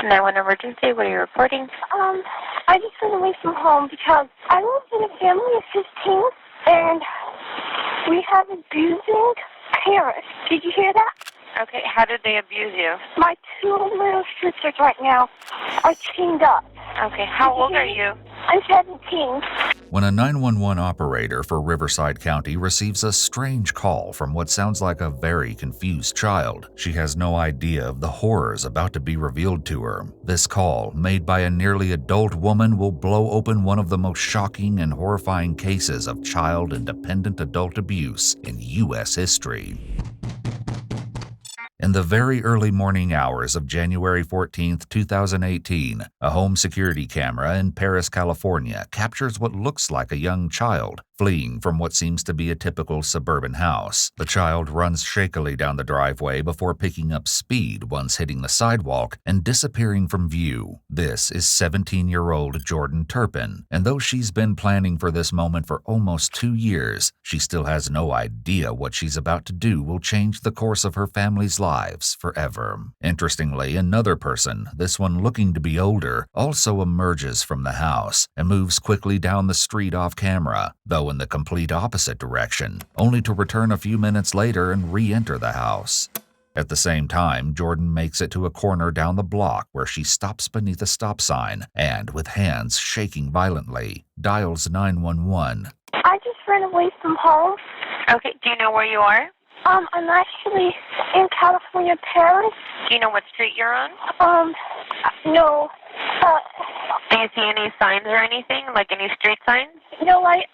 911 emergency, what are you reporting? I just went away from home because I live in a family of 15, and we have abusing parents. Did you hear that? Okay, how did they abuse you? My two little sisters right now are chained up. Okay, how old are you? I'm 17. When a 911 operator for Riverside County receives a strange call from what sounds like a very confused child, she has no idea of the horrors about to be revealed to her. This call, made by a nearly adult woman, will blow open one of the most shocking and horrifying cases of child and dependent adult abuse in U.S. history. In the very early morning hours of January 14, 2018, a home security camera in Paris, California captures what looks like a young child fleeing from what seems to be a typical suburban house. The child runs shakily down the driveway before picking up speed once hitting the sidewalk and disappearing from view. This is 17-year-old Jordan Turpin, and though she's been planning for this moment for almost 2 years, she still has no idea what she's about to do will change the course of her family's lives forever. Interestingly, another person, this one looking to be older, also emerges from the house and moves quickly down the street off camera, though in the complete opposite direction, only to return a few minutes later and re-enter the house. At the same time, Jordan makes it to a corner down the block where she stops beneath a stop sign and, with hands shaking violently, dials 911. I just ran away from home. Okay, do you know where you are? I'm actually in California, Paris. Do you know what street you're on? No. Do you see any signs or anything, like any street signs? No, I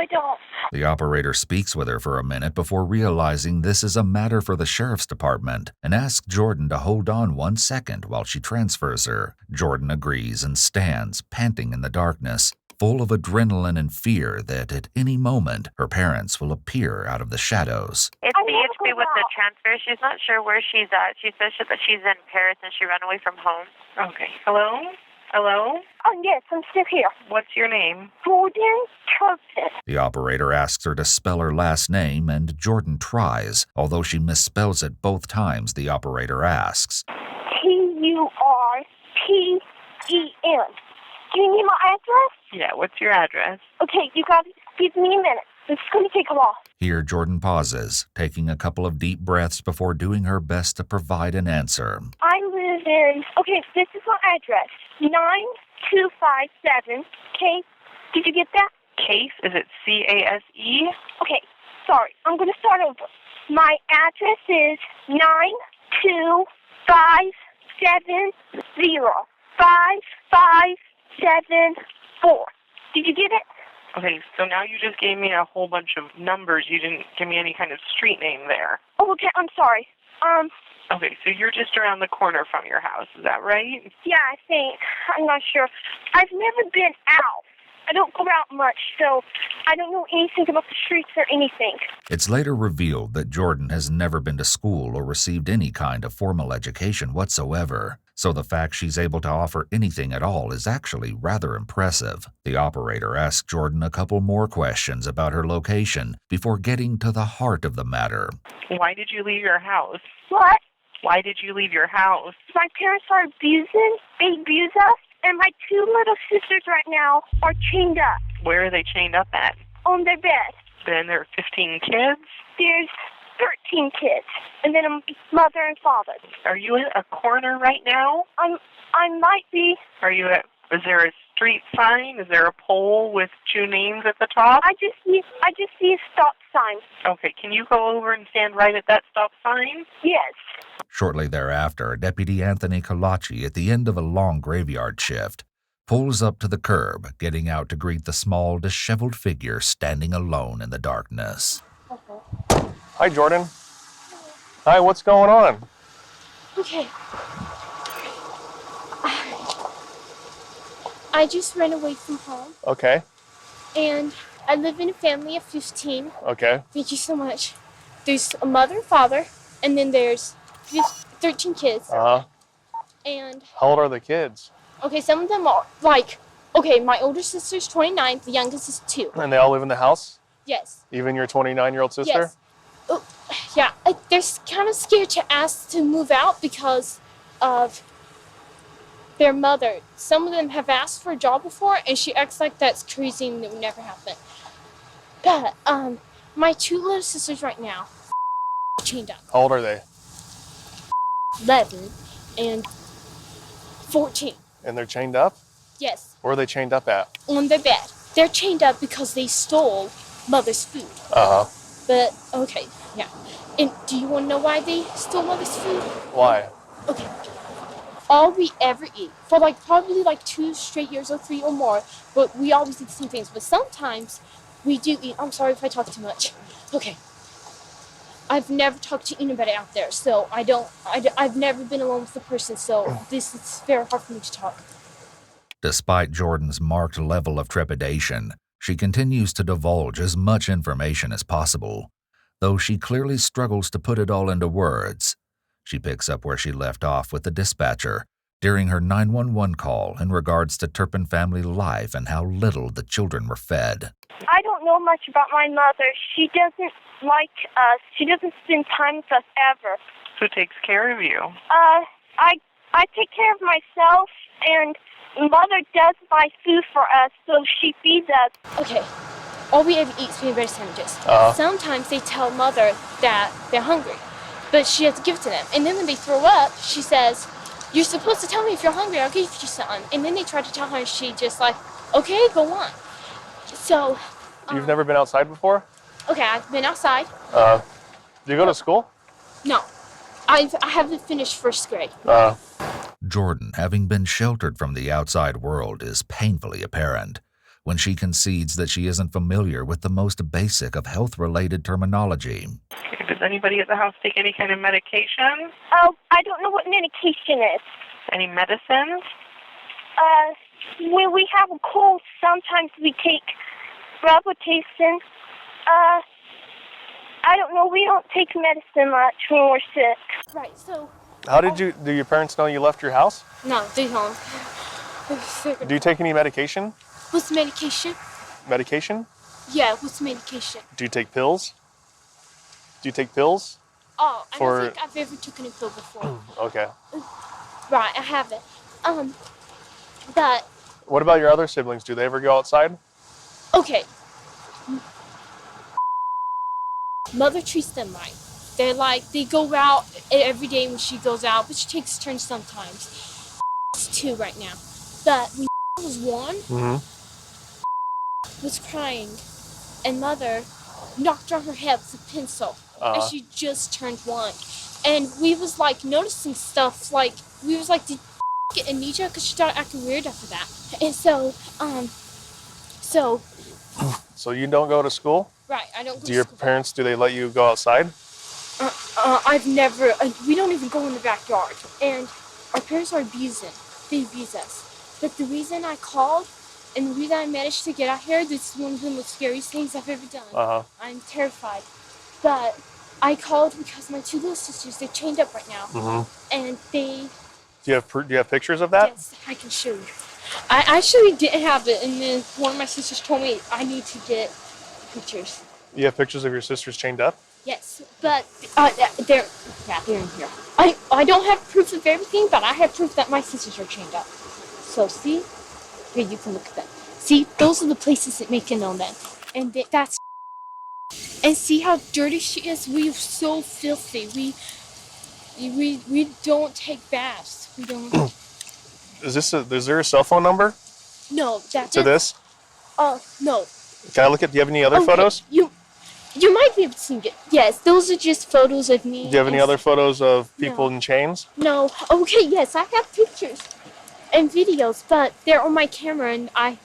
don't. The operator speaks with her for a minute before realizing this is a matter for the sheriff's department and asks Jordan to hold on 1 second while she transfers her. Jordan agrees and stands, panting in the darkness, full of adrenaline and fear that at any moment her parents will appear out of the shadows. It's BHB with the transfer. She's not sure where she's at. She says that she's in Paris and she ran away from home. Okay. Hello? Hello? Oh, yes, I'm still here. What's your name? Jordan Turpin. The operator asks her to spell her last name, and Jordan tries, although she misspells it both times the operator asks. Turpin. Do you need my address? Yeah, what's your address? Okay, you gotta give me a minute. It's gonna take a while. Here, Jordan pauses, taking a couple of deep breaths before doing her best to provide an answer. I live in... Okay, this is my address. 9257 Case. Did you get that? Case? Is it C-A-S-E? Okay, sorry. I'm gonna start over. My address is 925705574. Did you get it? Okay, so now you just gave me a whole bunch of numbers. You didn't give me any kind of street name there. Oh, okay, I'm sorry. Okay, so you're just around the corner from your house, is that right? Yeah, I think. I'm not sure. I've never been out. I don't go out much, so I don't know anything about the streets or anything. It's later revealed that Jordan has never been to school or received any kind of formal education whatsoever, so the fact she's able to offer anything at all is actually rather impressive. The operator asks Jordan a couple more questions about her location before getting to the heart of the matter. Why did you leave your house? What? Why did you leave your house? My parents are abusing. They abuse us. And my two little sisters right now are chained up. Where are they chained up at? On their bed. Then there are 15 kids? There's 13 kids. And then a mother and father. Are you at a corner right now? I might be. Is there a street sign? Is there a pole with two names at the top? I just see a stop sign. Okay, can you go over and stand right at that stop sign? Yes. Shortly thereafter, Deputy Anthony Kalachi, at the end of a long graveyard shift, pulls up to the curb, getting out to greet the small, disheveled figure standing alone in the darkness. Hi, Jordan. Hi, what's going on? Okay. I just ran away from home. Okay. And I live in a family of 15. Okay. Thank you so much. There's a mother and father, and then there's 13 kids. Uh-huh. And how old are the kids? Okay, some of them are my older sister's 29, the youngest is 2. And they all live in the house? Yes. Even your 29-year-old sister? Yes. Oh, yeah, they're kind of scared to ask to move out because of their mother. Some of them have asked for a job before, and she acts like that's crazy and it would never happen. But my 2 little sisters right now chained up. How old are they? 11 and 14. And they're chained up? Yes. Where are they chained up at? On their bed. They're chained up because they stole mother's food. Uh-huh. But, okay, yeah. And do you want to know why they stole mother's food? Why? Okay. All we ever eat, for probably 2 straight years or 3 or more, but we always eat the same things. But sometimes we do eat, I'm sorry if I talk too much. Okay. I've never talked to anybody out there, so I've never been alone with a person, so this is very hard for me to talk. Despite Jordan's marked level of trepidation, she continues to divulge as much information as possible, though she clearly struggles to put it all into words. She picks up where she left off with the dispatcher during her 911 call in regards to Turpin family life and how little the children were fed. I don't know much about my mother. She doesn't like us. She doesn't spend time with us ever. Who takes care of you? I take care of myself, and Mother does buy food for us, so she feeds us. Okay. All we ever eat is peanut butter sandwiches. Sometimes they tell Mother that they're hungry, but she has to give it to them. And then when they throw up, she says, "You're supposed to tell me if you're hungry, I'll give you something." And then they try to tell her, and she just okay, go on. So... You've never been outside before? Okay, I've been outside. Do you go to school? No. I haven't finished first grade. Jordan, having been sheltered from the outside world, is painfully apparent when she concedes that she isn't familiar with the most basic of health-related terminology. Does anybody at the house take any kind of medication? Oh, I don't know what medication is. Any medicines? When we have a cold, sometimes we take Robitussin. I don't know. We don't take medicine much when we're sick. Right, so... How do your parents know you left your house? No, they don't. Do you take any medication? What's medication? Medication? Yeah, what's medication? Do you take pills? Do you take pills? Oh, I don't think I've ever taken a pill before. Okay. Right, I haven't. But... What about your other siblings? Do they ever go outside? Okay. Mother treats them right. They're they go out every day when she goes out, but she takes turns sometimes. Too right now. But when was Juan, was crying, and Mother knocked on her head with a pencil, and she just turned 1. And we was noticing stuff, we was did get amnesia? Because she started acting weird after that. And so, So you don't go to school? Right, I don't go to school. Do your parents, do they let you go outside? I've never, we don't even go in the backyard. And our parents are abusing. They abuse us. But the reason I called and the reason I managed to get out here, this is one of the most scariest things I've ever done. I'm terrified. But I called because my 2 little sisters, they're chained up right now. And they... Do you have pictures of that? Yes, I can show you. I actually didn't have it, and then one of my sisters told me I need to get pictures. You have pictures of your sisters chained up? Yes, but they're in here. I don't have proof of everything, but I have proof that my sisters are chained up. So see, here you can look at them. See, those are the places that make it known then, and that's. And see how dirty she is. We're so filthy. We don't take baths. We don't. Is there a cell phone number? No, that's to this? No. Can I look at? Do you have any other photos? You might be able to see it. Yes, those are just photos of me. Do you have any other photos of people in chains? No. Okay, yes, I have pictures and videos, but they're on my camera, and I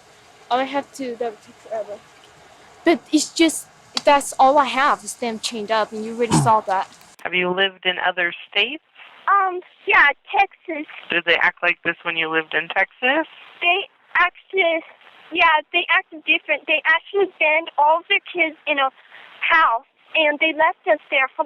have to. That would take forever. But it's just that's all I have is them chained up, and you already saw that. Have you lived in other states? Yeah, Texas. Did they act like this when you lived in Texas? They acted different. They actually banned all of their kids in a house, and they left us there for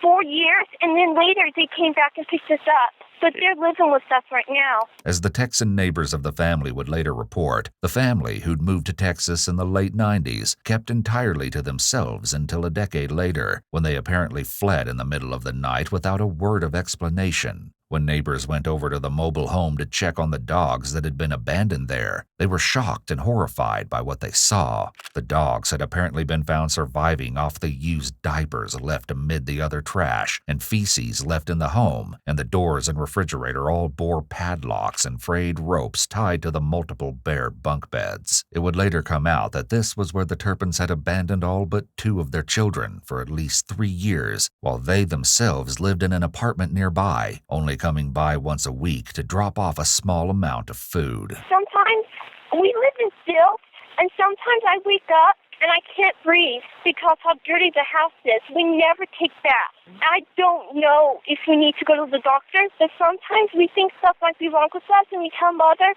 4 years, and then later they came back and picked us up. But they're living with us right now. As the Texan neighbors of the family would later report, the family, who'd moved to Texas in the late 90s, kept entirely to themselves until a decade later, when they apparently fled in the middle of the night without a word of explanation. When neighbors went over to the mobile home to check on the dogs that had been abandoned there, they were shocked and horrified by what they saw. The dogs had apparently been found surviving off the used diapers left amid the other trash and feces left in the home, and the doors and refrigerator all bore padlocks and frayed ropes tied to the multiple bare bunk beds. It would later come out that this was where the Turpins had abandoned all but 2 of their children for at least 3 years, while they themselves lived in an apartment nearby, only coming by once a week to drop off a small amount of food. Sometimes we live in silt, and sometimes I wake up and I can't breathe because how dirty the house is. We never take baths. I don't know if we need to go to the doctor, but sometimes we think stuff might be wrong with us, and we tell Mother,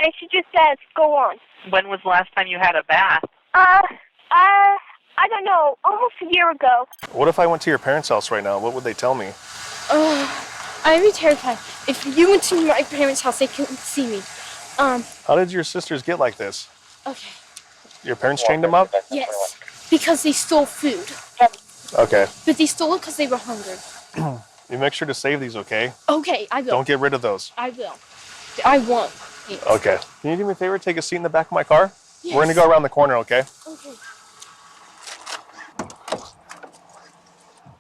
and she just says, go on. When was the last time you had a bath? I don't know, almost a year ago. What if I went to your parents' house right now? What would they tell me? I'd be terrified. If you went to my parents' house, they couldn't see me. How did your sisters get like this? Okay. Your parents chained them up? Yes, because they stole food. Okay. But they stole it because they were hungry. You make sure to save these, okay? Okay, I will. Don't get rid of those. I will. I won't. Yes. Okay. Can you do me a favor? Take a seat in the back of my car? Yes. We're going to go around the corner, okay? Okay.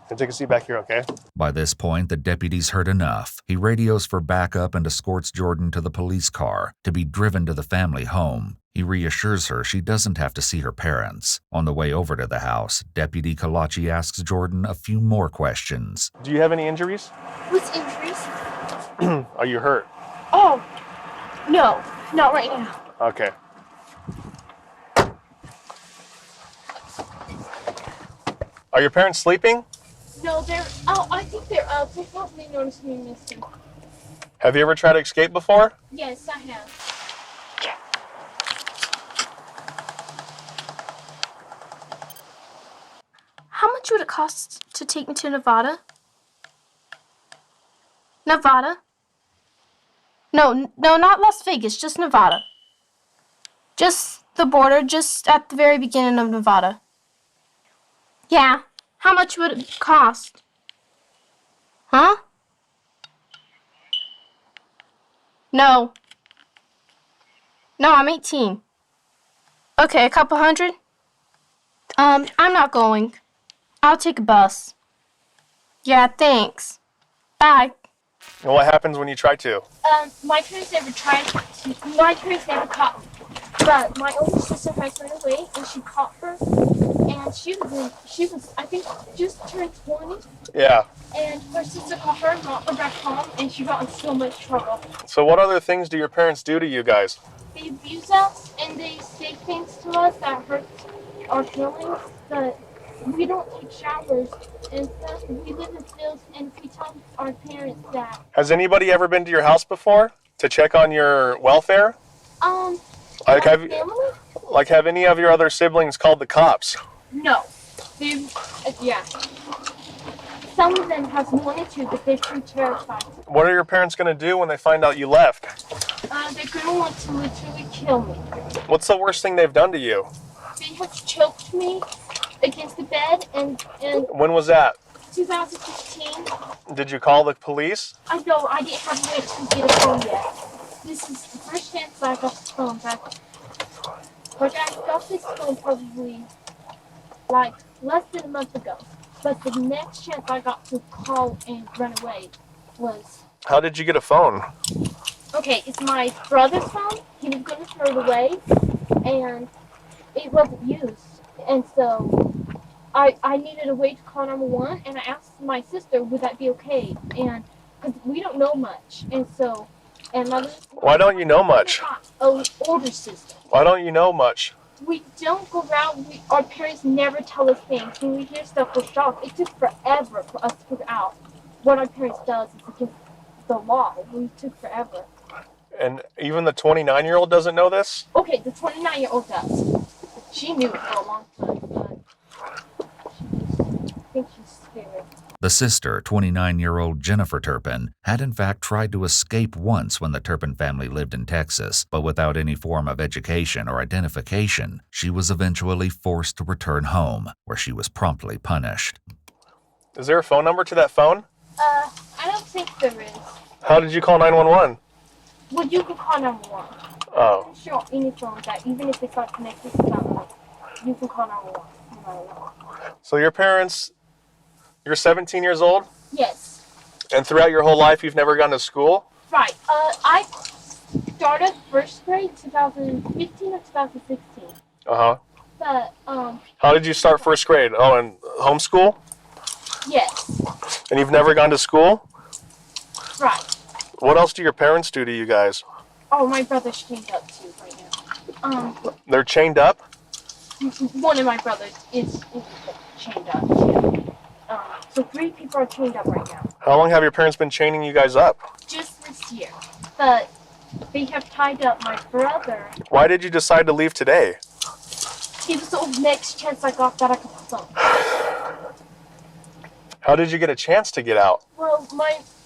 And take a seat back here, okay? By this point, the deputies heard enough. He radios for backup and escorts Jordan to the police car to be driven to the family home. He reassures her she doesn't have to see her parents. On the way over to the house, Deputy Kalachi asks Jordan a few more questions. Do you have any injuries? What's injuries? Are you hurt? Oh, no, not right now. Okay. Are your parents sleeping? No, I think they're up. They probably noticed me missing. Have you ever tried to escape before? Yes, I have. How much would it cost to take me to Nevada? Nevada? No, not Las Vegas, just Nevada. Just the border, just at the very beginning of Nevada. Yeah. How much would it cost? Huh? No. No, I'm 18. Okay, a couple hundred? I'm not going. I'll take a bus. Yeah, thanks. Bye. And what happens when you try to? My parents never caught me. But my older sister has run away, and she caught her. And she was, I think, just turned 20. Yeah. And her sister caught her and brought her back home, and she got in so much trouble. So what other things do your parents do to you guys? They abuse us, and they say things to us that hurt our feelings. But we don't take showers and stuff. We live in fields, and we tell our parents that. Has anybody ever been to your house before to check on your welfare? Like have any of your other siblings called the cops? No. Yeah. Some of them have wanted to, but they're too terrified. What are your parents going to do when they find out you left? They're going to want to literally kill me. What's the worst thing they've done to you? They have choked me against the bed, and When was that? 2015. Did you call the police? I didn't have a way to get a phone yet. This is the first chance I got the phone back. Like, I got this phone probably, like, less than a month ago. But the next chance I got to call and run away was... How did you get a phone? Okay, it's my brother's phone. He was going to throw it away, and it wasn't used. And so I needed a way to call 911, and I asked my sister, would that be okay? And because we don't know much, and so... And Why don't you know much? Older sister. Why don't you know much? We don't go around. Our parents never tell us things. When we hear stuff, we're shocked. It took forever for us to figure out what our parents does is against the law. We took forever. And even the 29-year-old doesn't know this? Okay, the 29-year-old does. She knew it for a long time, but I think she's scared. The sister, 29-year-old Jennifer Turpin, had in fact tried to escape once when the Turpin family lived in Texas, but without any form of education or identification, she was eventually forced to return home, where she was promptly punished. Is there a phone number to that phone? I don't think there is. How did you call 911? Well, you can call 911. Oh. I'm sure any phone that, even if it's not connected to that, you can call 911. So your parents, you're 17 years old? Yes. And throughout your whole life, you've never gone to school? Right. I started first grade 2015 or 2016. Uh-huh. But, How did you start first grade? Oh, in homeschool? yes. And you've never gone to school? Right. What else do your parents do to you guys? Oh, my brother's chained up too right now. They're chained up? One of my brothers is chained up too. So 3 people are chained up right now. How long have your parents been chaining you guys up? Just this year. But they have tied up my brother. Why did you decide to leave today? It was the next chance I got that I could film. How did you get a chance to get out? Well,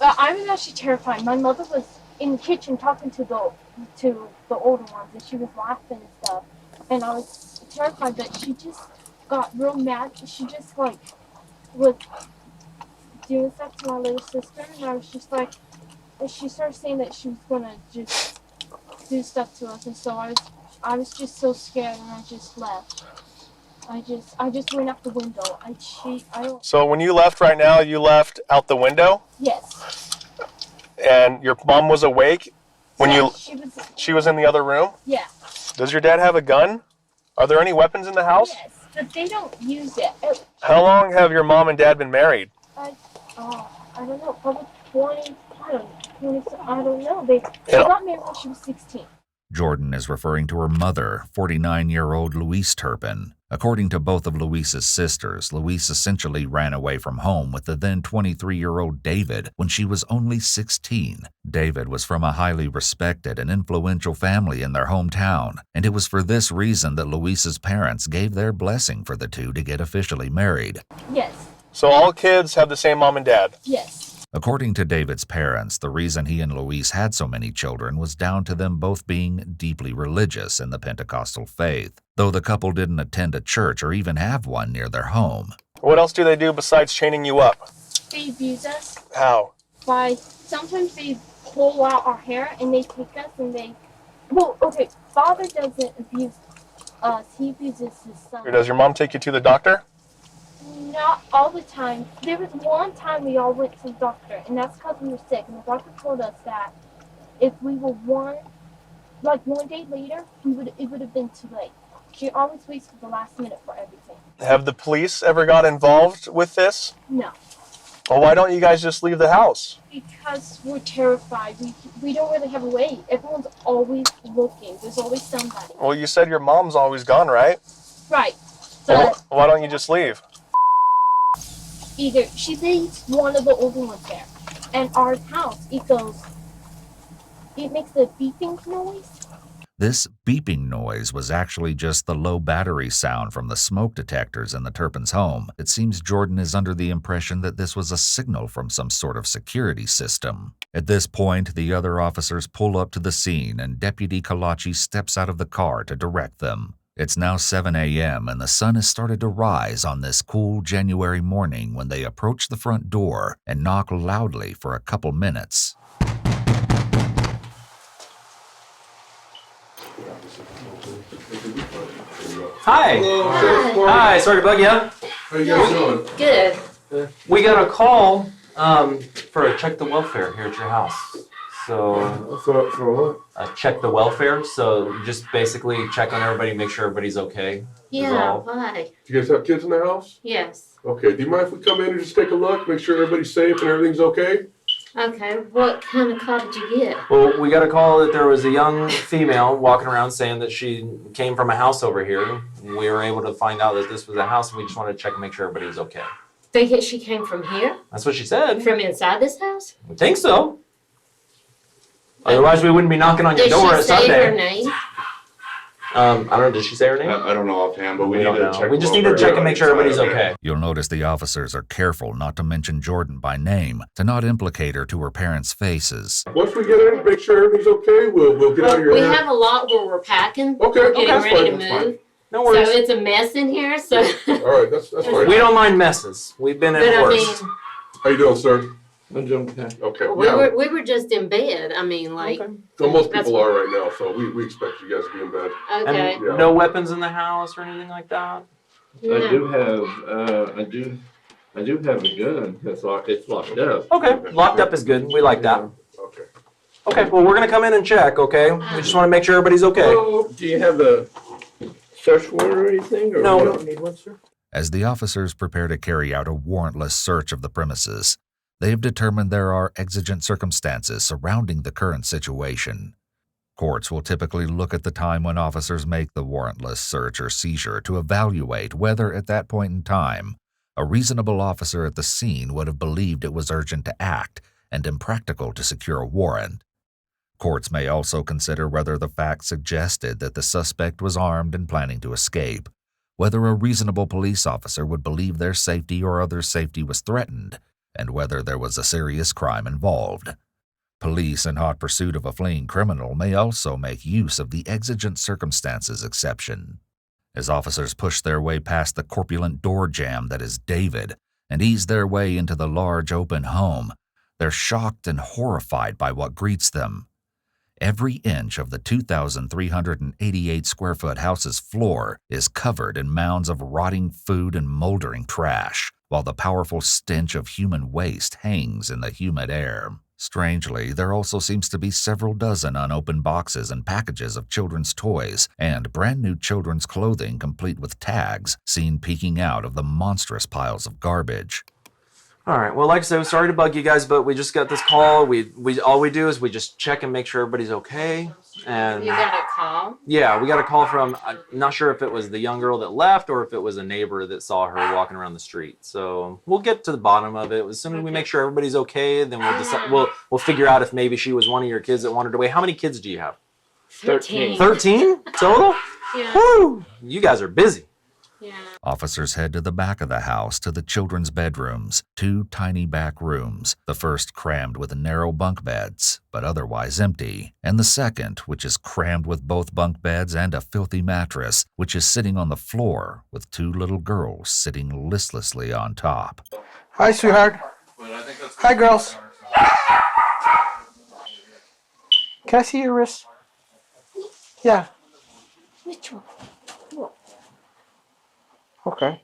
I was actually terrified. My mother was in the kitchen talking to the older ones, and she was laughing and stuff. And I was terrified, but she just got real mad. She just was doing stuff to my little sister, and I was just like, and she started saying that she was gonna just do stuff to us, and so I was just so scared, and I just left. I just went out the window. I don't. So when you left right now, you left out the window? Yes. And your mom was awake when Yeah, she was in the other room? Yeah. Does your dad have a gun? Are there any weapons in the house? Yes, but they don't use it. How long have your mom and dad been married? I don't know, probably 20, I don't know. She got married when she was 16. Jordan is referring to her mother, 49-year-old Louise Turpin. According to both of Louise's sisters, Louise essentially ran away from home with the then 23-year-old David when she was only 16. David was from a highly respected and influential family in their hometown, and it was for this reason that Louise's parents gave their blessing for the two to get officially married. Yes. So all kids have the same mom and dad? Yes. According to David's parents, the reason he and Louise had so many children was down to them both being deeply religious in the Pentecostal faith, though the couple didn't attend a church or even have one near their home. What else do they do besides chaining you up? They abuse us. How? Sometimes they pull out our hair and they take us and Father doesn't abuse us, he abuses his son. Or does your mom take you to the doctor? Not all the time. There was one time we all went to the doctor, and that's because we were sick. And the doctor told us that if we were one day later, it would have been too late. She always waits for the last minute for everything. Have the police ever got involved with this? No. Well, why don't you guys just leave the house? Because we're terrified. We don't really have a way. Everyone's always looking. There's always somebody. Well, you said your mom's always gone, right? Right. Well, why don't you just leave? Either she leaves one of the older ones there, and our house, it makes a beeping noise. This beeping noise was actually just the low battery sound from the smoke detectors in the Turpin's home. It seems Jordan is under the impression that this was a signal from some sort of security system. At this point, the other officers pull up to the scene and Deputy Kalachi steps out of the car to direct them. It's now 7 a.m. and the sun has started to rise on this cool January morning when they approach the front door and knock loudly for a couple minutes. Hi. Hello. Hi, sorry to bug you. How you guys doing? Good. We got a call for a check the welfare here at your house. So For what? check the welfare. So just basically check on everybody, make sure everybody's okay. Yeah, why? Do you guys have kids in the house? Yes. Okay, do you mind if we come in and just take a look, make sure everybody's safe and everything's okay? Okay, what kind of call did you get? Well, we got a call that there was a young female walking around saying that she came from a house over here. We were able to find out that this was a house, and we just wanted to check and make sure everybody was okay. Think she came from here? That's what she said. From inside this house? I think so. Otherwise, we wouldn't be knocking on your Did door she at say Sunday. her name? I don't know. Did she say her name? I don't know offhand, but we don't need to know. check. We just need to check and make sure everybody's okay. You'll notice the officers are careful not to mention Jordan by name, to not implicate her to her parents' faces. Once we get in, make sure everything's okay, we'll get out of your We hair. have a lot where we're packing. Okay, We're getting that's ready fine, to that's move. No So worries. it's a mess in here, so. All right, that's fine. We don't mind messes. We've been But in I worse. mean, How you doing, sir? Okay. We were just in bed. I mean, like. Okay. So most people are right now, so we expect you guys to be in bed. Okay. And no weapons in the house or anything like that? No. I do have a gun. It's locked up. Okay, locked up is good. We like that. Okay. Okay, well, we're gonna come in and check, okay? We just wanna make sure everybody's okay. Well, do you have a search warrant or anything? Or No. we don't need one, sir? As the officers prepare to carry out a warrantless search of the premises, they have determined there are exigent circumstances surrounding the current situation. Courts will typically look at the time when officers make the warrantless search or seizure to evaluate whether, at that point in time, a reasonable officer at the scene would have believed it was urgent to act and impractical to secure a warrant. Courts may also consider whether the facts suggested that the suspect was armed and planning to escape, whether a reasonable police officer would believe their safety or others' safety was threatened, and whether there was a serious crime involved. Police in hot pursuit of a fleeing criminal may also make use of the exigent circumstances exception. As officers push their way past the corpulent door jamb that is David and ease their way into the large open home, they're shocked and horrified by what greets them. Every inch of the 2,388 square foot house's floor is covered in mounds of rotting food and moldering trash, while the powerful stench of human waste hangs in the humid air. Strangely, there also seems to be several dozen unopened boxes and packages of children's toys and brand new children's clothing complete with tags seen peeking out of the monstrous piles of garbage. All right, well, like I said, sorry to bug you guys, but we just got this call. All we do is we just check and make sure everybody's okay. And You got a call? yeah, we got a call from, I'm not sure if it was the young girl that left or if it was a neighbor that saw her walking around the street. So we'll get to the bottom of it. As soon as we make sure everybody's okay, then we'll decide, we'll figure out if maybe she was one of your kids that wandered away. How many kids do you have? 13. 13 total? Yeah. Woo! You guys are busy. Yeah. Officers head to the back of the house to the children's bedrooms, 2 tiny back rooms, the first crammed with narrow bunk beds, but otherwise empty, and the second, which is crammed with both bunk beds and a filthy mattress, which is sitting on the floor with 2 little girls sitting listlessly on top. Hi, sweetheart. Hi, girls. Can I see your wrist? Yeah. Which one? Okay.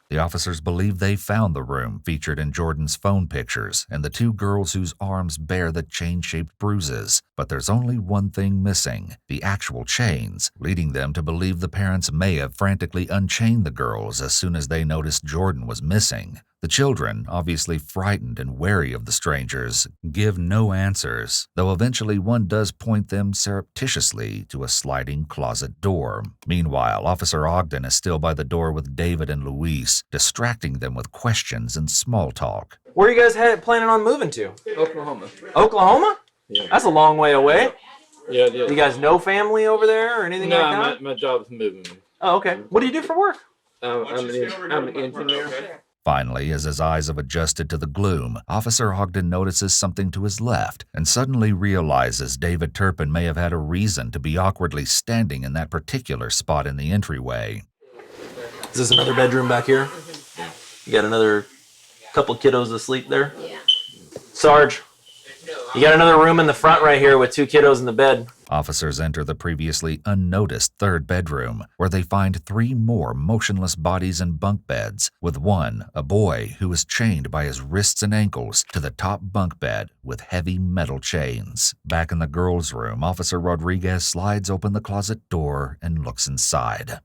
The officers believe they found the room featured in Jordan's phone pictures and the 2 girls whose arms bear the chain-shaped bruises, but there's only one thing missing, the actual chains, leading them to believe the parents may have frantically unchained the girls as soon as they noticed Jordan was missing. The children, obviously frightened and wary of the strangers, give no answers, though eventually one does point them surreptitiously to a sliding closet door. Meanwhile, Officer Ogden is still by the door with David and Luis, distracting them with questions and small talk. Where are you guys planning on moving to? Oklahoma. Oklahoma? Yeah. That's a long way away. Yeah, it is. You guys know family over there or anything like that? my job's moving me. Oh, okay. What do you do for work? I'm an engineer. Finally, as his eyes have adjusted to the gloom, Officer Ogden notices something to his left and suddenly realizes David Turpin may have had a reason to be awkwardly standing in that particular spot in the entryway. Is this another bedroom back here? You got another couple kiddos asleep there? Yeah. Sarge, you got another room in the front right here with 2 kiddos in the bed. Officers enter the previously unnoticed 3rd bedroom, where they find 3 more motionless bodies in bunk beds, with one, a boy, who is chained by his wrists and ankles to the top bunk bed with heavy metal chains. Back in the girls' room, Officer Rodriguez slides open the closet door and looks inside.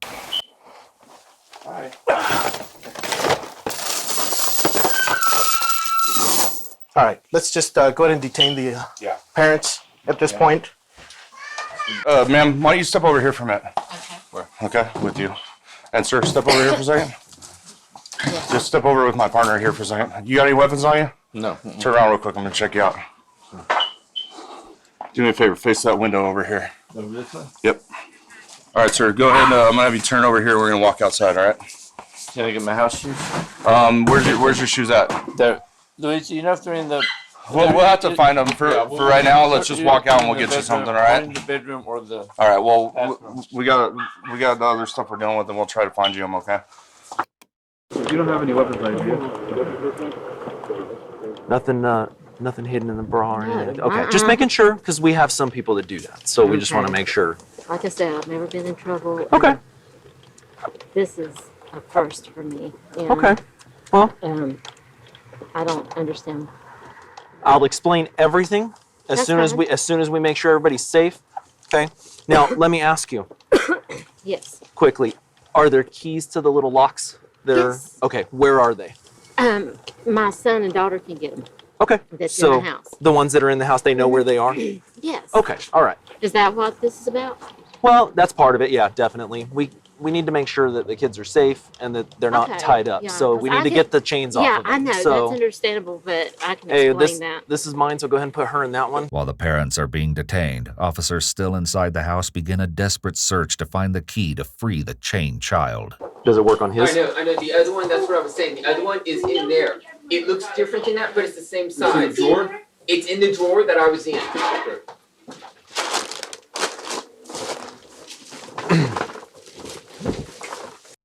All right, let's just go ahead and detain the parents at this point. Ma'am, why don't you step over here for a minute? Okay. Okay, with you. And sir, step over here for a second. Just step over with my partner here for a second. You got any weapons on you? No. Turn around real quick, I'm gonna check you out. Do me a favor, face that window over here. Over this one? Yep. All right, sir, go ahead, I'm gonna have you turn over here, we're gonna walk outside, all right? Can I get my house shoes? Where's your shoes at? There. Luis, you know if they're in the... We'll have to find them. For right now, let's just walk out and we'll get you something, all right? In the bedroom or the... All right, well, we got the other stuff we're dealing with, and we'll try to find you them, okay? You don't have any weapons on you, do you? Nothing hidden in the bra or No, anything. Okay, just making sure because we have some people that do that, so we just want to make sure. Like I said, I've never been in trouble. Okay. This is a first for me. And, Okay. Well, I don't understand. I'll explain everything as That's soon as we make sure everybody's safe. Okay. Now let me ask you Yes. quickly: are there keys to the little locks? Yes. Okay. Where are they? My son and daughter can get them. Okay. That's so in the house. the ones that are in the house, they know where they are. Yes. Okay. All right. Is that what this is about? Well, that's part of it. Yeah, definitely. We need to make sure that the kids are safe and that they're not Okay, tied up. yeah, So 'cause we I need to get- get the chains off Yeah, of them. I know. So, That's understandable, but I can hey, explain that. this is mine, so go ahead and put her in that one. While the parents are being detained, officers still inside the house begin a desperate search to find the key to free the chained child. Does it work on his? I know. The other one, that's what I was saying. The other one is in there. It looks different than that, but it's the same size. It's in the drawer? It's in the drawer that I was in.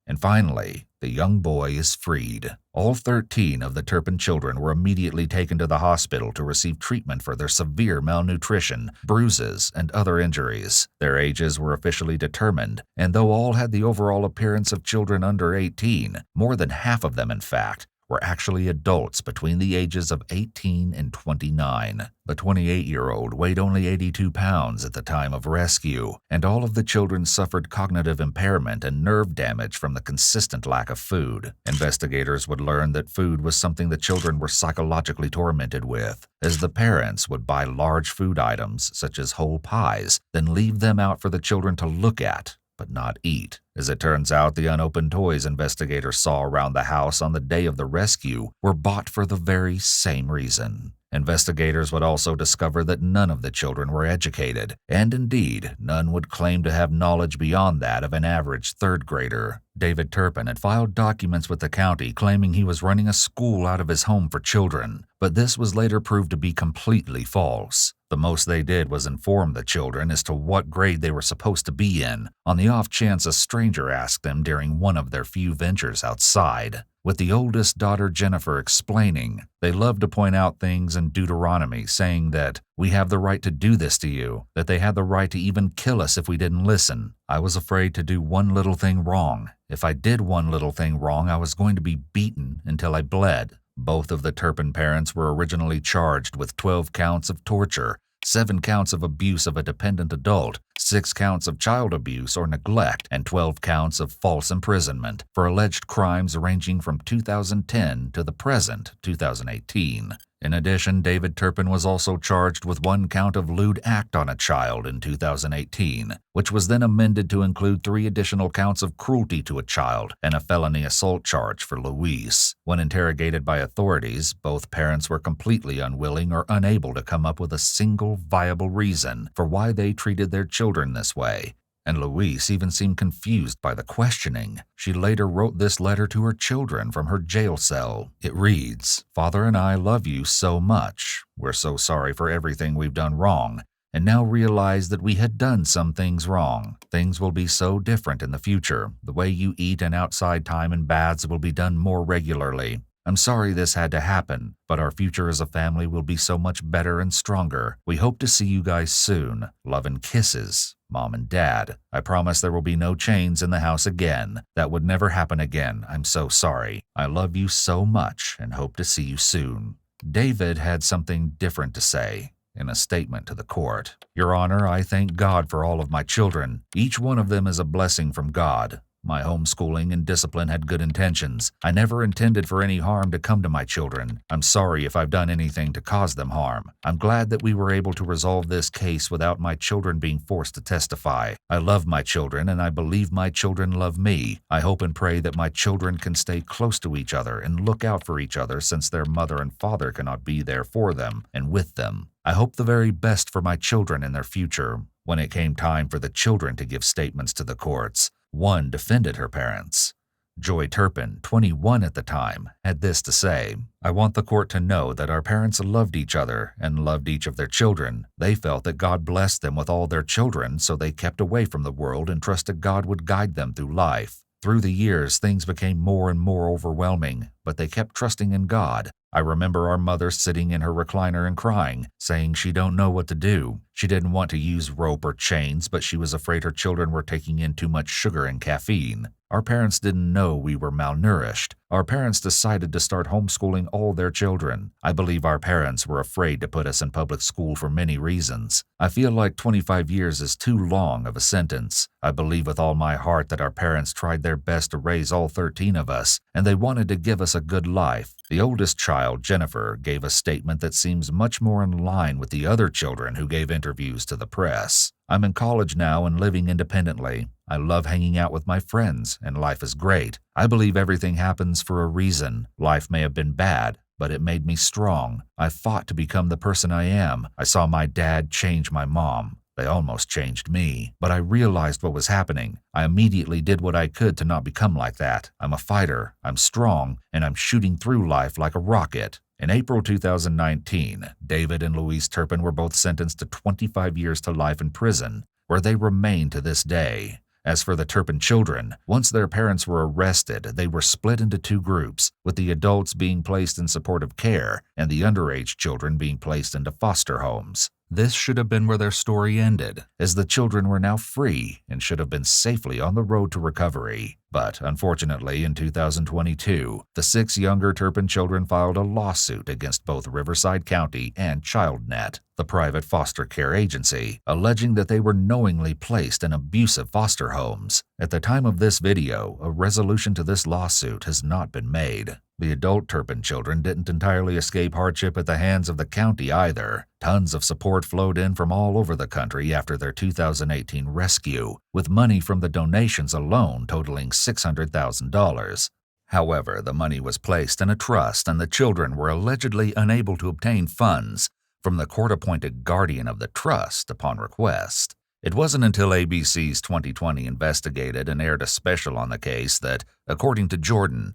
And finally, the young boy is freed. All 13 of the Turpin children were immediately taken to the hospital to receive treatment for their severe malnutrition, bruises, and other injuries. Their ages were officially determined, and though all had the overall appearance of children under 18, more than half of them, in fact, were actually adults between the ages of 18 and 29. The 28-year-old weighed only 82 pounds at the time of rescue, and all of the children suffered cognitive impairment and nerve damage from the consistent lack of food. Investigators would learn that food was something the children were psychologically tormented with, as the parents would buy large food items, such as whole pies, then leave them out for the children to look at, but not eat. As it turns out, the unopened toys investigators saw around the house on the day of the rescue were bought for the very same reason. Investigators would also discover that none of the children were educated, and indeed, none would claim to have knowledge beyond that of an average third grader. David Turpin had filed documents with the county claiming he was running a school out of his home for children, but this was later proved to be completely false. The most they did was inform the children as to what grade they were supposed to be in, on the off chance a stranger asked them during one of their few ventures outside. With the oldest daughter Jennifer explaining, they loved to point out things in Deuteronomy saying that we have the right to do this to you, that they had the right to even kill us if we didn't listen. I was afraid to do one little thing wrong. If I did one little thing wrong, I was going to be beaten until I bled. Both of the Turpin parents were originally charged with 12 counts of torture, 7 counts of abuse of a dependent adult, 6 counts of child abuse or neglect, and 12 counts of false imprisonment for alleged crimes ranging from 2010 to the present 2018. In addition, David Turpin was also charged with 1 count of lewd act on a child in 2018, which was then amended to include 3 additional counts of cruelty to a child and a felony assault charge for Luis. When interrogated by authorities, both parents were completely unwilling or unable to come up with a single viable reason for why they treated their children this way. And Luis even seemed confused by the questioning. She later wrote this letter to her children from her jail cell. It reads, "Father and I love you so much. We're so sorry for everything we've done wrong, and now realize that we had done some things wrong. Things will be so different in the future. The way you eat and outside time and baths will be done more regularly. I'm sorry this had to happen, but our future as a family will be so much better and stronger. We hope to see you guys soon. Love and kisses, Mom and Dad. I promise there will be no chains in the house again. That would never happen again. I'm so sorry. I love you so much and hope to see you soon." David had something different to say. In a statement to the court, "Your Honor, I thank God for all of my children. Each one of them is a blessing from God. My homeschooling and discipline had good intentions. I never intended for any harm to come to my children. I'm sorry if I've done anything to cause them harm. I'm glad that we were able to resolve this case without my children being forced to testify. I love my children and I believe my children love me. I hope and pray that my children can stay close to each other and look out for each other since their mother and father cannot be there for them and with them. I hope the very best for my children and their future." When it came time for the children to give statements to the courts, one defended her parents. Joy Turpin, 21 at the time, had this to say, "I want the court to know that our parents loved each other and loved each of their children. They felt that God blessed them with all their children, so they kept away from the world and trusted God would guide them through life. Through the years, things became more and more overwhelming, but they kept trusting in God. I remember our mother sitting in her recliner and crying, saying she don't know what to do. She didn't want to use rope or chains, but she was afraid her children were taking in too much sugar and caffeine. Our parents didn't know we were malnourished. Our parents decided to start homeschooling all their children. I believe our parents were afraid to put us in public school for many reasons. I feel like 25 years is too long of a sentence. I believe with all my heart that our parents tried their best to raise all 13 of us, and they wanted to give us a good life. The oldest child, Jennifer, gave a statement that seems much more in line with the other children who gave interviews to the press. I'm in college now and living independently. I love hanging out with my friends, and life is great. I believe everything happens for a reason. Life may have been bad, but it made me strong. I fought to become the person I am. I saw my dad change my mom. They almost changed me, but I realized what was happening. I immediately did what I could to not become like that. I'm a fighter, I'm strong, and I'm shooting through life like a rocket. In April 2019, David and Louise Turpin were both sentenced to 25 years to life in prison, where they remain to this day. As for the Turpin children, once their parents were arrested, they were split into two groups, with the adults being placed in supportive care and the underage children being placed into foster homes. This should have been where their story ended, as the children were now free and should have been safely on the road to recovery. But unfortunately, in 2022, the 6 younger Turpin children filed a lawsuit against both Riverside County and ChildNet, the private foster care agency, alleging that they were knowingly placed in abusive foster homes. At the time of this video, a resolution to this lawsuit has not been made. The adult Turpin children didn't entirely escape hardship at the hands of the county either. Tons of support flowed in from all over the country after their 2018 rescue, with money from the donations alone totaling $600,000. However, the money was placed in a trust and the children were allegedly unable to obtain funds from the court-appointed guardian of the trust upon request. It wasn't until ABC's 2020 investigated and aired a special on the case that, according to Jordan,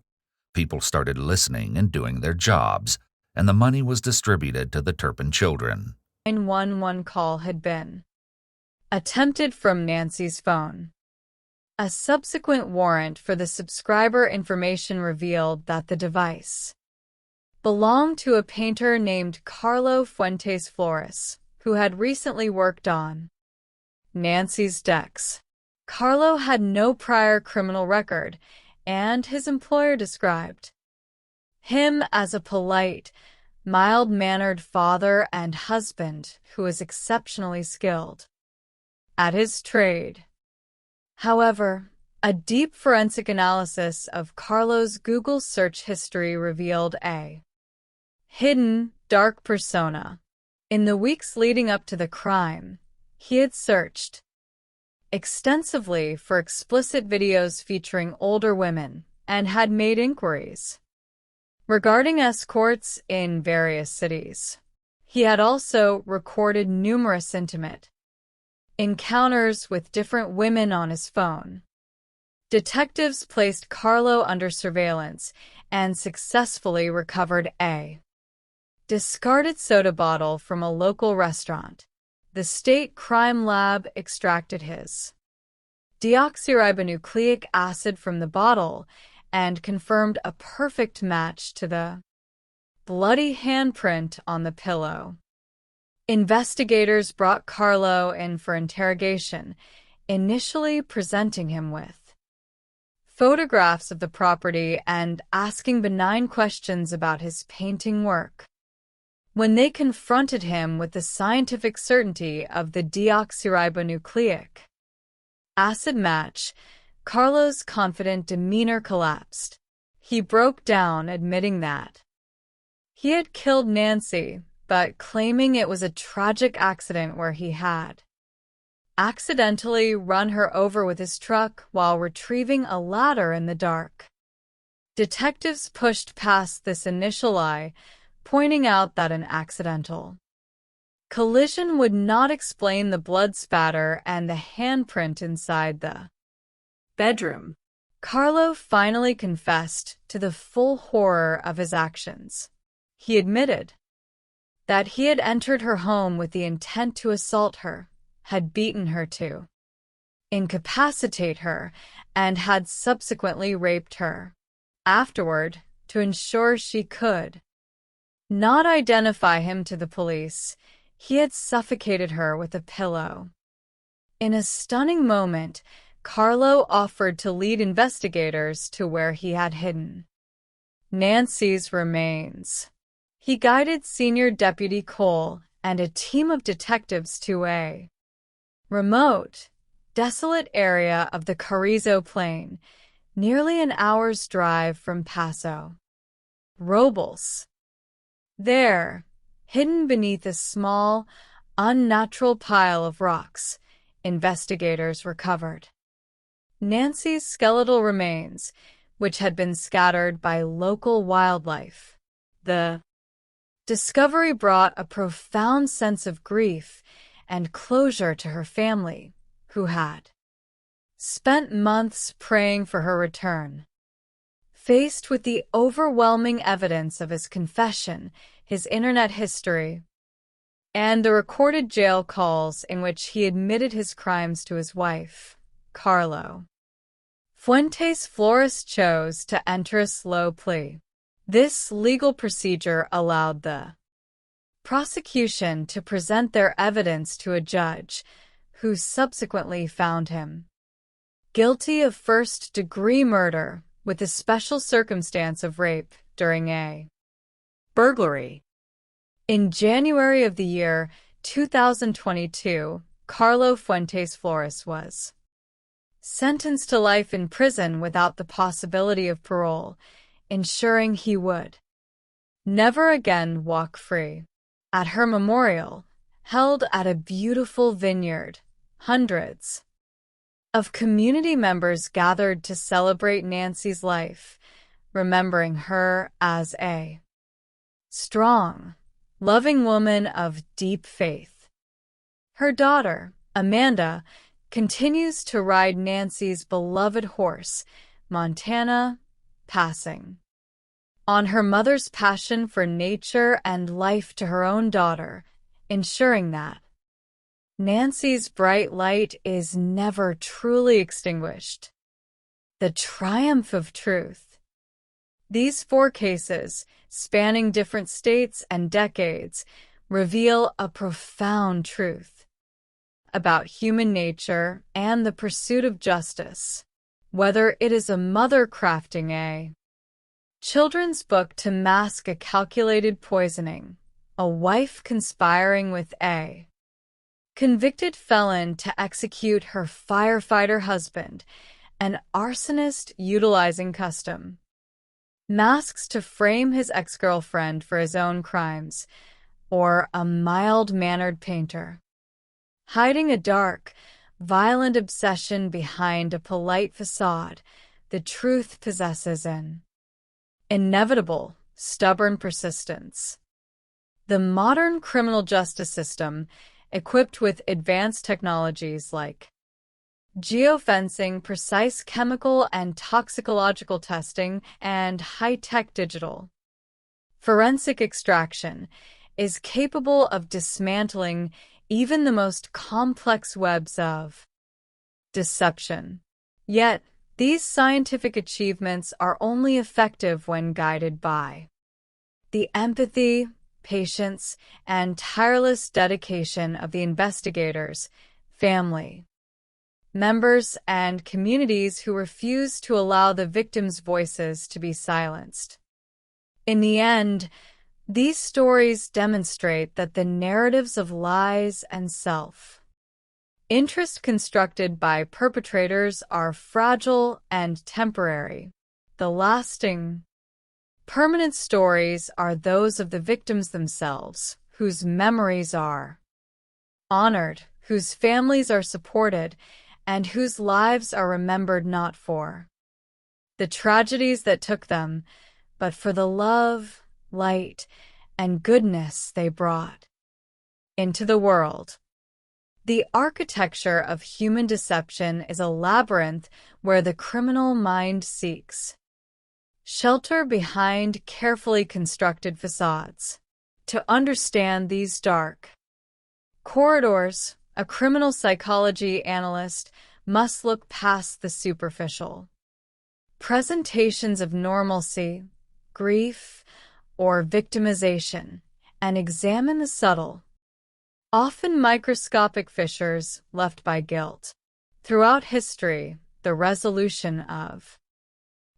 people started listening and doing their jobs, and the money was distributed to the Turpin children. 911 call had been attempted from Nancy's phone. A subsequent warrant for the subscriber information revealed that the device belonged to a painter named Carlo Fuentes Flores, who had recently worked on Nancy's decks. Carlo had no prior criminal record, and his employer described him as a polite, mild-mannered father and husband who is exceptionally skilled at his trade. However, a deep forensic analysis of Carlo's Google search history revealed a hidden, dark persona. In the weeks leading up to the crime, he had searched extensively for explicit videos featuring older women and had made inquiries regarding escorts in various cities. He had also recorded numerous intimate encounters with different women on his phone. Detectives placed Carlo under surveillance and successfully recovered a discarded soda bottle from a local restaurant. The state crime lab extracted his deoxyribonucleic acid from the bottle and confirmed a perfect match to the bloody handprint on the pillow. Investigators brought Carlo in for interrogation, initially presenting him with photographs of the property and asking benign questions about his painting work. When they confronted him with the scientific certainty of the deoxyribonucleic acid match, Carlo's confident demeanor collapsed. He broke down, admitting that he had killed Nancy, but claiming it was a tragic accident where he had accidentally run her over with his truck while retrieving a ladder in the dark. Detectives pushed past this initial lie, pointing out that an accidental collision would not explain the blood spatter and the handprint inside the bedroom. Carlo finally confessed to the full horror of his actions. He admitted that he had entered her home with the intent to assault her, had beaten her to incapacitate her, and had subsequently raped her. Afterward, to ensure she could not identify him to the police, he had suffocated her with a pillow. In a stunning moment, Carlo offered to lead investigators to where he had hidden Nancy's remains. He guided Senior Deputy Cole and a team of detectives to a remote, desolate area of the Carrizo Plain, nearly an hour's drive from Paso Robles. There, hidden beneath a small, unnatural pile of rocks, investigators recovered Nancy's skeletal remains, which had been scattered by local wildlife. The discovery brought a profound sense of grief and closure to her family, who had spent months praying for her return. Faced with the overwhelming evidence of his confession, his internet history, and the recorded jail calls in which he admitted his crimes to his wife, Carlo Fuentes Flores chose to enter a slow plea. This legal procedure allowed the prosecution to present their evidence to a judge, who subsequently found him guilty of first-degree murder with the special circumstance of rape during a burglary. In January of the year 2022, Carlo Fuentes Flores was sentenced to life in prison without the possibility of parole, ensuring he would never again walk free. At her memorial, held at a beautiful vineyard, hundreds of community members gathered to celebrate Nancy's life, remembering her as a strong, loving woman of deep faith. Her daughter, Amanda, continues to ride Nancy's beloved horse, Montana, passing on her mother's passion for nature and life to her own daughter, ensuring that Nancy's bright light is never truly extinguished. The triumph of truth. These 4 cases, spanning different states and decades, reveal a profound truth about human nature and the pursuit of justice. Whether it is a mother crafting a children's book to mask a calculated poisoning, a wife conspiring with a convicted felon to execute her firefighter husband, an arsonist utilizing custom masks to frame his ex-girlfriend for his own crimes, or a mild-mannered painter hiding a dark, violent obsession behind a polite facade, the truth possesses an inevitable, stubborn persistence. The modern criminal justice system, equipped with advanced technologies like geofencing, precise chemical and toxicological testing, and high-tech digital forensic extraction, is capable of dismantling even the most complex webs of deception. Yet, these scientific achievements are only effective when guided by the empathy, patience, and tireless dedication of the investigators, family members, and communities who refuse to allow the victims' voices to be silenced. In the end, these stories demonstrate that the narratives of lies and self-interest constructed by perpetrators are fragile and temporary. The lasting, permanent stories are those of the victims themselves, whose memories are honored, whose families are supported, and whose lives are remembered not for the tragedies that took them, but for the love, light, and goodness they brought into the world. The architecture of human deception is a labyrinth where the criminal mind seeks shelter behind carefully constructed facades. To understand these dark corridors, a criminal psychology analyst must look past the superficial presentations of normalcy, grief, or victimization and examine the subtle, often microscopic fissures left by guilt. Throughout history, the resolution of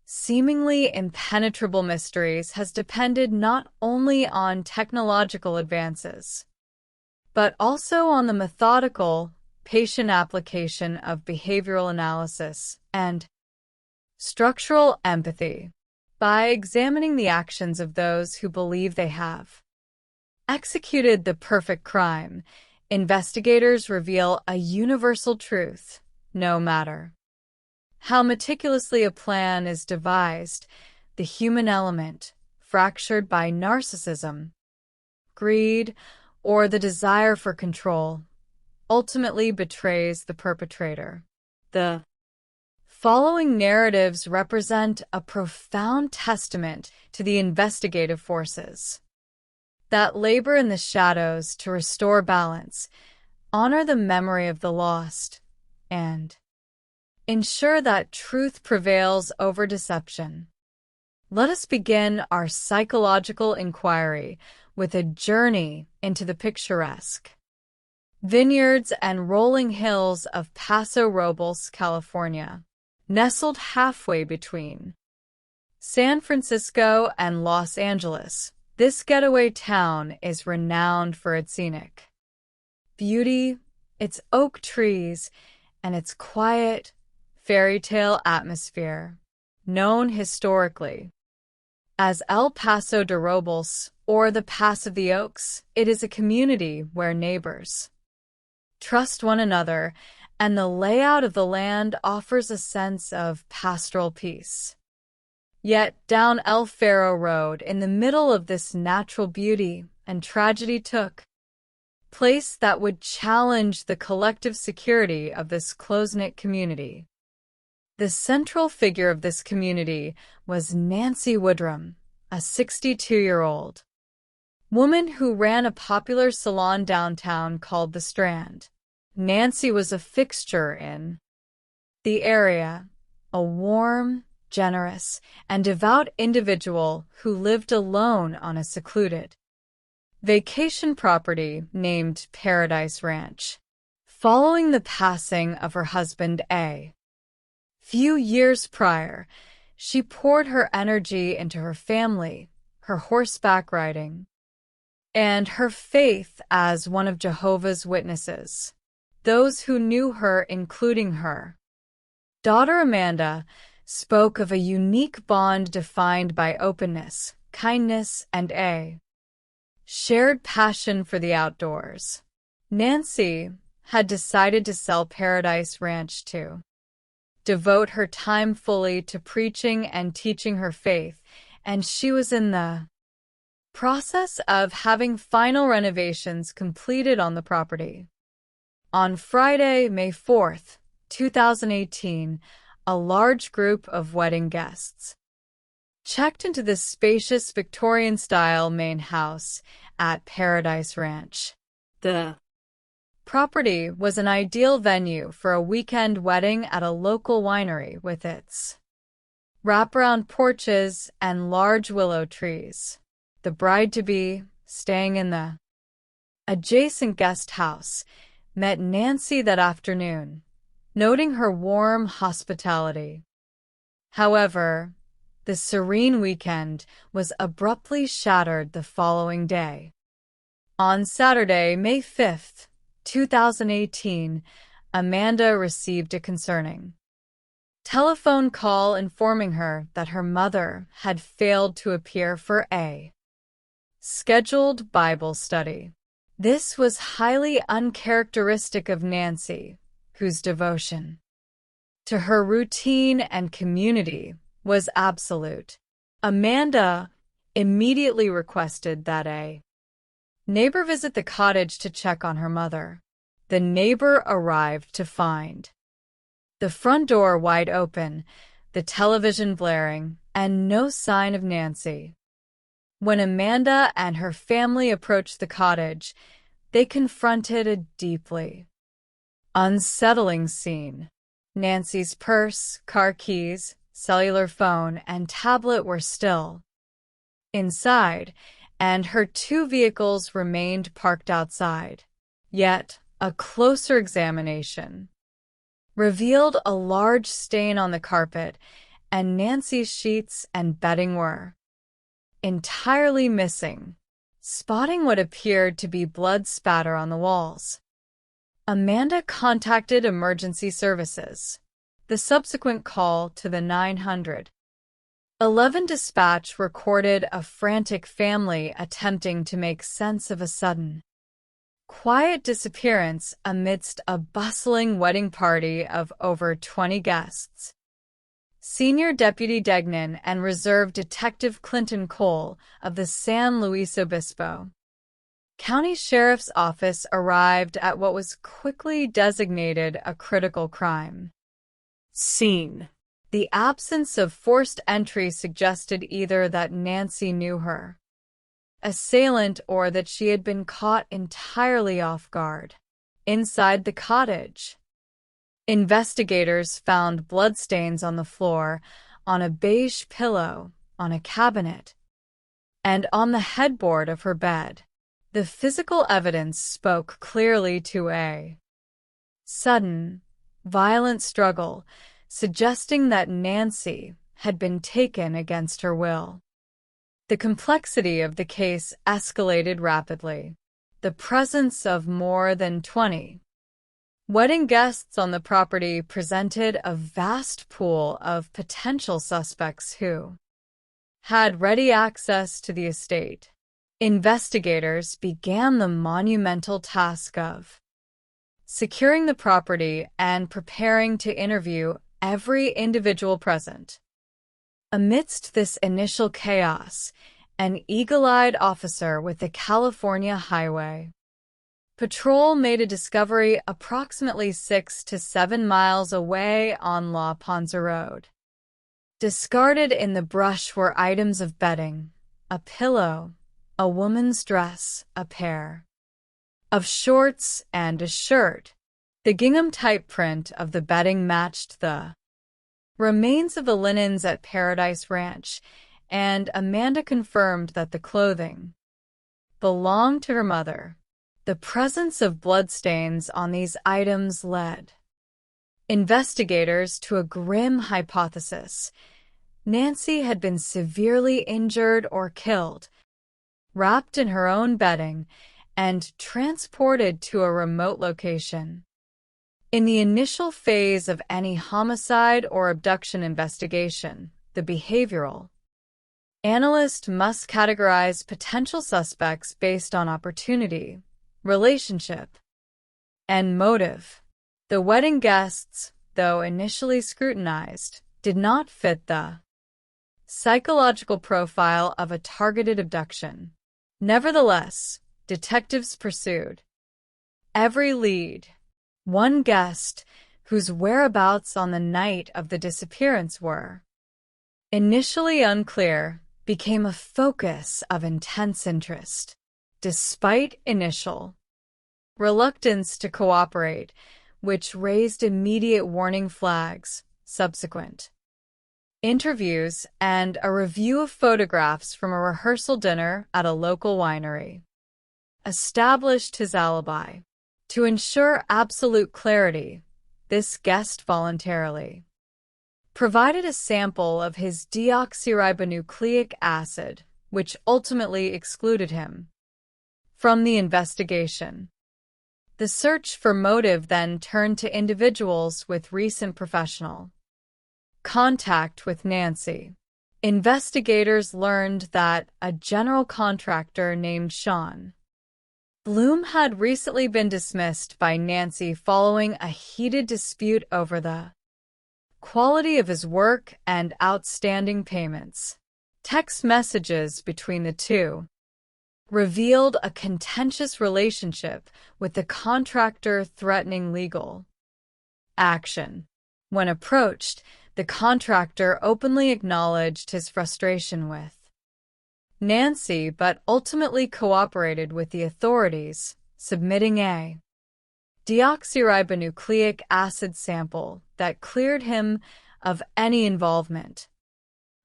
seemingly impenetrable mysteries has depended not only on technological advances, but also on the methodical, patient application of behavioral analysis and structural empathy. By examining the actions of those who believe they have executed the perfect crime, investigators reveal a universal truth: no matter how meticulously a plan is devised, the human element, fractured by narcissism, greed, or the desire for control, ultimately betrays the perpetrator. The following narratives represent a profound testament to the investigative forces that labor in the shadows to restore balance, honor the memory of the lost, and ensure that truth prevails over deception. Let us begin our psychological inquiry with a journey into the picturesque vineyards and rolling hills of Paso Robles, California. Nestled halfway between San Francisco and Los Angeles, this getaway town is renowned for its scenic beauty, its oak trees, and its quiet, fairy tale atmosphere. Known historically as El Paso de Robles, or the Pass of the Oaks, it is a community where neighbors trust one another, and the layout of the land offers a sense of pastoral peace. Yet down El Faro Road, in the middle of this natural beauty and tragedy took place that would challenge the collective security of this close-knit community. The central figure of this community was Nancy Woodrum, a 62-year-old woman who ran a popular salon downtown called The Strand. Nancy was a fixture in the area, a warm, generous, and devout individual who lived alone on a secluded vacation property named Paradise Ranch. Following the passing of her husband, A few years prior, she poured her energy into her family, her horseback riding, and her faith as one of Jehovah's Witnesses. Those who knew her, including her daughter Amanda, spoke of a unique bond defined by openness, kindness, and a shared passion for the outdoors. Nancy had decided to sell Paradise Ranch to devote her time fully to preaching and teaching her faith, and she was in the process of having final renovations completed on the property. On Friday, May 4th, 2018, a large group of wedding guests checked into the spacious Victorian-style main house at Paradise Ranch. The property was an ideal venue for a weekend wedding at a local winery with its wraparound porches and large willow trees. The bride-to-be, staying in the adjacent guest house, met Nancy that afternoon, noting her warm hospitality. However, the serene weekend was abruptly shattered the following day. On Saturday, May 5th, 2018, Amanda received a concerning telephone call informing her that her mother had failed to appear for a scheduled Bible study. This was highly uncharacteristic of Nancy, whose devotion to her routine and community was absolute. Amanda immediately requested that a neighbor visit the cottage to check on her mother. The neighbor arrived to find the front door wide open, the television blaring, and no sign of Nancy. When Amanda and her family approached the cottage, they confronted a deeply unsettling scene. Nancy's purse, car keys, cellular phone, and tablet were still inside, and her 2 vehicles remained parked outside. Yet, a closer examination revealed a large stain on the carpet, and Nancy's sheets and bedding were entirely missing, spotting what appeared to be blood spatter on the walls. Amanda contacted emergency services. The subsequent call to the 911 dispatch recorded a frantic family attempting to make sense of a sudden, quiet disappearance amidst a bustling wedding party of over 20 guests. Senior Deputy Degnan and Reserve Detective Clinton Cole of the San Luis Obispo County Sheriff's Office arrived at what was quickly designated a critical crime scene. The absence of forced entry suggested either that Nancy knew her assailant or that she had been caught entirely off guard. Inside the cottage, investigators found bloodstains on the floor, on a beige pillow, on a cabinet, and on the headboard of her bed. The physical evidence spoke clearly to a sudden, violent struggle, suggesting that Nancy had been taken against her will. The complexity of the case escalated rapidly. The presence of more than 20 wedding guests on the property presented a vast pool of potential suspects who had ready access to the estate. Investigators began the monumental task of securing the property and preparing to interview every individual present. Amidst this initial chaos, an eagle-eyed officer with the California Highway Patrol made a discovery approximately 6 to 7 miles away on La Ponza Road. Discarded in the brush were items of bedding, a pillow, a woman's dress, a pair of shorts, and a shirt. The gingham type print of the bedding matched the remains of the linens at Paradise Ranch, and Amanda confirmed that the clothing belonged to her mother. The presence of bloodstains on these items led investigators to a grim hypothesis. Nancy had been severely injured or killed, wrapped in her own bedding, and transported to a remote location. In the initial phase of any homicide or abduction investigation, the behavioral analyst must categorize potential suspects based on opportunity, relationship, and motive. The wedding guests, though initially scrutinized, did not fit the psychological profile of a targeted abduction. Nevertheless, detectives pursued every lead. One guest, whose whereabouts on the night of the disappearance were initially unclear, became a focus of intense interest. Despite initial reluctance to cooperate, which raised immediate warning flags, subsequent interviews and a review of photographs from a rehearsal dinner at a local winery established his alibi. To ensure absolute clarity, this guest voluntarily provided a sample of his deoxyribonucleic acid, which ultimately excluded him from the investigation. The search for motive then turned to individuals with recent professional contact with Nancy. Investigators learned that a general contractor named Sean Bloom had recently been dismissed by Nancy following a heated dispute over the quality of his work and outstanding payments. Text messages between the two revealed a contentious relationship, with the contractor threatening legal action. When approached, the contractor openly acknowledged his frustration with Nancy, but ultimately cooperated with the authorities, submitting a deoxyribonucleic acid sample that cleared him of any involvement.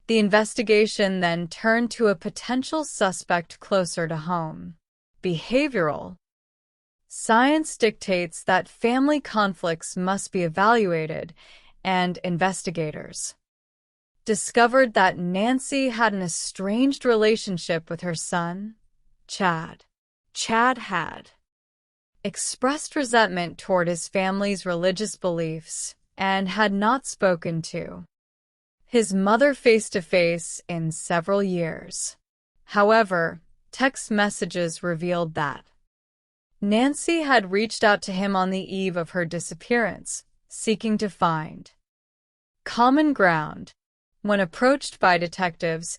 The investigation then turned to a potential suspect closer to home: behavioral. Science dictates that family conflicts must be evaluated, and investigators discovered that Nancy had an estranged relationship with her son, Chad. Chad had expressed resentment toward his family's religious beliefs and had not spoken to his mother face-to-face in several years. However, text messages revealed that Nancy had reached out to him on the eve of her disappearance, seeking to find common ground. When approached by detectives,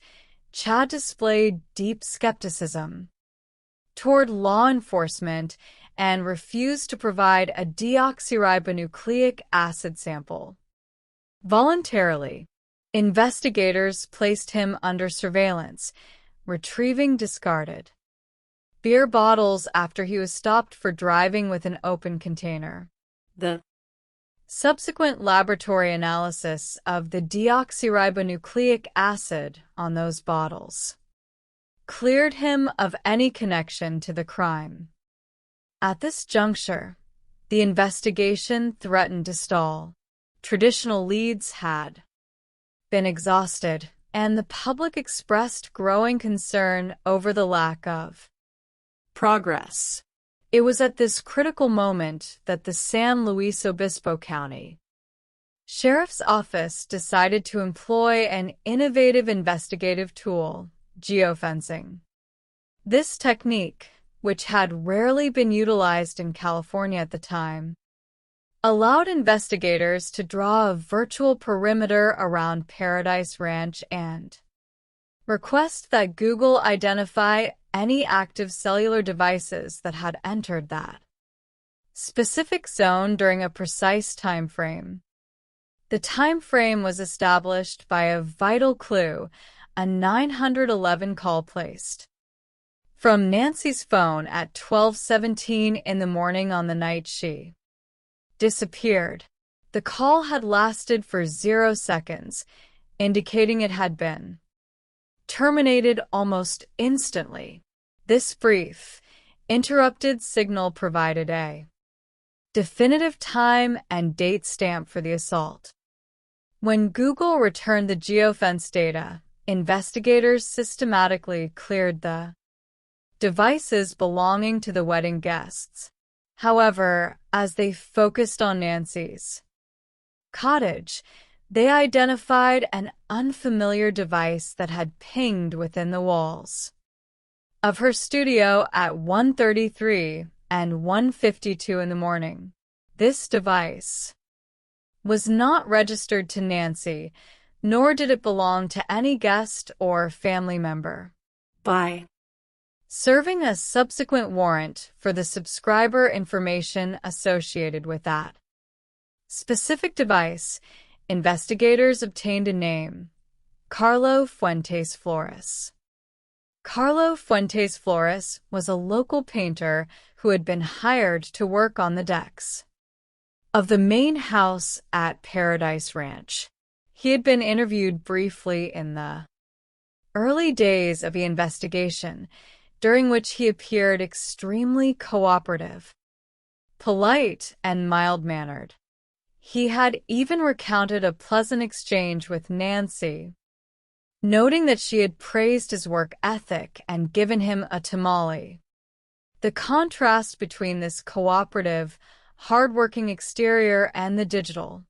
Chad displayed deep skepticism toward law enforcement and refused to provide a deoxyribonucleic acid sample. Voluntarily, investigators placed him under surveillance, retrieving discarded beer bottles after he was stopped for driving with an open container. The subsequent laboratory analysis of the deoxyribonucleic acid on those bottles cleared him of any connection to the crime. At this juncture, the investigation threatened to stall. Traditional leads had been exhausted, and the public expressed growing concern over the lack of progress. It was at this critical moment that the San Luis Obispo County Sheriff's Office decided to employ an innovative investigative tool: geofencing. This technique, which had rarely been utilized in California at the time, allowed investigators to draw a virtual perimeter around Paradise Ranch and request that Google identify any active cellular devices that had entered that specific zone during a precise time frame. The time frame was established by a vital clue: a 911 call placed from Nancy's phone at 12:17 in the morning on the night she disappeared. The call had lasted for 0 seconds, indicating it had been terminated almost instantly. This brief, interrupted signal provided a definitive time and date stamp for the assault. When Google returned the geofence data, investigators systematically cleared the devices belonging to the wedding guests. However, as they focused on Nancy's cottage, they identified an unfamiliar device that had pinged within the walls of her studio at 1:33 and 1:52 in the morning. This device was not registered to Nancy, nor did it belong to any guest or family member. By serving a subsequent warrant for the subscriber information associated with that specific device, investigators obtained a name: Carlo Fuentes Flores. Carlo Fuentes Flores was a local painter who had been hired to work on the decks of the main house at Paradise Ranch. He had been interviewed briefly in the early days of the investigation, during which he appeared extremely cooperative, polite, and mild-mannered. He had even recounted a pleasant exchange with Nancy, noting that she had praised his work ethic and given him a tamale. The contrast between this cooperative, hard-working exterior and the digital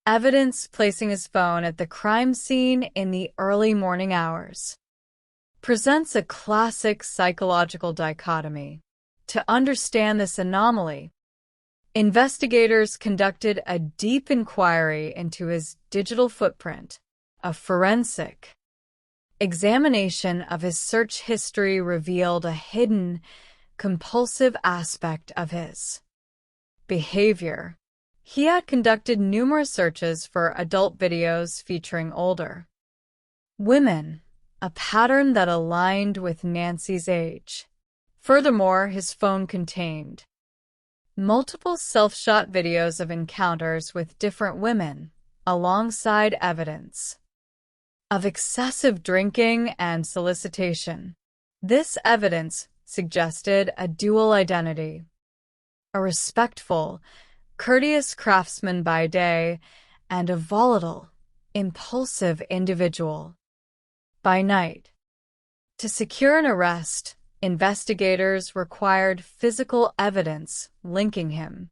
evidence placing his phone at the crime scene in the early morning hours presents a classic psychological dichotomy. To understand this anomaly, investigators conducted a deep inquiry into his digital footprint. A forensic examination of his search history revealed a hidden, compulsive aspect of his behavior. He had conducted numerous searches for adult videos featuring older women, a pattern that aligned with Nancy's age. Furthermore, his phone contained multiple self-shot videos of encounters with different women, alongside evidence of excessive drinking and solicitation. This evidence suggested a dual identity: a respectful, courteous craftsman by day and a volatile, impulsive individual by night. To secure an arrest, investigators required physical evidence linking him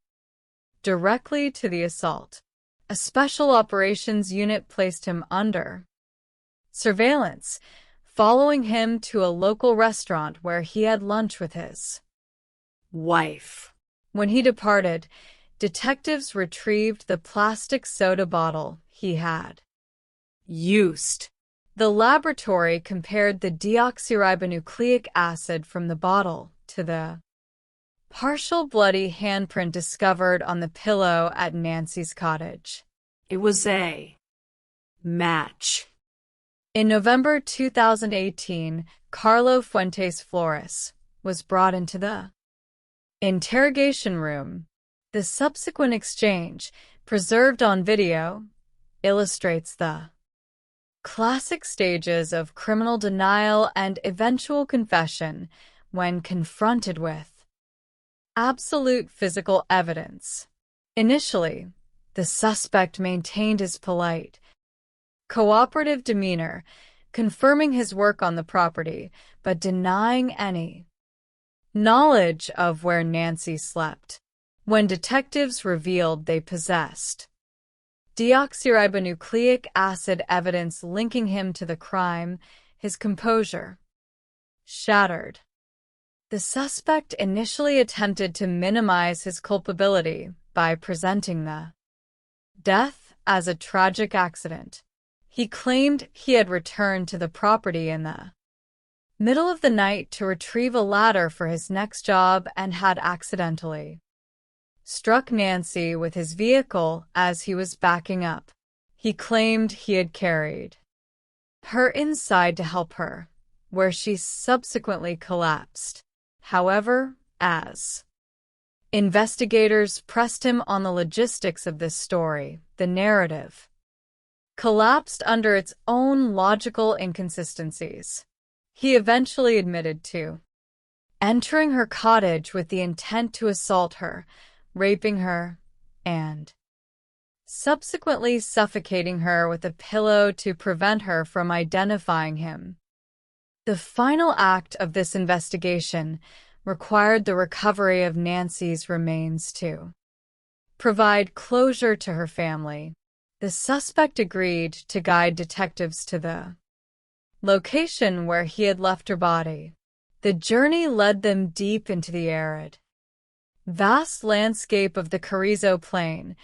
directly to the assault. A special operations unit placed him under surveillance, following him to a local restaurant where he had lunch with his wife. When he departed, detectives retrieved the plastic soda bottle he had used. The laboratory compared the deoxyribonucleic acid from the bottle to the partial bloody handprint discovered on the pillow at Nancy's cottage. It was a match. In November 2018, Carlo Fuentes Flores was brought into the interrogation room. The subsequent exchange, preserved on video, illustrates the classic stages of criminal denial and eventual confession when confronted with absolute physical evidence. Initially, the suspect maintained his polite, cooperative demeanor, confirming his work on the property, but denying any knowledge of where Nancy slept. When detectives revealed they possessed deoxyribonucleic acid evidence linking him to the crime, his composure shattered. The suspect initially attempted to minimize his culpability by presenting the death as a tragic accident. He claimed he had returned to the property in the middle of the night to retrieve a ladder for his next job and had accidentally struck Nancy with his vehicle as he was backing up. He claimed he had carried her inside to help her, where she subsequently collapsed. However, as investigators pressed him on the logistics of this story, the narrative collapsed under its own logical inconsistencies. He eventually admitted to entering her cottage with the intent to assault her, raping her, and subsequently suffocating her with a pillow to prevent her from identifying him. The final act of this investigation required the recovery of Nancy's remains to provide closure to her family. The suspect agreed to guide detectives to the location where he had left her body. The journey led them deep into the arid, vast landscape of the Carrizo Plain,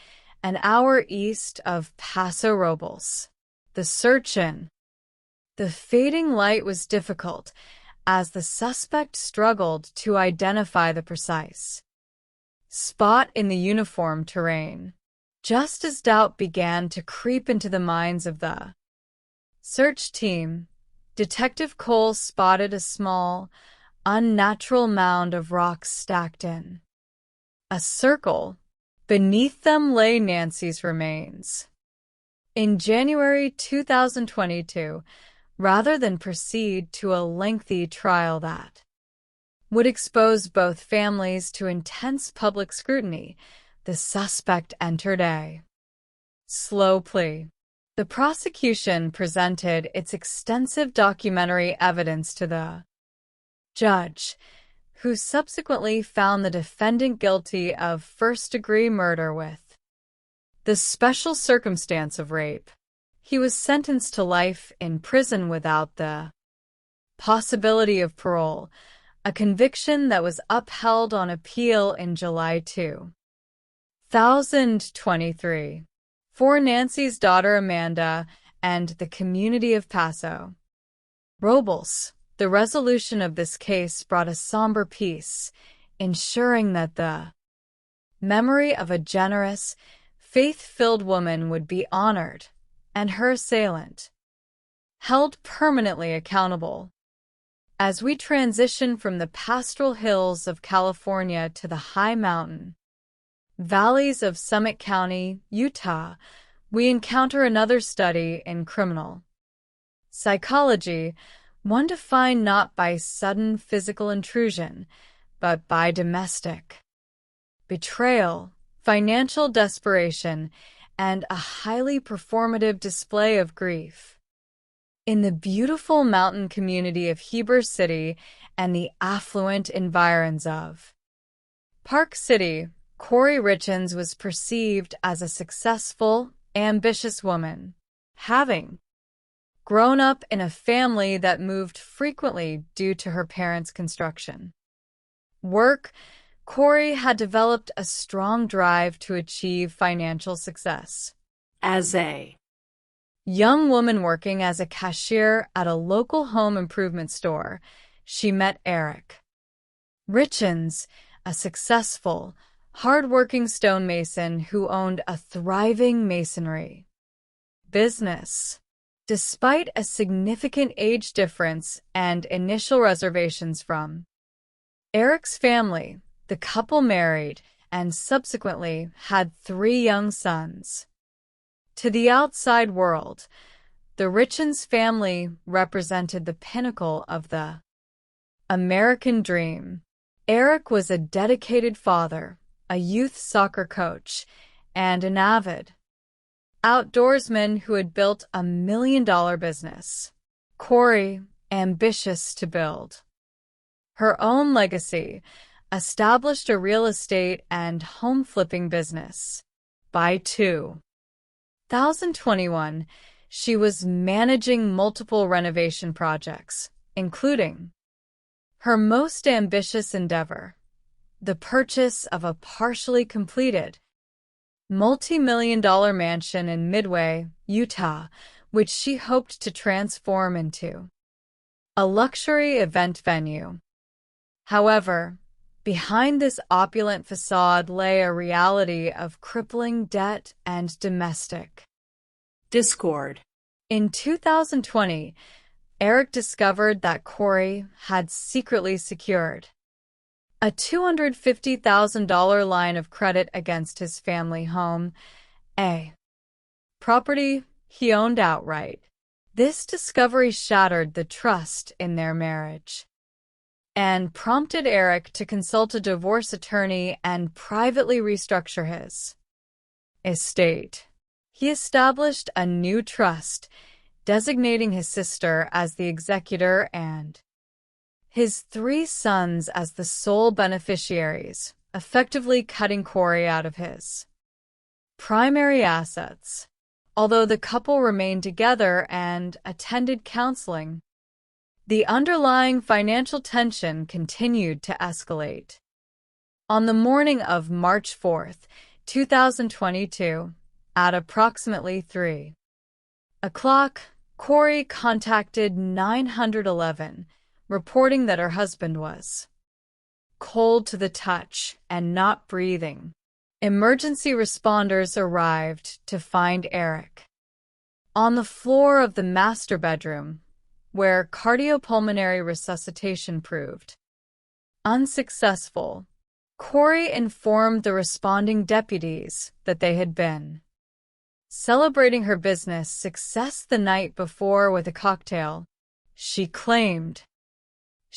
an hour east of Paso Robles. The search in the fading light was difficult, as the suspect struggled to identify the precise spot in the uniform terrain. Just as doubt began to creep into the minds of the search team, Detective Cole spotted a small, unnatural mound of rocks stacked in a circle. Beneath them lay Nancy's remains. In January 2022, rather than proceed to a lengthy trial that would expose both families to intense public scrutiny, the suspect entered a slow plea. The prosecution presented its extensive documentary evidence to the judge, who subsequently found the defendant guilty of first-degree murder with the special circumstance of rape. He was sentenced to life in prison without the possibility of parole, a conviction that was upheld on appeal in July 2023. For Nancy's daughter Amanda and the community of Paso Robles, the resolution of this case brought a somber peace, ensuring that the memory of a generous, faith-filled woman would be honored and her assailant held permanently accountable. As we transition from the pastoral hills of California to the high mountain valleys of Summit County, Utah, we encounter another study in criminal Psychology, one defined not by sudden physical intrusion, but by domestic betrayal, financial desperation, and a highly performative display of grief. In the beautiful mountain community of Heber City and the affluent environs of Park City, Corey Richens was perceived as a successful, ambitious woman, having grown up in a family that moved frequently due to her parents' construction work. Corey had developed a strong drive to achieve financial success. As a young woman working as a cashier at a local home improvement store, she met Eric Richens, a successful, hard-working stonemason who owned a thriving masonry business. Despite a significant age difference and initial reservations from Eric's family, the couple married and subsequently had 3 young sons. To the outside world, the Richens family represented the pinnacle of the American dream. Eric was a dedicated father, a youth soccer coach, and an avid outdoorsman who had built a $1 million business. Corey, ambitious to build her own legacy, established a real estate and home flipping business. By 2021, she was managing multiple renovation projects, including her most ambitious endeavor, the purchase of a partially completed multi-million-dollar mansion in Midway, Utah, which she hoped to transform into a luxury event venue. However, behind this opulent facade lay a reality of crippling debt and domestic discord. In 2020, Eric discovered that Corey had secretly secured a $250,000 line of credit against his family home, a property he owned outright. This discovery shattered the trust in their marriage and prompted Eric to consult a divorce attorney and privately restructure his estate. He established a new trust, designating his sister as the executor and his 3 sons as the sole beneficiaries, effectively cutting Corey out of his primary assets. Although the couple remained together and attended counseling, the underlying financial tension continued to escalate. On the morning of March 4, 2022, at approximately 3 o'clock, Corey contacted 911, reporting that her husband was cold to the touch and not breathing. Emergency responders arrived to find Eric on the floor of the master bedroom, where cardiopulmonary resuscitation proved unsuccessful. Corey informed the responding deputies that they had been celebrating her business success the night before with a cocktail. She claimed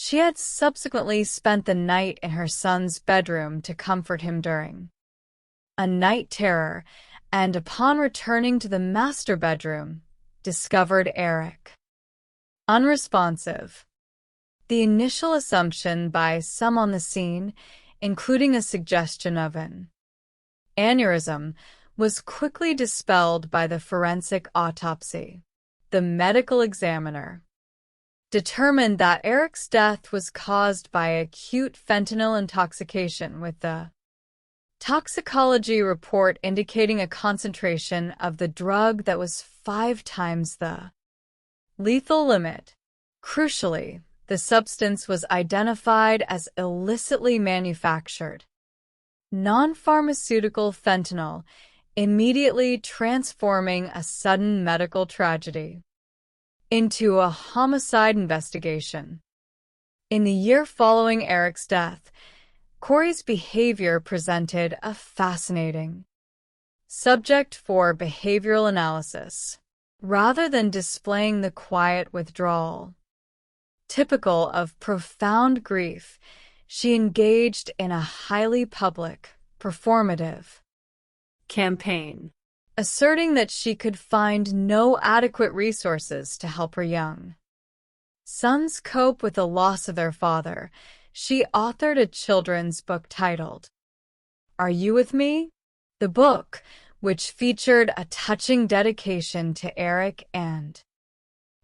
she had subsequently spent the night in her son's bedroom to comfort him during a night terror, and upon returning to the master bedroom, discovered Eric unresponsive. The initial assumption by some on the scene, including a suggestion of an aneurysm, was quickly dispelled by the forensic autopsy. The medical examiner determined that Eric's death was caused by acute fentanyl intoxication, with the toxicology report indicating a concentration of the drug that was 5 times the lethal limit. Crucially, the substance was identified as illicitly manufactured non-pharmaceutical fentanyl, immediately transforming a sudden medical tragedy into a homicide investigation. In the year following Eric's death, Corey's behavior presented a fascinating subject for behavioral analysis. rather than displaying the quiet withdrawal. Typical of profound grief, she engaged in a highly public, performative campaign, asserting that she could find no adequate resources to help her young sons cope with the loss of their father. She authored a children's book titled, Are You With Me? The book, which featured a touching dedication to Eric and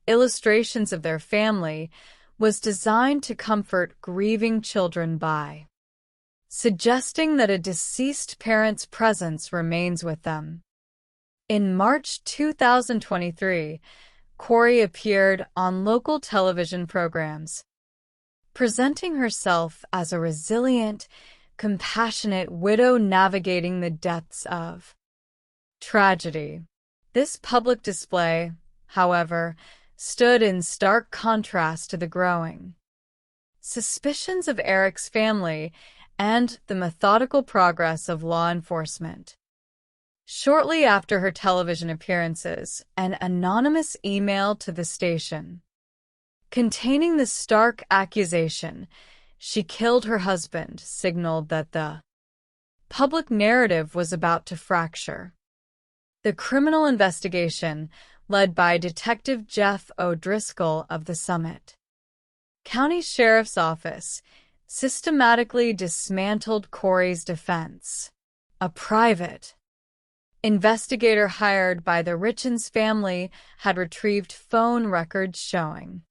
illustrations of their family, was designed to comfort grieving children by suggesting that a deceased parent's presence remains with them. In March 2023, Corey appeared on local television programs, presenting herself as a resilient, compassionate widow navigating the depths of tragedy. This public display, however, stood in stark contrast to the growing suspicions of Eric's family and the methodical progress of law enforcement. Shortly after her television appearances, an anonymous email to the station containing the stark accusation she killed her husband signaled that the public narrative was about to fracture. The criminal investigation, led by Detective Jeff O'Driscoll of the Summit County Sheriff's Office, systematically dismantled Corey's defense. A private investigator hired by the Richens family had retrieved phone records showing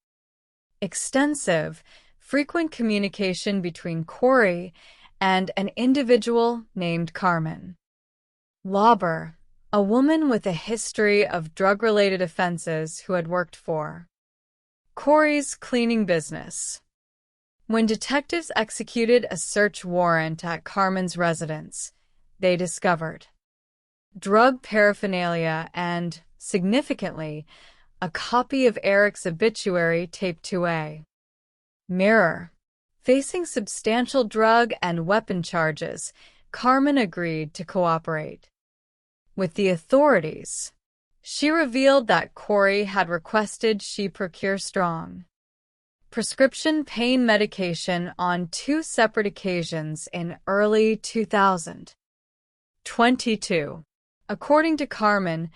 extensive, frequent communication between Corey and an individual named Carmen Lauber, a woman with a history of drug-related offenses who had worked for Corey's cleaning business. When detectives executed a search warrant at Carmen's residence, they discovered drug paraphernalia and, significantly, a copy of Eric's obituary taped to a mirror. Facing substantial drug and weapon charges, Carmen agreed to cooperate with the authorities. She revealed that Corey had requested she procure strong prescription pain medication on 2 separate occasions in early 2022. According to Carmen,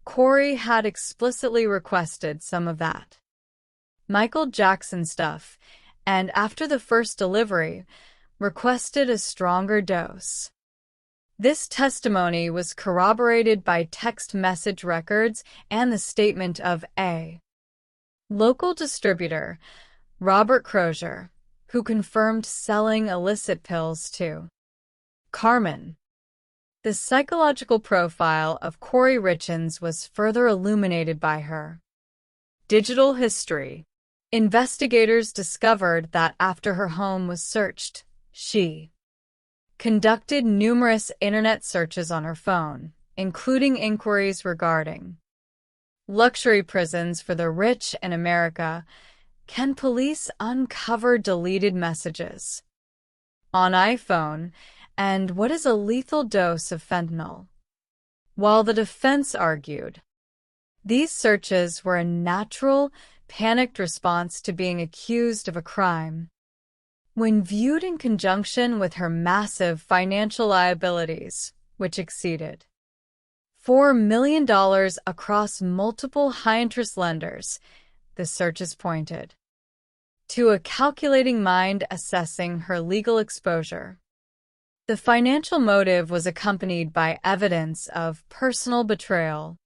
Corey had explicitly requested some of that Michael Jackson stuff, and after the first delivery, requested a stronger dose. This testimony was corroborated by text message records and the statement of a local distributor, Robert Crozier, who confirmed selling illicit pills to Carmen. The psychological profile of Corey Richens was further illuminated by her digital history. Investigators discovered that after her home was searched, she conducted numerous internet searches on her phone, including inquiries regarding luxury prisons for the rich in America. Can police uncover deleted messages on iPhone, and what is a lethal dose of fentanyl? While the defense argued these searches were a natural, panicked response to being accused of a crime, when viewed in conjunction with her massive financial liabilities, which exceeded $4 million across multiple high-interest lenders, the searches pointed to a calculating mind assessing her legal exposure. The financial motive was accompanied by evidence of personal betrayal.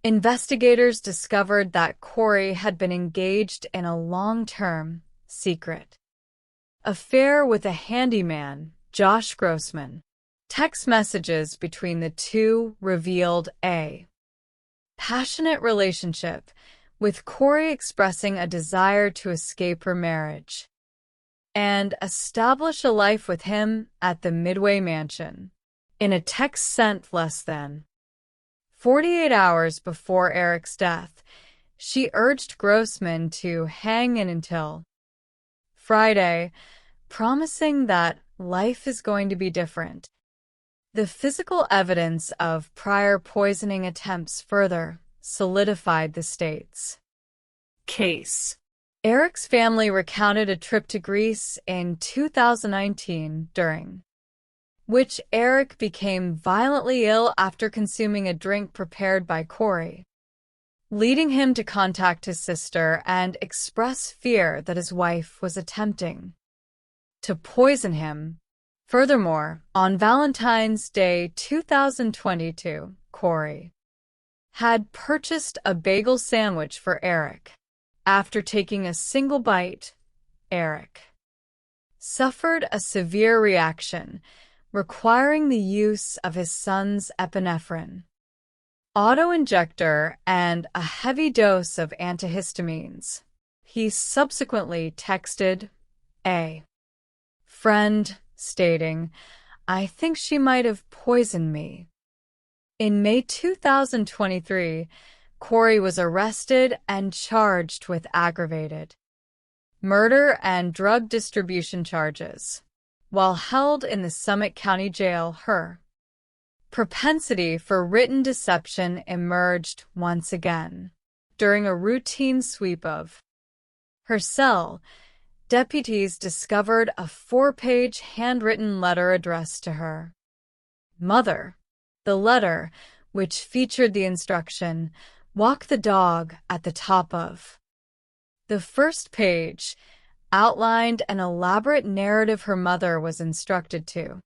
Investigators discovered that Corey had been engaged in a long-term, secret affair with a handyman, Josh Grossman. Text messages between the two revealed a passionate relationship, with Corey expressing a desire to escape her marriage and establish a life with him at the Midway Mansion. In a text sent less than 48 hours before Eric's death, she urged Grossman to hang in until Friday, promising that life is going to be different. The physical evidence of prior poisoning attempts further solidified the state's case. Eric's family recounted a trip to Greece in 2019 during which Eric became violently ill after consuming a drink prepared by Corey, leading him to contact his sister and express fear that his wife was attempting to poison him. Furthermore, on Valentine's Day 2022, Corey had purchased a bagel sandwich for Eric. After taking a single bite, Eric suffered a severe reaction, requiring the use of his son's epinephrine auto-injector and a heavy dose of antihistamines. He subsequently texted a friend stating, "I think she might have poisoned me." In May 2023, Corey was arrested and charged with aggravated murder and drug distribution charges. While held in the Summit County Jail, her propensity for written deception emerged once again. During a routine sweep of her cell, deputies discovered a 4-page handwritten letter addressed to her mother. The letter, which featured the instruction, "Walk the dog," at the top of the first page, outlined an elaborate narrative her mother was instructed to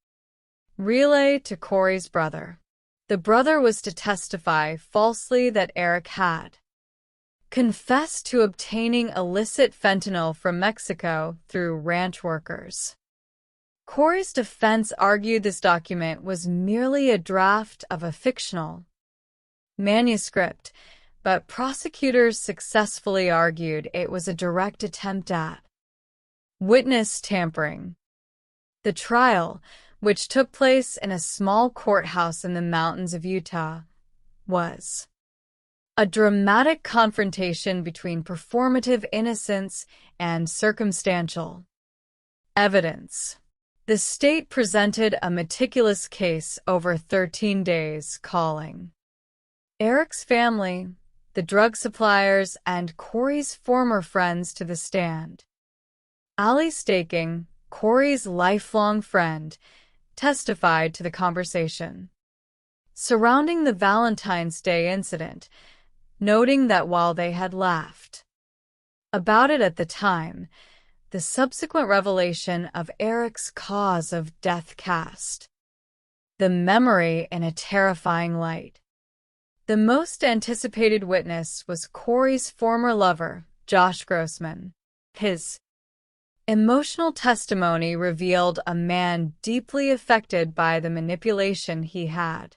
relay to Corey's brother. The brother was to testify falsely that Eric had confessed to obtaining illicit fentanyl from Mexico through ranch workers. Corey's defense argued this document was merely a draft of a fictional manuscript, but prosecutors successfully argued it was a direct attempt at witness tampering. The trial, which took place in a small courthouse in the mountains of Utah, was a dramatic confrontation between performative innocence and circumstantial evidence. The state presented a meticulous case over 13 days, calling Eric's family, the drug suppliers, and Corey's former friends to the stand. Allie Staking, Corey's lifelong friend, testified to the conversation surrounding the Valentine's Day incident, noting that while they had laughed about it at the time, the subsequent revelation of Eric's cause of death cast the memory in a terrifying light. The most anticipated witness was Corey's former lover, Josh Grossman. His emotional testimony revealed a man deeply affected by the manipulation he had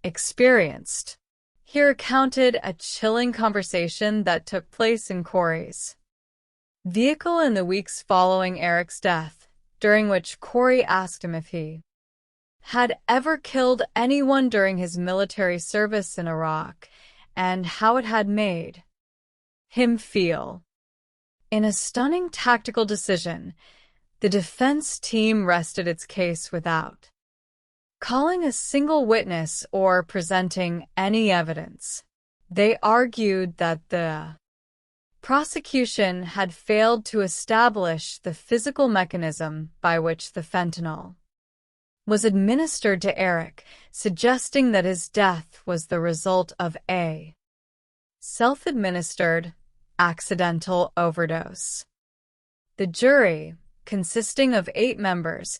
experienced. He recounted a chilling conversation that took place in Corey's vehicle in the weeks following Eric's death, during which Corey asked him if he had ever killed anyone during his military service in Iraq and how it had made him feel. In a stunning tactical decision, the defense team rested its case without calling a single witness or presenting any evidence. They argued that the prosecution had failed to establish the physical mechanism by which the fentanyl was administered to Eric, suggesting that his death was the result of a self-administered, accidental overdose. The jury, consisting of 8 members,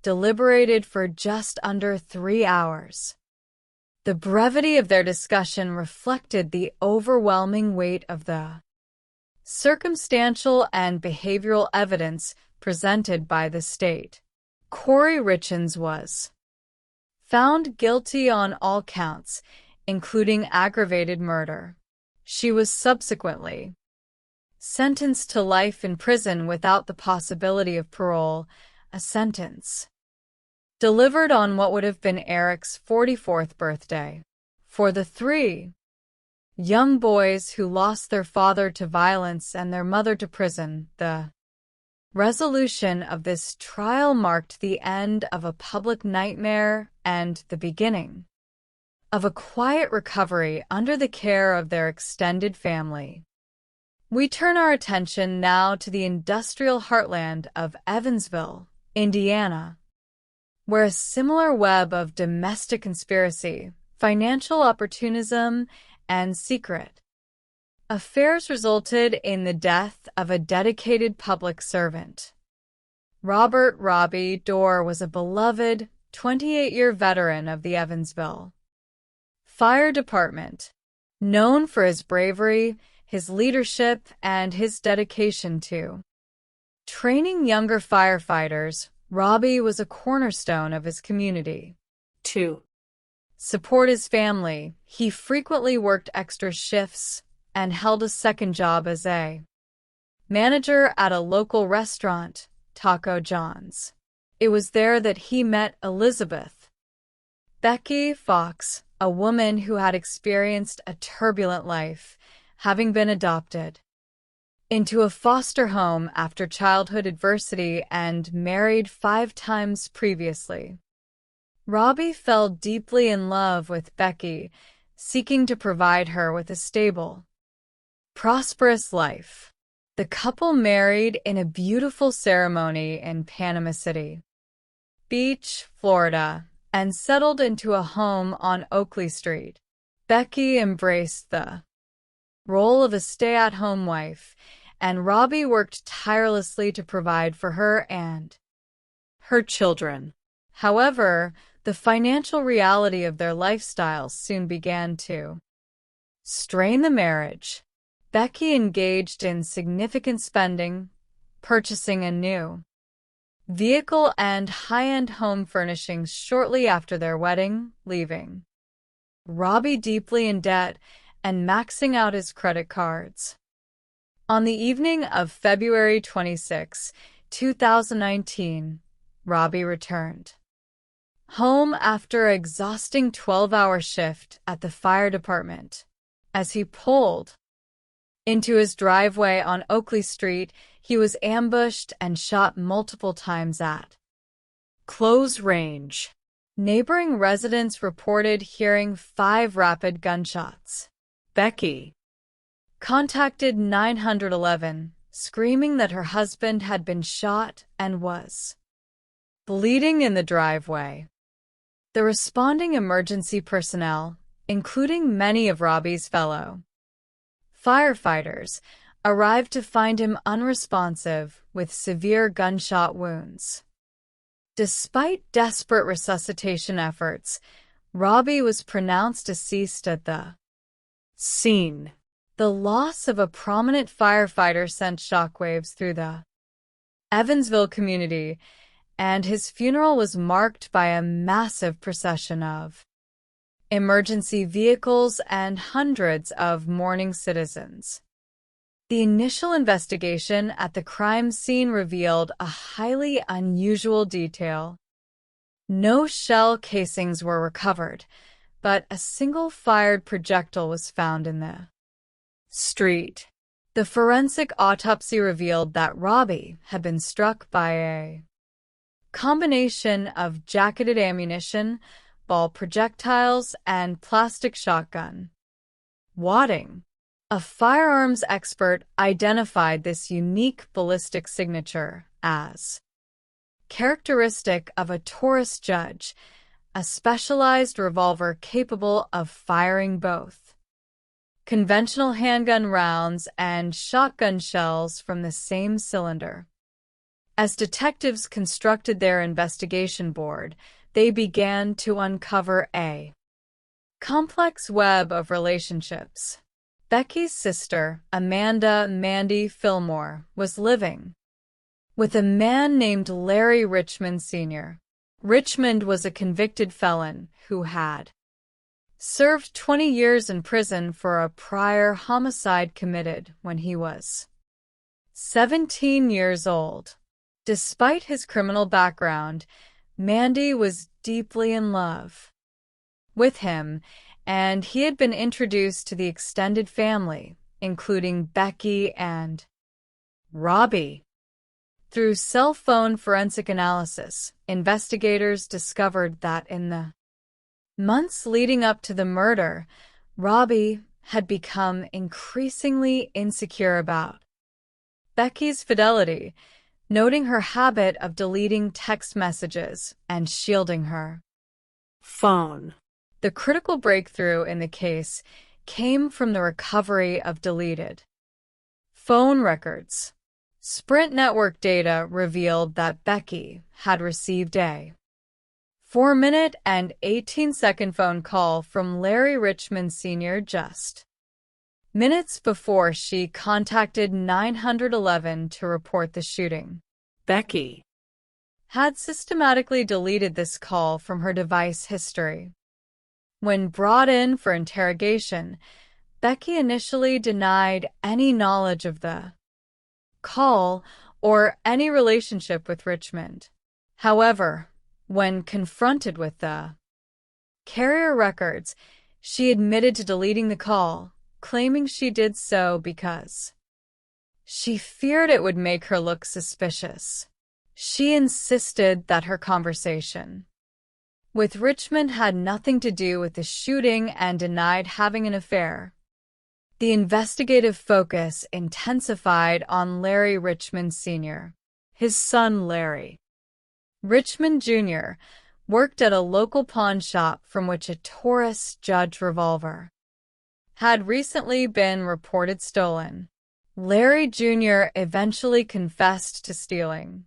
deliberated for just under 3 hours. The brevity of their discussion reflected the overwhelming weight of the circumstantial and behavioral evidence presented by the state. Corey Richens was found guilty on all counts, including aggravated murder. She was subsequently sentenced to life in prison without the possibility of parole, a sentence delivered on what would have been Eric's 44th birthday. For the 3 young boys who lost their father to violence and their mother to prison, the resolution of this trial marked the end of a public nightmare and the beginning of a quiet recovery under the care of their extended family. We turn our attention now to the industrial heartland of Evansville, Indiana, where a similar web of domestic conspiracy, financial opportunism, and secret affairs resulted in the death of a dedicated public servant. Robert "Robbie" Dorr was a beloved 28-year veteran of the Evansville Fire Department, known for his bravery, his leadership, and his dedication to training younger firefighters. Robbie was a cornerstone of his community. To support his family, he frequently worked extra shifts and held a second job as a manager at a local restaurant, Taco John's. It was there that he met Elizabeth Becky Fox, a woman who had experienced a turbulent life, having been adopted into a foster home after childhood adversity and married 5 times previously. Robbie fell deeply in love with Becky, seeking to provide her with a stable, prosperous life. The couple married in a beautiful ceremony in Panama City Beach, Florida, and settled into a home on Oakley Street. Becky embraced the role of a stay-at-home wife, and Robbie worked tirelessly to provide for her and her children. However, the financial reality of their lifestyles soon began to strain the marriage. Becky engaged in significant spending, purchasing a new vehicle and high-end home furnishings shortly after their wedding, leaving Robbie deeply in debt and maxing out his credit cards. On the evening of February 26, 2019, Robbie returned home after an exhausting 12-hour shift at the fire department. As he pulled into his driveway on Oakley Street, he was ambushed and shot multiple times at close range. Neighboring residents reported hearing 5 rapid gunshots. Becky contacted 911, screaming that her husband had been shot and was bleeding in the driveway. The responding emergency personnel, including many of Robbie's fellow firefighters, arrived to find him unresponsive with severe gunshot wounds. Despite desperate resuscitation efforts, Robbie was pronounced deceased at the scene. The loss of a prominent firefighter sent shockwaves through the Evansville community, and his funeral was marked by a massive procession of emergency vehicles and hundreds of mourning citizens. The initial investigation at the crime scene revealed a highly unusual detail. No shell casings were recovered, but a single fired projectile was found in the street. The forensic autopsy revealed that Robbie had been struck by a combination of jacketed ammunition, ball projectiles, and plastic shotgun wadding. A firearms expert identified this unique ballistic signature as characteristic of a Taurus judge, a specialized revolver capable of firing both conventional handgun rounds and shotgun shells from the same cylinder. As detectives constructed their investigation board, they began to uncover a complex web of relationships. Becky's sister, Amanda "Mandy" Fillmore, was living with a man named Larry Richmond Sr. Richmond was a convicted felon who had served 20 years in prison for a prior homicide committed when he was 17 years old. Despite his criminal background, Mandy was deeply in love with him, and he had been introduced to the extended family, including Becky and Robbie. Through cell phone forensic analysis, investigators discovered that in the Months leading up to the murder, Robbie had become increasingly insecure about Becky's fidelity, noting her habit of deleting text messages and shielding her phone. The critical breakthrough in the case came from the recovery of deleted phone records. Sprint network data revealed that Becky had received a 4-minute and 18-second phone call from Larry Richmond Sr. just minutes before she contacted 911 to report the shooting. Becky had systematically deleted this call from her device history. When brought in for interrogation, Becky initially denied any knowledge of the call or any relationship with Richmond. However, when confronted with the carrier records, she admitted to deleting the call, claiming she did so because she feared it would make her look suspicious. She insisted that her conversation with Richmond had nothing to do with the shooting and denied having an affair. The investigative focus intensified on Larry Richmond Sr., his son Larry. Richmond Jr. worked at a local pawn shop from which a Taurus Judge revolver had recently been reported stolen. Larry Jr. eventually confessed to stealing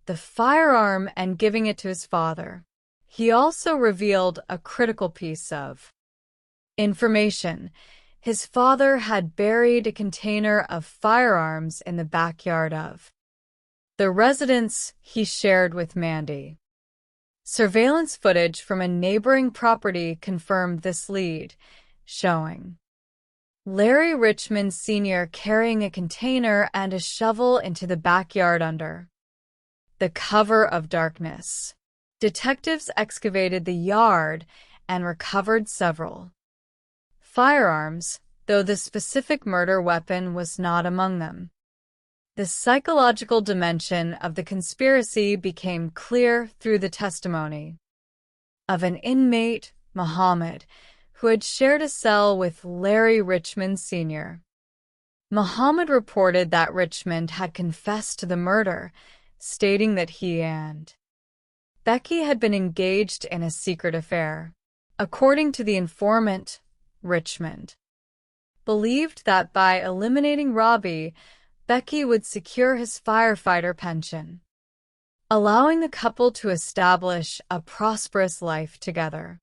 the firearm and giving it to his father. He also revealed a critical piece of information. His father had buried a container of firearms in the backyard of the residence he shared with Mandy. Surveillance footage from a neighboring property confirmed this lead, showing Larry Richmond Sr. carrying a container and a shovel into the backyard under the cover of darkness. Detectives excavated the yard and recovered several firearms, though the specific murder weapon was not among them. The psychological dimension of the conspiracy became clear through the testimony of an inmate, Muhammad, who had shared a cell with Larry Richmond Sr. Muhammad reported that Richmond had confessed to the murder, stating that he and Becky had been engaged in a secret affair. According to the informant, Richmond believed that by eliminating Robbie, Becky would secure his firefighter pension, allowing the couple to establish a prosperous life together.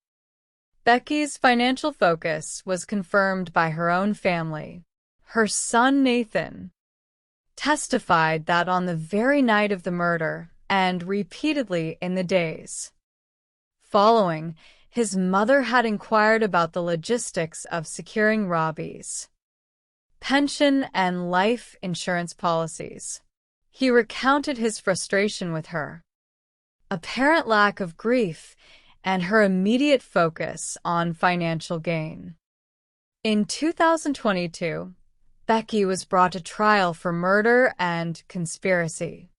Becky's financial focus was confirmed by her own family. Her son Nathan testified that on the very night of the murder, and repeatedly in the days following, his mother had inquired about the logistics of securing Robbie's pension and life insurance policies. He recounted his frustration with her apparent lack of grief and her immediate focus on financial gain. In 2022, Becky was brought to trial for murder and conspiracy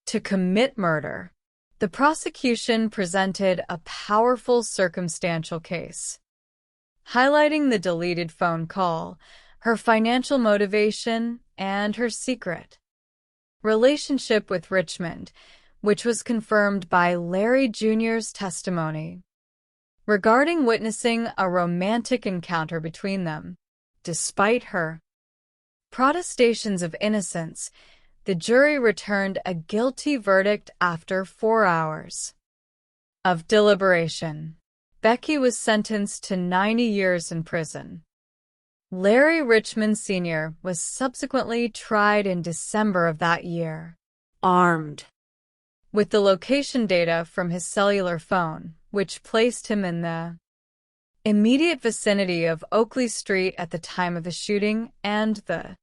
to commit murder. The prosecution presented a powerful circumstantial case, highlighting the deleted phone call, her financial motivation, and her secret relationship with Richmond, which was confirmed by Larry Jr.'s testimony regarding witnessing a romantic encounter between them. Despite her protestations of innocence, the jury returned a guilty verdict after 4 hours of deliberation. Becky was sentenced to 90 years in prison. Larry Richmond Sr. was subsequently tried in December of that year, armed with the location data from his cellular phone, which placed him in the immediate vicinity of Oakley Street at the time of the shooting, and the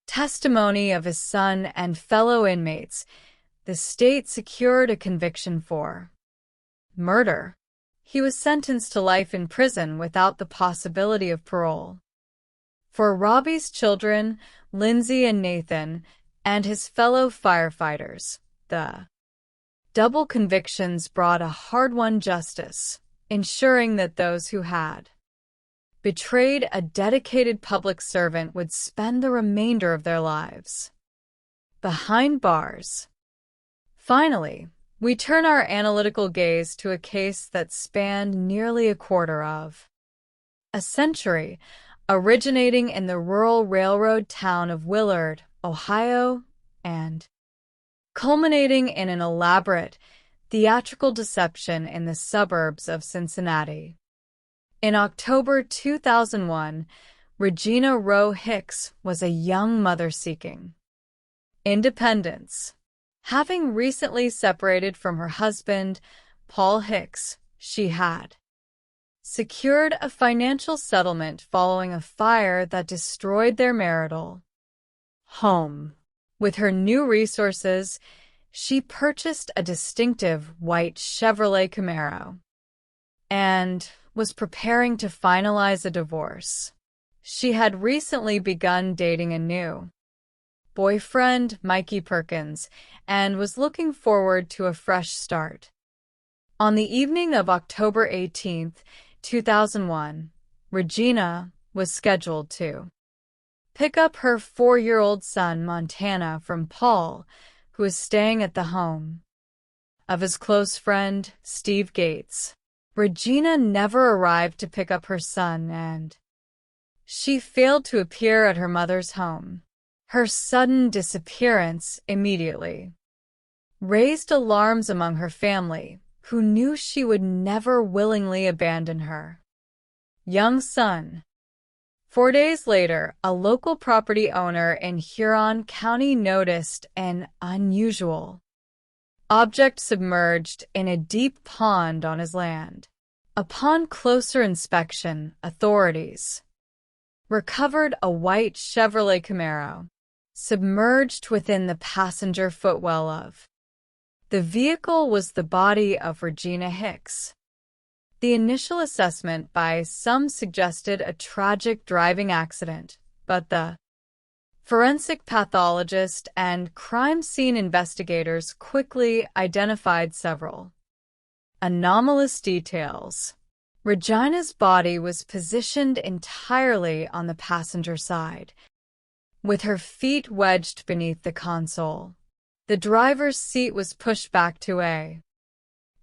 testimony of his son and fellow inmates. The state secured a conviction for murder. He was sentenced to life in prison without the possibility of parole. For Robbie's children, Lindsay and Nathan, and his fellow firefighters, the double convictions brought a hard-won justice ensuring that those who had betrayed a dedicated public servant would spend the remainder of their lives behind bars. Finally, we turn our analytical gaze to a case that spanned nearly a quarter of a century, originating in the rural railroad town of Willard, Ohio, and culminating in an elaborate theatrical deception in the suburbs of Cincinnati. In October 2001, Regina Roe Hicks was a young mother seeking independence. Having recently separated from her husband, Paul Hicks, she had secured a financial settlement following a fire that destroyed their marital home. With her new resources, she purchased a distinctive white Chevrolet Camaro and was preparing to finalize a divorce. She had recently begun dating a new boyfriend, Mikey Perkins, and was looking forward to a fresh start. On the evening of October 18, 2001, Regina was scheduled to pick up her 4-year-old son, Montana, from Paul, who was staying at the home of his close friend, Steve Gates. Regina never arrived to pick up her son, and she failed to appear at her mother's home. Her sudden disappearance immediately raised alarms among her family, who knew she would never willingly abandon her young son. 4 days later, a local property owner in Huron County noticed an unusual object submerged in a deep pond on his land. Upon closer inspection, authorities recovered a white Chevrolet Camaro submerged within the passenger footwell of the vehicle was the body of Regina Hicks. The initial assessment by some suggested a tragic driving accident, but the forensic pathologist and crime scene investigators quickly identified several anomalous details. Regina's body was positioned entirely on the passenger side, with her feet wedged beneath the console. The driver's seat was pushed back to a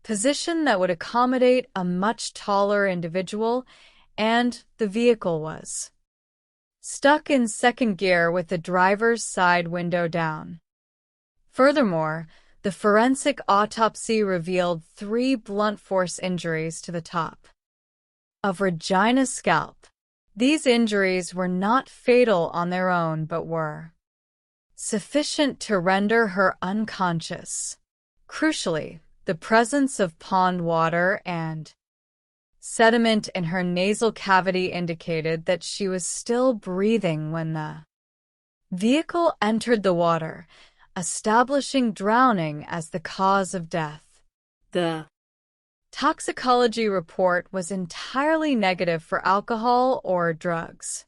position that would accommodate a much taller individual, and the vehicle was stuck in second gear with the driver's side window down. Furthermore, the forensic autopsy revealed 3 blunt force injuries to the top of Regina's scalp. These injuries were not fatal on their own but were sufficient to render her unconscious. Crucially, the presence of pond water and sediment in her nasal cavity indicated that she was still breathing when the vehicle entered the water, establishing drowning as the cause of death. The toxicology report was entirely negative for alcohol or drugs,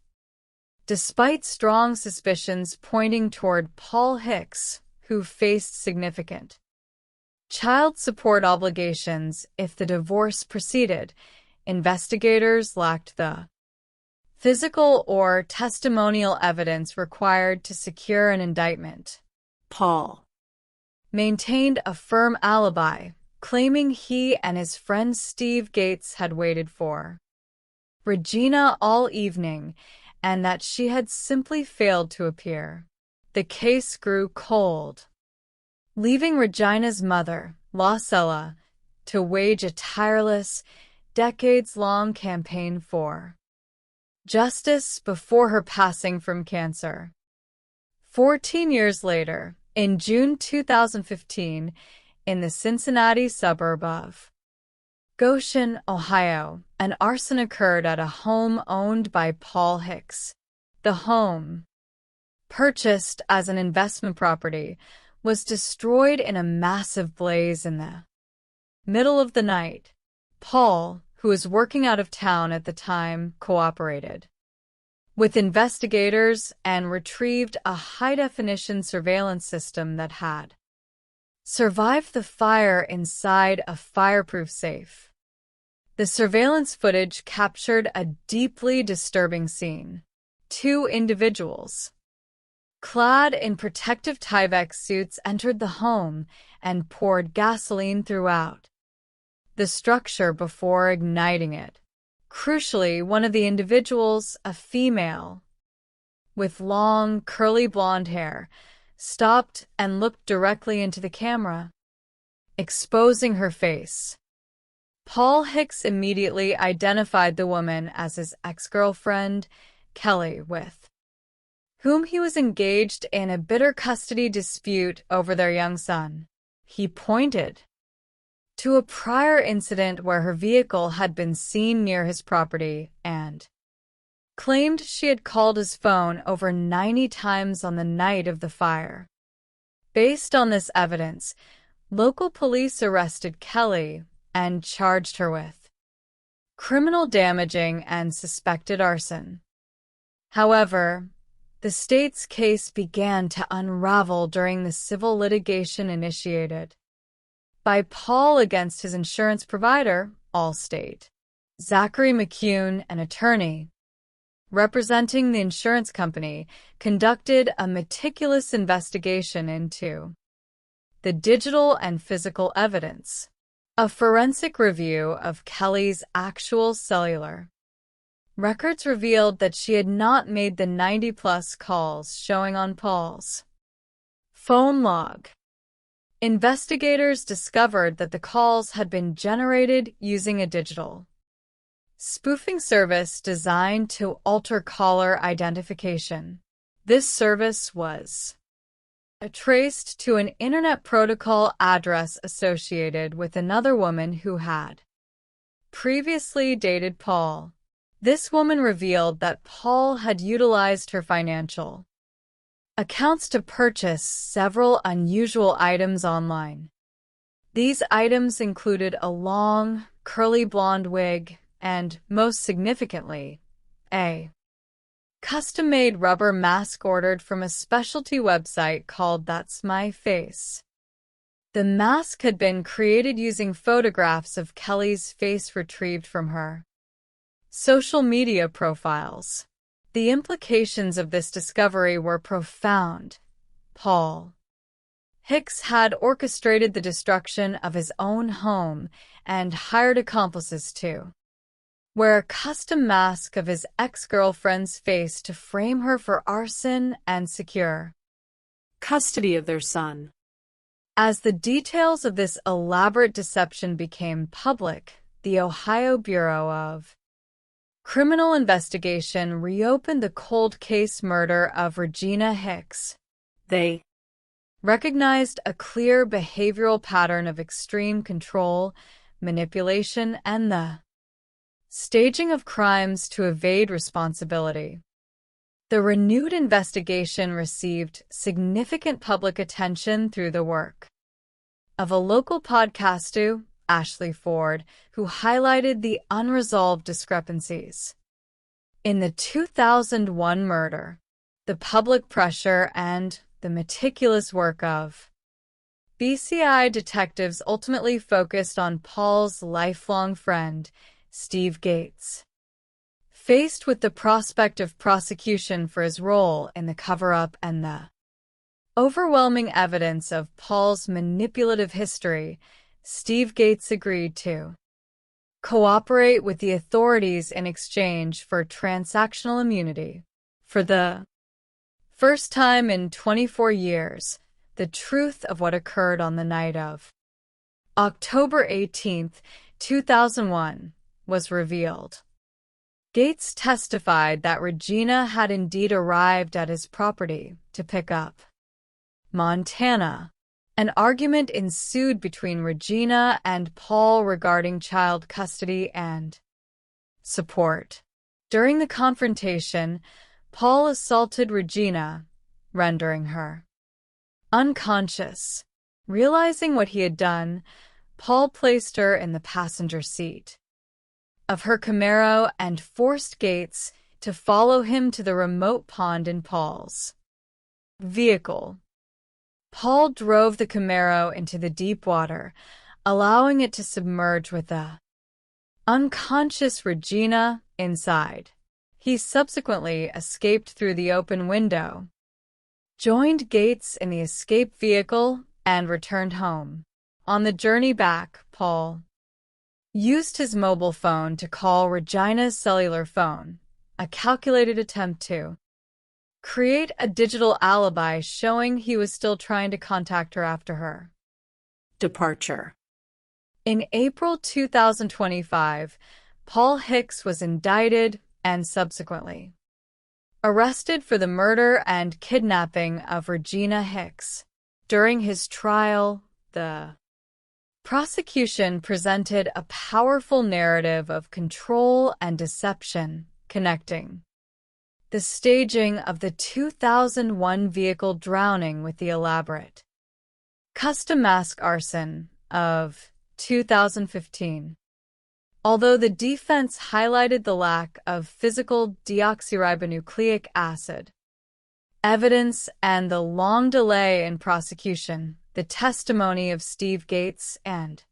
despite strong suspicions pointing toward Paul Hicks, who faced significant child support obligations if the divorce proceeded. Investigators lacked the physical or testimonial evidence required to secure an indictment. Paul maintained a firm alibi, claiming he and his friend Steve Gates had waited for Regina all evening and that she had simply failed to appear. The case grew cold, leaving Regina's mother, Losella, to wage a tireless, decades-long campaign for justice before her passing from cancer. 14 years later, in June 2015, in the Cincinnati suburb of Goshen, Ohio, an arson occurred at a home owned by Paul Hicks. The home, purchased as an investment property, was destroyed in a massive blaze in the middle of the night. Paul, who was working out of town at the time, cooperated with investigators and retrieved a high-definition surveillance system that had survived the fire inside a fireproof safe. The surveillance footage captured a deeply disturbing scene. Two individuals, clad in protective Tyvek suits, entered the home and poured gasoline throughout the structure before igniting it. Crucially, one of the individuals, a female with long, curly blonde hair, stopped and looked directly into the camera, exposing her face. Paul Hicks immediately identified the woman as his ex-girlfriend, Kelly, with whom he was engaged in a bitter custody dispute over their young son. He pointed to a prior incident where her vehicle had been seen near his property and claimed she had called his phone over 90 times on the night of the fire. Based on this evidence, local police arrested Kelly and charged her with criminal damaging and suspected arson. However, the state's case began to unravel during the civil litigation initiated by Paul against his insurance provider, Allstate. Zachary McCune, an attorney representing the insurance company, conducted a meticulous investigation into the digital and physical evidence. A forensic review of Kelly's actual cellular records revealed that she had not made the 90-plus calls showing on Paul's phone log. Investigators discovered that the calls had been generated using a digital spoofing service designed to alter caller identification. This service was traced to an Internet Protocol address associated with another woman who had previously dated Paul. This woman revealed that Paul had utilized her financial accounts to purchase several unusual items online. These items included a long, curly blonde wig and, most significantly, a custom-made rubber mask ordered from a specialty website called That's My Face. The mask had been created using photographs of Kelly's face retrieved from her social media profiles. The implications of this discovery were profound. Paul Hicks had orchestrated the destruction of his own home and hired accomplices to wear a custom mask of his ex-girlfriend's face to frame her for arson and secure custody of their son. As the details of this elaborate deception became public, the Ohio Bureau of Criminal Investigation reopened the cold case murder of Regina Hicks. They recognized a clear behavioral pattern of extreme control, manipulation, and the staging of crimes to evade responsibility. The renewed investigation received significant public attention through the work of a local podcaster, Ashley Ford, who highlighted the unresolved discrepancies in the 2001 murder. The public pressure and the meticulous work of BCI detectives ultimately focused on Paul's lifelong friend, Steve Gates. Faced with the prospect of prosecution for his role in the cover-up and the overwhelming evidence of Paul's manipulative history, Steve Gates agreed to cooperate with the authorities in exchange for transactional immunity. For the first time in 24 years, the truth of what occurred on the night of October 18, 2001, was revealed. Gates testified that Regina had indeed arrived at his property to pick up Montana. An argument ensued between Regina and Paul regarding child custody and support. During the confrontation, Paul assaulted Regina, rendering her unconscious. Realizing what he had done, Paul placed her in the passenger seat of her Camaro and forced Gates to follow him to the remote pond in Paul's vehicle. Paul drove the Camaro into the deep water, allowing it to submerge with a unconscious Regina inside. He subsequently escaped through the open window, joined Gates in the escape vehicle, and returned home. On the journey back, Paul used his mobile phone to call Regina's cellular phone, a calculated attempt to create a digital alibi showing he was still trying to contact her after her departure. In April 2025, Paul Hicks was indicted and subsequently arrested for the murder and kidnapping of Regina Hicks. During his trial, the prosecution presented a powerful narrative of control and deception, connecting the staging of the 2001 vehicle drowning with the elaborate custom mask arson of 2015. Although the defense highlighted the lack of physical deoxyribonucleic acid evidence and the long delay in prosecution, the testimony of Steve Gates and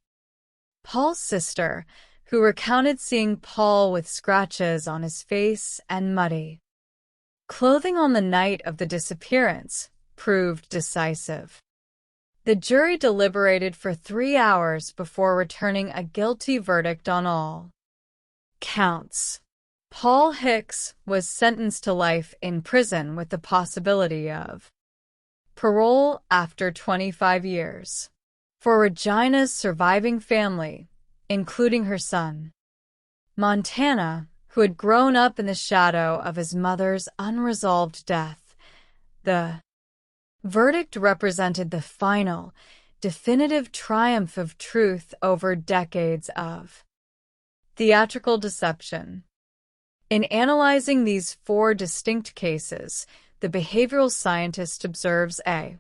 Paul's sister, who recounted seeing Paul with scratches on his face and muddy clothing on the night of the disappearance, proved decisive. The jury deliberated for 3 hours before returning a guilty verdict on all counts. Paul Hicks was sentenced to life in prison with the possibility of parole after 25 years. For Regina's surviving family, including her son, Montana, who had grown up in the shadow of his mother's unresolved death, the verdict represented the final, definitive triumph of truth over decades of theatrical deception. In analyzing these 4 distinct cases, the behavioral scientist observes a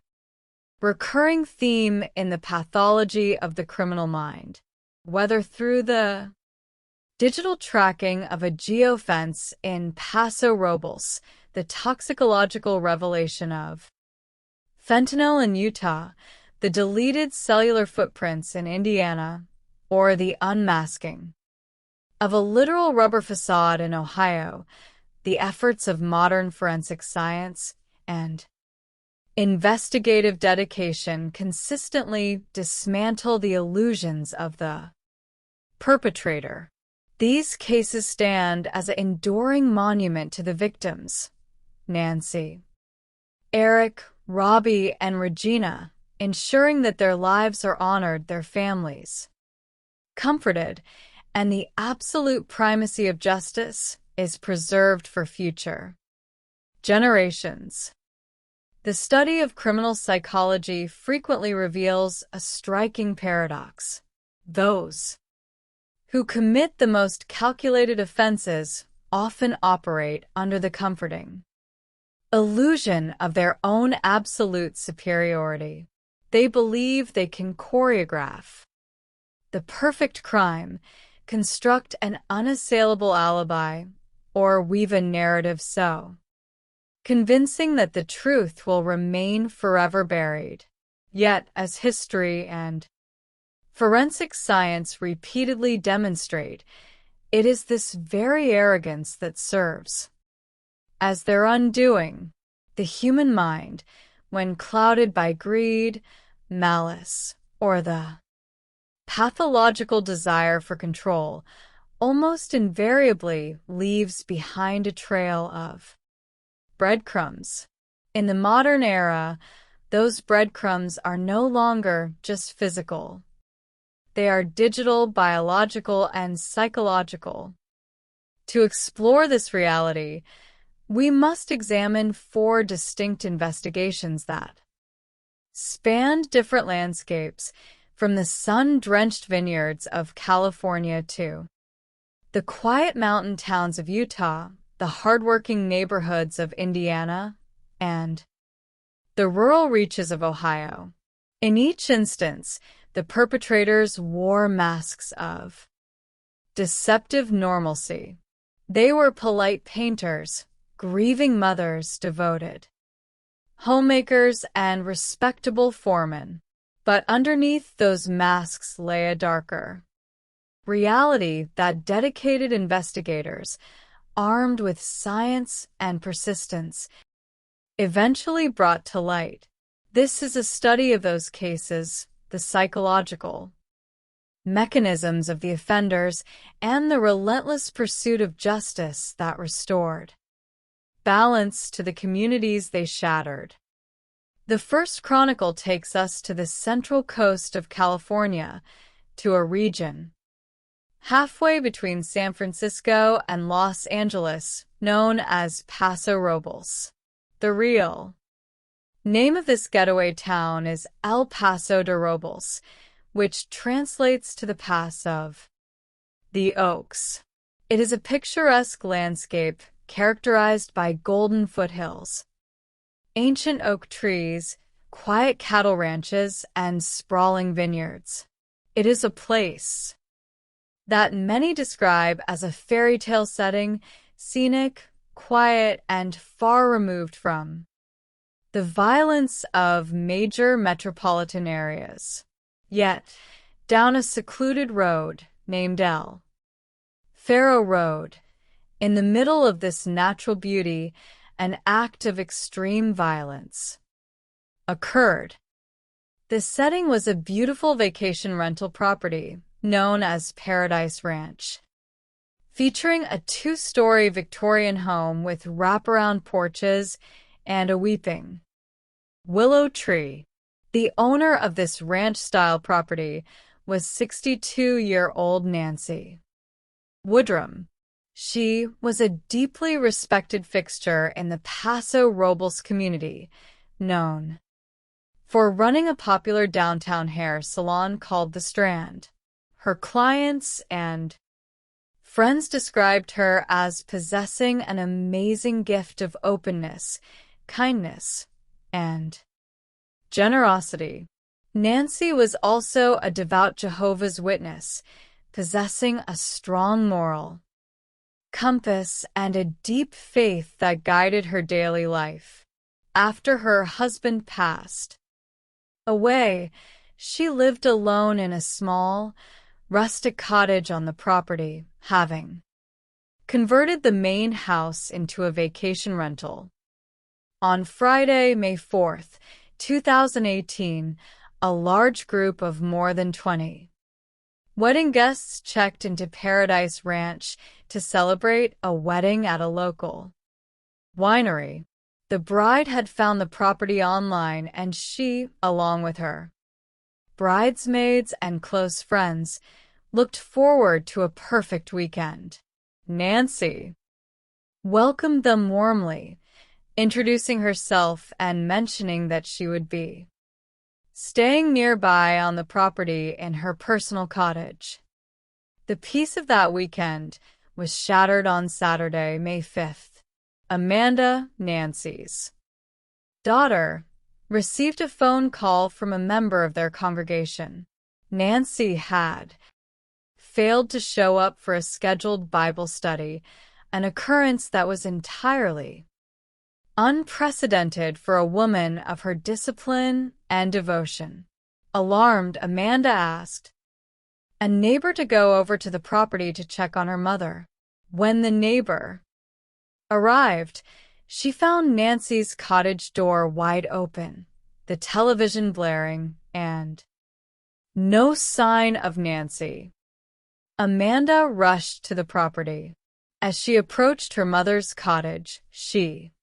recurring theme in the pathology of the criminal mind, whether through the digital tracking of a geofence in Paso Robles, the toxicological revelation of fentanyl in Utah, the deleted cellular footprints in Indiana, or the unmasking of a literal rubber facade in Ohio, the efforts of modern forensic science and investigative dedication consistently dismantle the illusions of the perpetrator. These cases stand as an enduring monument to the victims, Nancy, Eric, Robbie, and Regina, ensuring that their lives are honored, their families comforted, and the absolute primacy of justice is preserved for future generations. The study of criminal psychology frequently reveals a striking paradox. Those who commit the most calculated offenses often operate under the comforting illusion of their own absolute superiority. They believe they can choreograph the perfect crime, construct an unassailable alibi, or weave a narrative so convincing that the truth will remain forever buried. Yet, as history and forensic science repeatedly demonstrate, it is this very arrogance that serves as their undoing. The human mind, when clouded by greed, malice, or the pathological desire for control, almost invariably leaves behind a trail of breadcrumbs. In the modern era, those breadcrumbs are no longer just physical. They are digital, biological, and psychological. To explore this reality, we must examine 4 distinct investigations that spanned different landscapes, from the sun-drenched vineyards of California to the quiet mountain towns of Utah, the hardworking neighborhoods of Indiana, and the rural reaches of Ohio. In each instance, the perpetrators wore masks of deceptive normalcy. They were polite painters, grieving mothers, devoted homemakers, and respectable foremen. But underneath those masks lay a darker reality that dedicated investigators, armed with science and persistence, eventually brought to light. This is a study of those cases, the psychological mechanisms of the offenders, and the relentless pursuit of justice that restored balance to the communities they shattered. The first chronicle takes us to the central coast of California, to a region halfway between San Francisco and Los Angeles, known as Paso Robles. The real name of this getaway town is El Paso de Robles, which translates to the Pass of the Oaks. It is a picturesque landscape characterized by golden foothills, ancient oak trees, quiet cattle ranches, and sprawling vineyards. It is a place that many describe as a fairy tale setting, scenic, quiet, and far removed from the violence of major metropolitan areas. Yet, down a secluded road named El Faro Road, in the middle of this natural beauty, an act of extreme violence occurred. The setting was a beautiful vacation rental property known as Paradise Ranch, featuring a 2-story Victorian home with wraparound porches and a weeping willow tree. The owner of this ranch-style property was 62-year-old Nancy Woodrum. She was a deeply respected fixture in the Paso Robles community, known for running a popular downtown hair salon called The Strand. Her clients and friends described her as possessing an amazing gift of openness, kindness, and generosity. Nancy was also a devout Jehovah's Witness, possessing a strong moral compass and a deep faith that guided her daily life. After her husband passed away, she lived alone in a small, rustic cottage on the property, having converted the main house into a vacation rental. On Friday, May 4th, 2018, a large group of more than 20 wedding guests checked into Paradise Ranch to celebrate a wedding at a local winery. The bride had found the property online, and she, along with her bridesmaids and close friends, looked forward to a perfect weekend. Nancy welcomed them warmly, introducing herself and mentioning that she would be staying nearby on the property in her personal cottage. The peace of that weekend was shattered on Saturday, May 5th. Amanda, Nancy's daughter, received a phone call from a member of their congregation. Nancy had failed to show up for a scheduled Bible study, an occurrence that was entirely unprecedented for a woman of her discipline and devotion. Alarmed, Amanda asked a neighbor to go over to the property to check on her mother. When the neighbor arrived, she found Nancy's cottage door wide open, the television blaring, and no sign of Nancy. Amanda rushed to the property. As she approached her mother's cottage, she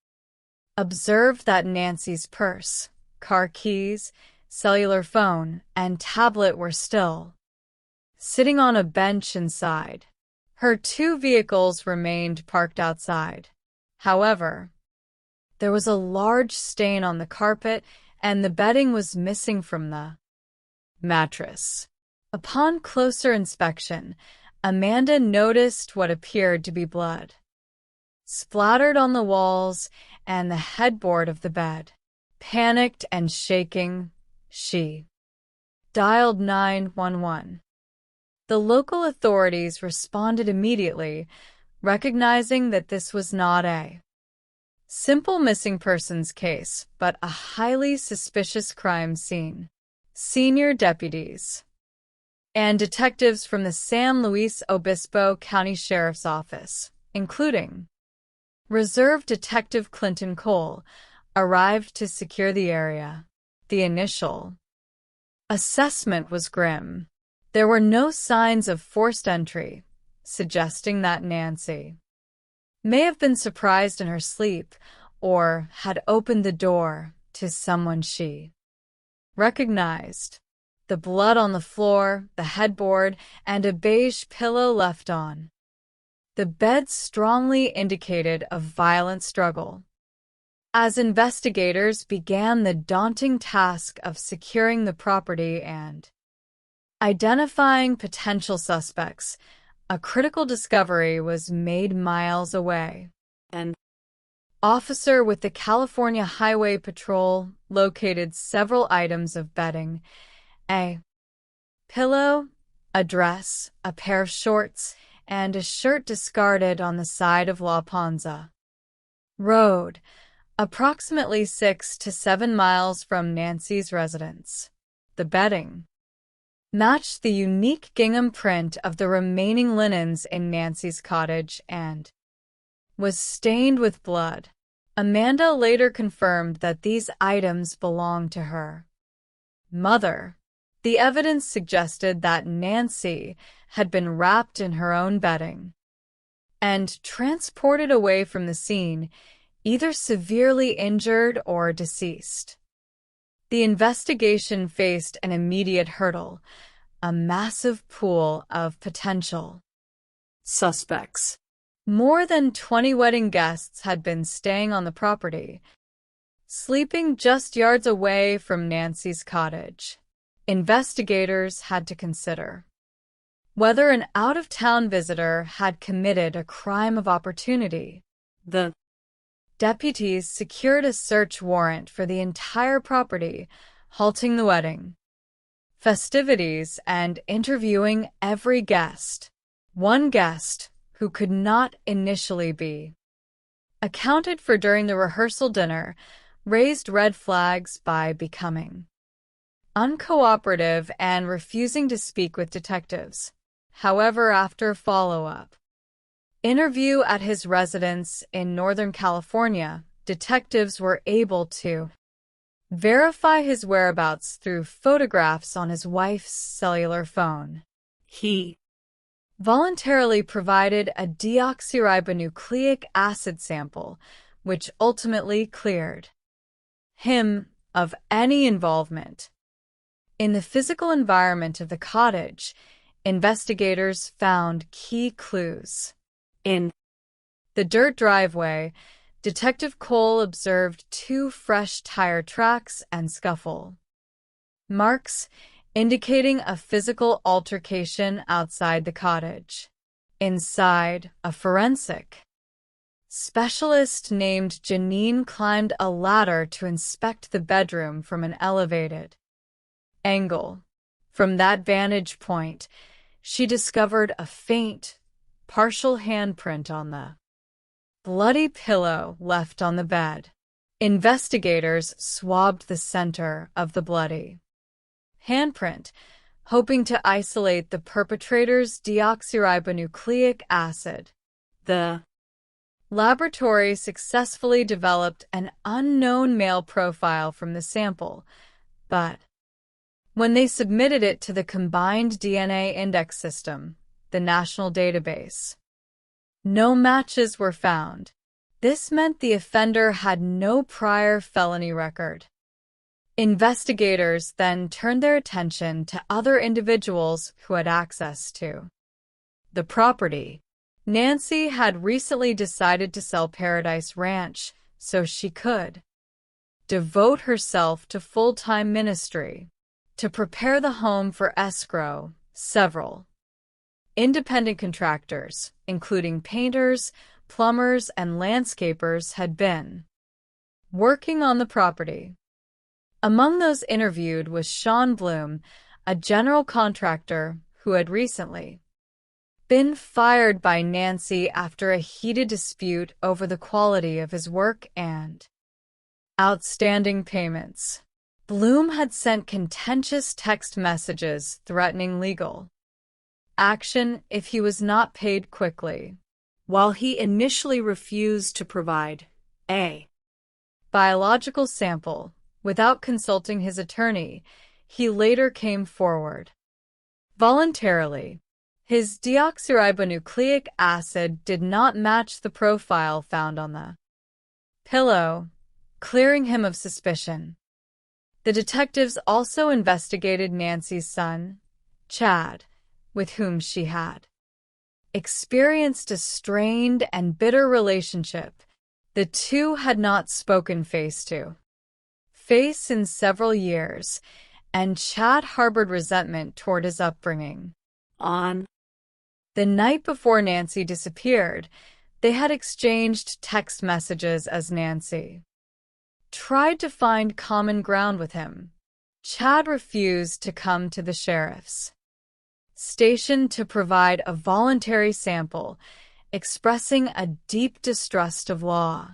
observed that Nancy's purse, car keys, cellular phone, and tablet were still sitting on a bench inside. Her 2 vehicles remained parked outside. However, there was a large stain on the carpet, and the bedding was missing from the mattress. Upon closer inspection, Amanda noticed what appeared to be blood splattered on the walls and the headboard of the bed. Panicked and shaking, she dialed 911. The local authorities responded immediately, recognizing that this was not a simple missing persons case, but a highly suspicious crime scene. Senior deputies and detectives from the San Luis Obispo County Sheriff's Office, including Reserve Detective Clinton Cole, arrived to secure the area. The initial assessment was grim. There were no signs of forced entry, suggesting that Nancy may have been surprised in her sleep or had opened the door to someone she recognized. The blood on the floor, the headboard, and a beige pillow left on the bed strongly indicated a violent struggle. As investigators began the daunting task of securing the property and identifying potential suspects, a critical discovery was made miles away. An officer with the California Highway Patrol located several items of bedding: a pillow, a dress, a pair of shorts, and a shirt discarded on the side of La Ponza Road, approximately 6 to 7 miles from Nancy's residence. The bedding matched the unique gingham print of the remaining linens in Nancy's cottage and was stained with blood. Amanda later confirmed that these items belonged to her mother. The evidence suggested that Nancy had been wrapped in her own bedding and transported away from the scene, either severely injured or deceased. The investigation faced an immediate hurdle: a massive pool of potential suspects. More than 20 wedding guests had been staying on the property, sleeping just yards away from Nancy's cottage. Investigators had to consider whether an out-of-town visitor had committed a crime of opportunity. The deputies secured a search warrant for the entire property, halting the wedding festivities and interviewing every guest. One guest, who could not initially be accounted for during the rehearsal dinner, raised red flags by becoming uncooperative and refusing to speak with detectives. However, after a follow-up interview at his residence in Northern California, detectives were able to verify his whereabouts through photographs on his wife's cellular phone. He voluntarily provided a deoxyribonucleic acid sample, which ultimately cleared him of any involvement. In the physical environment of the cottage, investigators found key clues. In the dirt driveway, Detective Cole observed 2 fresh tire tracks and scuffle marks, indicating a physical altercation outside the cottage. Inside, a forensic specialist named Janine climbed a ladder to inspect the bedroom from an elevated angle. From that vantage point, she discovered a faint, partial handprint on the bloody pillow left on the bed. Investigators swabbed the center of the bloody handprint, hoping to isolate the perpetrator's deoxyribonucleic acid. The laboratory successfully developed an unknown male profile from the sample, but when they submitted it to the Combined DNA Index System, the national database, no matches were found. This meant the offender had no prior felony record. Investigators then turned their attention to other individuals who had access to the property. Nancy had recently decided to sell Paradise Ranch so she could devote herself to full-time ministry. To prepare the home for escrow, several independent contractors, including painters, plumbers, and landscapers, had been working on the property. Among those interviewed was Sean Bloom, a general contractor who had recently been fired by Nancy after a heated dispute over the quality of his work and outstanding payments. Bloom had sent contentious text messages threatening legal action if he was not paid quickly. While he initially refused to provide a biological sample without consulting his attorney, he later came forward voluntarily. His deoxyribonucleic acid did not match the profile found on the pillow, clearing him of suspicion. The detectives also investigated Nancy's son, Chad, with whom she had experienced a strained and bitter relationship. The two had not spoken face to face in several years, and Chad harbored resentment toward his upbringing. On the night before Nancy disappeared, they had exchanged text messages as Nancy tried to find common ground with him. Chad refused to come to the sheriff's station to provide a voluntary sample, expressing a deep distrust of law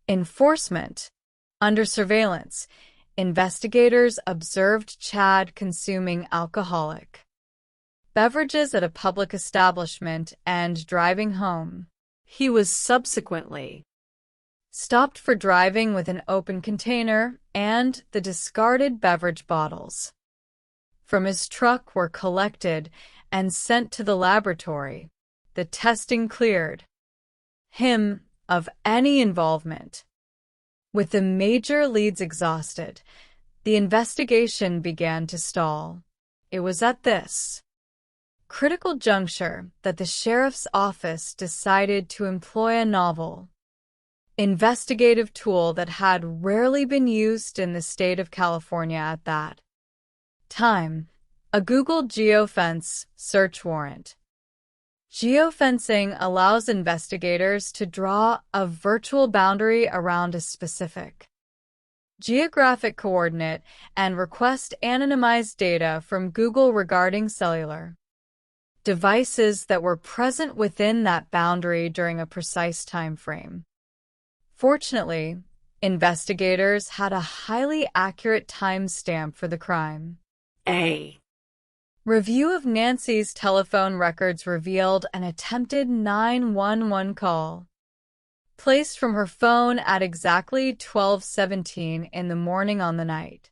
enforcement. Under surveillance, investigators observed Chad consuming alcoholic beverages at a public establishment and driving home. He was subsequently stopped for driving with an open container and the discarded beverage bottles from his truck were collected and sent to the laboratory. The testing cleared him of any involvement. With the major leads exhausted, the investigation began to stall. It was at this critical juncture that the sheriff's office decided to employ a novel investigative tool that had rarely been used in the state of California at that time: a Google geofence search warrant. Geofencing allows investigators to draw a virtual boundary around a specific geographic coordinate and request anonymized data from Google regarding cellular devices that were present within that boundary during a precise time frame. Fortunately, investigators had a highly accurate timestamp for the crime. A review of Nancy's telephone records revealed an attempted 911 call placed from her phone at exactly 12:17 in the morning on the night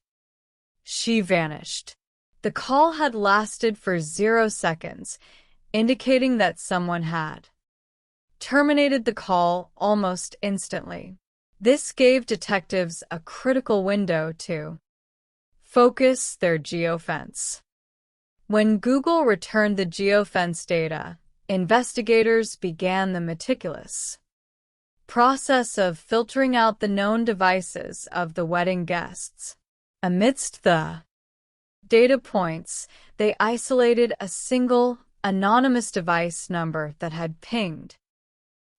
she vanished. The call had lasted for 0 seconds, indicating that someone had terminated the call almost instantly. This gave detectives a critical window to focus their geofence. When Google returned the geofence data, investigators began the meticulous process of filtering out the known devices of the wedding guests. Amidst the data points, they isolated a single, anonymous device number that had pinged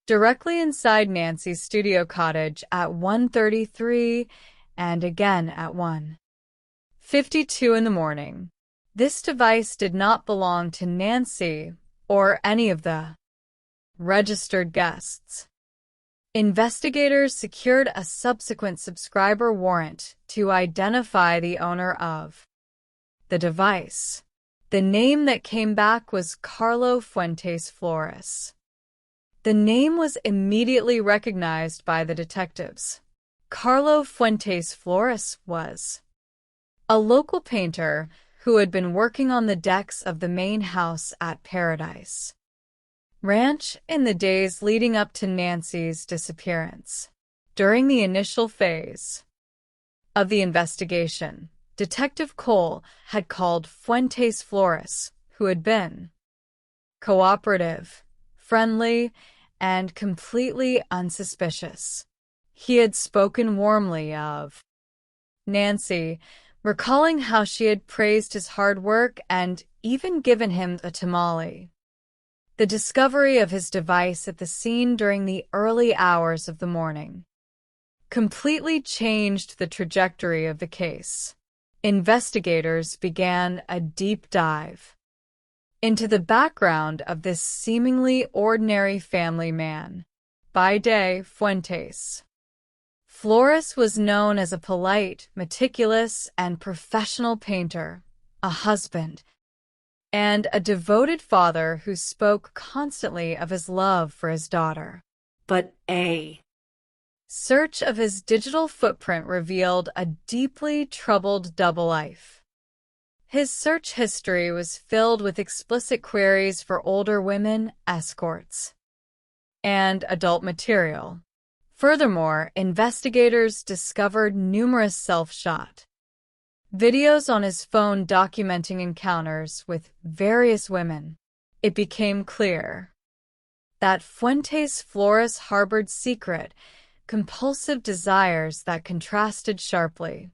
directly inside Nancy's studio cottage at 1:33 and again at 1:52 in the morning. This device did not belong to Nancy or any of the registered guests. Investigators secured a subsequent subscriber warrant to identify the owner of the device. The name that came back was Carlo Fuentes Flores. The name was immediately recognized by the detectives. Carlo Fuentes Flores was a local painter who had been working on the decks of the main house at Paradise Ranch in the days leading up to Nancy's disappearance. During the initial phase of the investigation, Detective Cole had called Fuentes Flores, who had been cooperative, friendly, and completely unsuspicious. He had spoken warmly of Nancy, recalling how she had praised his hard work and even given him a tamale. The discovery of his device at the scene during the early hours of the morning completely changed the trajectory of the case. Investigators began a deep dive into the background of this seemingly ordinary family man. By day, Fuentes Flores was known as a polite, meticulous, and professional painter, a husband, and a devoted father who spoke constantly of his love for his daughter. But A. Search of his digital footprint revealed a deeply troubled double life. His search history was filled with explicit queries for older women, escorts, and adult material. Furthermore, investigators discovered numerous self-shot videos on his phone documenting encounters with various women. It became clear that Fuentes Flores harbored secret, compulsive desires that contrasted sharply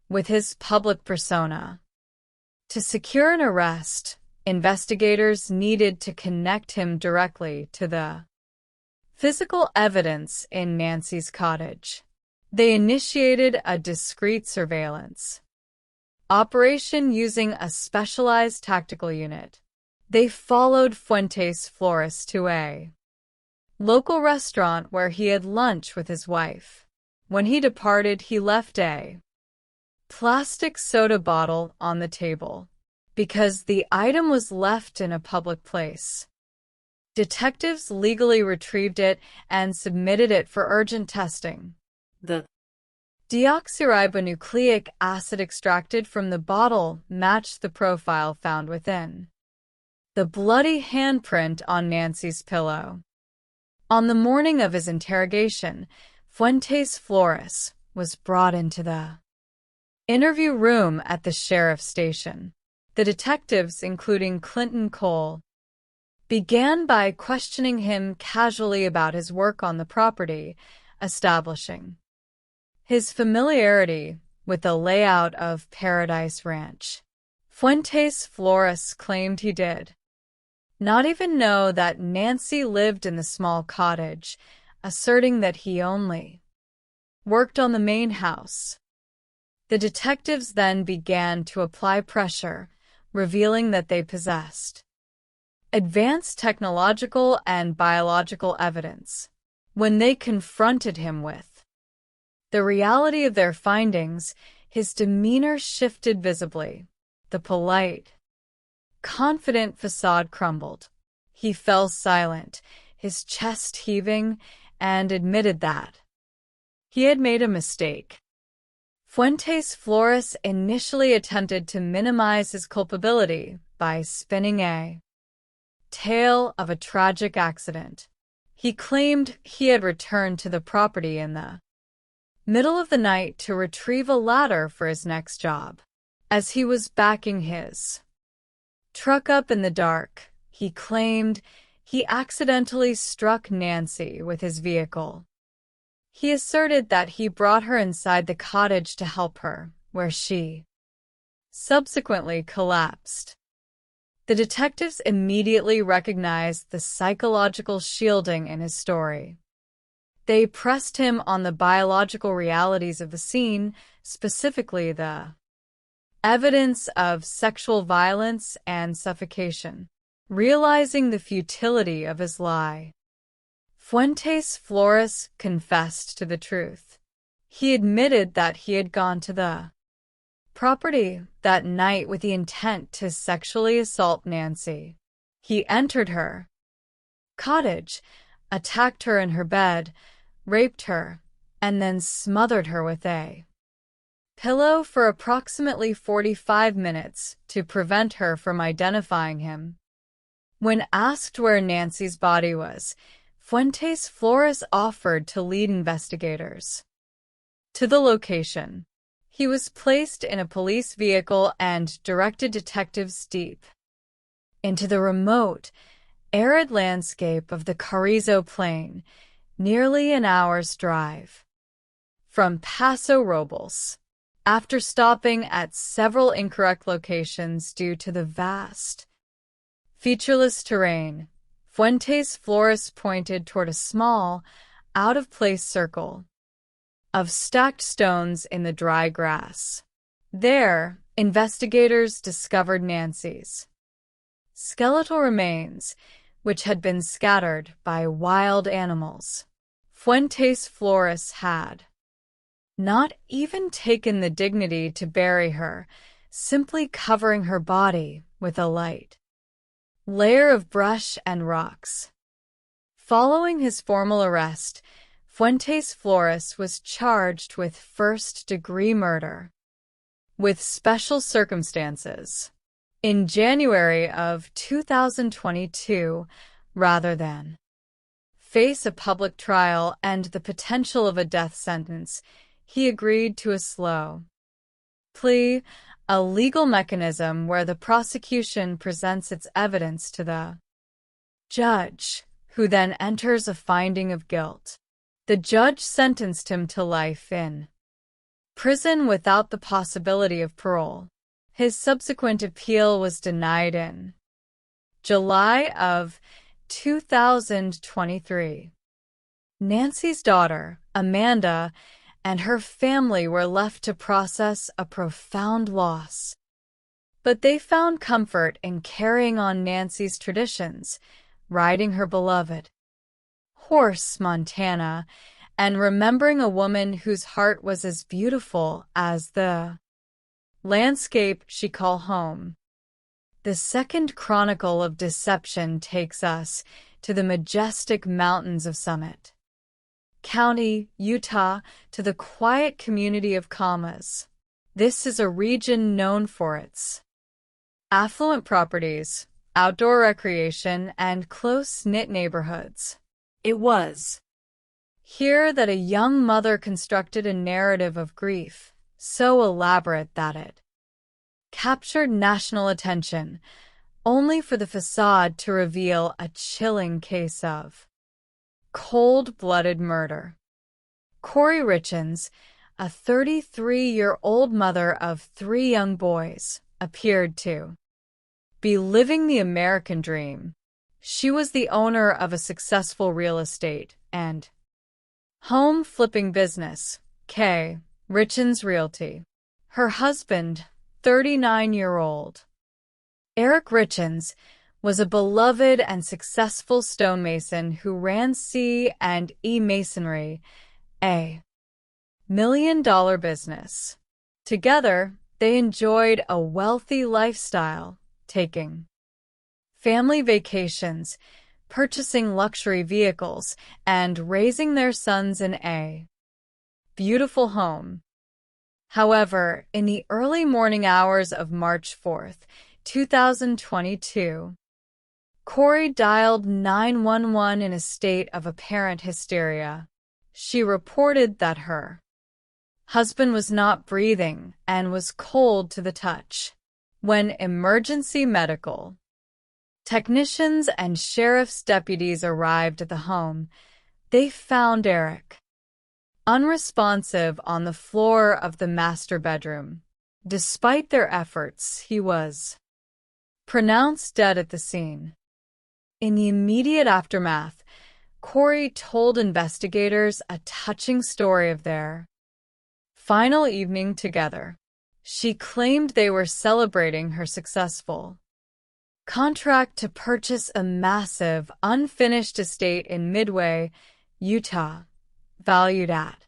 with his public persona. To secure an arrest, investigators needed to connect him directly to the physical evidence in Nancy's cottage. They initiated a discreet surveillance operation using a specialized tactical unit. They followed Fuentes Flores to a local restaurant where he had lunch with his wife. When he departed, he left a plastic soda bottle on the table because the item was left in a public place. Detectives legally retrieved it and submitted it for urgent testing. The deoxyribonucleic acid extracted from the bottle matched the profile found within the bloody handprint on Nancy's pillow. On the morning of his interrogation, Fuentes Flores was brought into the interview room at the sheriff's station. The detectives, including Clinton Cole, began by questioning him casually about his work on the property, establishing his familiarity with the layout of Paradise Ranch. Fuentes Flores claimed he did not even know that Nancy lived in the small cottage, asserting that he only worked on the main house. The detectives then began to apply pressure, revealing that they possessed advanced technological and biological evidence. When they confronted him with the reality of their findings, his demeanor shifted visibly. The polite, confident facade crumbled. He fell silent, his chest heaving, and admitted that he had made a mistake. Fuentes Flores initially attempted to minimize his culpability by spinning a tale of a tragic accident. He claimed he had returned to the property in the middle of the night to retrieve a ladder for his next job. As he was backing his truck up in the dark, he claimed he accidentally struck Nancy with his vehicle. He asserted that he brought her inside the cottage to help her, where she subsequently collapsed. The detectives immediately recognized the psychological shielding in his story. They pressed him on the biological realities of the scene, specifically the evidence of sexual violence and suffocation. Realizing the futility of his lie, Fuentes Flores confessed to the truth. He admitted that he had gone to the property that night with the intent to sexually assault Nancy. He entered her cottage, attacked her in her bed, raped her, and then smothered her with a pillow for approximately 45 minutes to prevent her from identifying him. When asked where Nancy's body was, Fuentes Flores offered to lead investigators to the location. He was placed in a police vehicle and directed detectives deep into the remote, arid landscape of the Carrizo Plain, nearly an hour's drive from Paso Robles. After stopping at several incorrect locations due to the vast, featureless terrain, Fuentes Flores pointed toward a small, out-of-place circle of stacked stones in the dry grass. There, investigators discovered Nancy's skeletal remains, which had been scattered by wild animals. Fuentes Flores had not even taken the dignity to bury her, simply covering her body with a light layer of brush and rocks. Following his formal arrest, Fuentes Flores was charged with first-degree murder, with special circumstances, in January of 2022, rather than face a public trial and the potential of a death sentence. He agreed to a slow plea, a legal mechanism where the prosecution presents its evidence to the judge, who then enters a finding of guilt. The judge sentenced him to life in prison without the possibility of parole. His subsequent appeal was denied in July of 2023. Nancy's daughter, Amanda, and her family were left to process a profound loss. But they found comfort in carrying on Nancy's traditions, riding her beloved horse, Montana, and remembering a woman whose heart was as beautiful as the landscape she called home. The second chronicle of deception takes us to the majestic mountains of Summit County, Utah, to the quiet community of Camas. This is a region known for its affluent properties, outdoor recreation, and close-knit neighborhoods. It was here that a young mother constructed a narrative of grief, so elaborate that it captured national attention, only for the facade to reveal a chilling case of cold-blooded murder. Corey Richens, a 33-year-old mother of 3 young boys, appeared to be living the American dream. She was the owner of a successful real estate and home flipping business, K. Richens Realty. Her husband, 39-year-old Eric Richens, was a beloved and successful stonemason who ran C&E Masonry, a million-dollar business. Together, they enjoyed a wealthy lifestyle, taking family vacations, purchasing luxury vehicles, and raising their sons in a beautiful home. However, in the early morning hours of March 4, 2022, Corey dialed 911 in a state of apparent hysteria. She reported that her husband was not breathing and was cold to the touch. When emergency medical technicians and sheriff's deputies arrived at the home, they found Eric unresponsive on the floor of the master bedroom. Despite their efforts, he was pronounced dead at the scene. In the immediate aftermath, Corey told investigators a touching story of their final evening together. She claimed they were celebrating her successful contract to purchase a massive, unfinished estate in Midway, Utah, valued at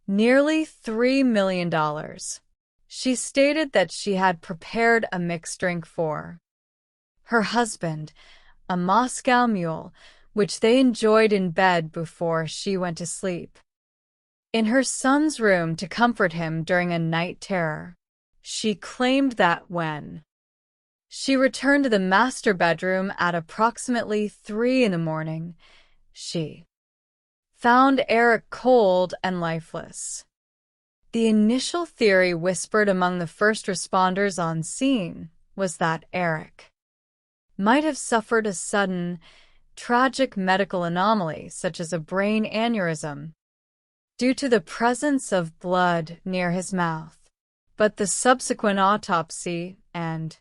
nearly $3 million. She stated that she had prepared a mixed drink for her husband, a Moscow Mule, which they enjoyed in bed before she went to sleep. In her son's room to comfort him during a night terror, she claimed that when she returned to the master bedroom at approximately 3 a.m, she found Eric cold and lifeless. The initial theory whispered among the first responders on scene was that Eric might have suffered a sudden, tragic medical anomaly such as a brain aneurysm due to the presence of blood near his mouth. But the subsequent autopsy and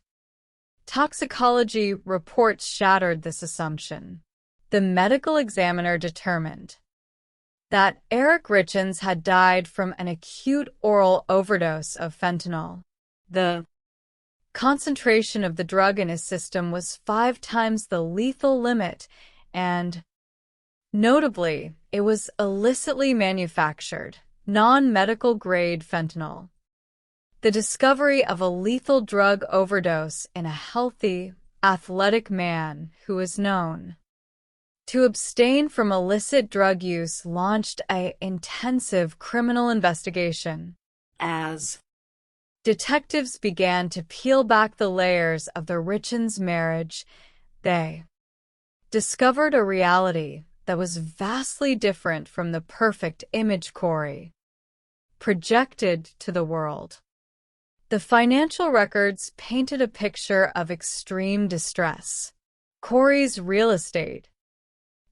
toxicology reports shattered this assumption. The medical examiner determined that Eric Richens had died from an acute oral overdose of fentanyl. The concentration of the drug in his system was 5 times the lethal limit, and notably, it was illicitly manufactured, non-medical grade fentanyl. The discovery of a lethal drug overdose in a healthy, athletic man who was known to abstain from illicit drug use launched an intensive criminal investigation. As detectives began to peel back the layers of the Richens marriage, they discovered a reality that was vastly different from the perfect image Corey projected to the world. The financial records painted a picture of extreme distress. Corey's real estate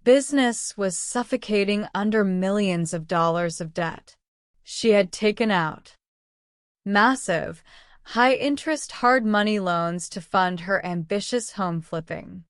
business was suffocating under millions of dollars of debt. She had taken out massive, high-interest hard money loans to fund her ambitious home flipping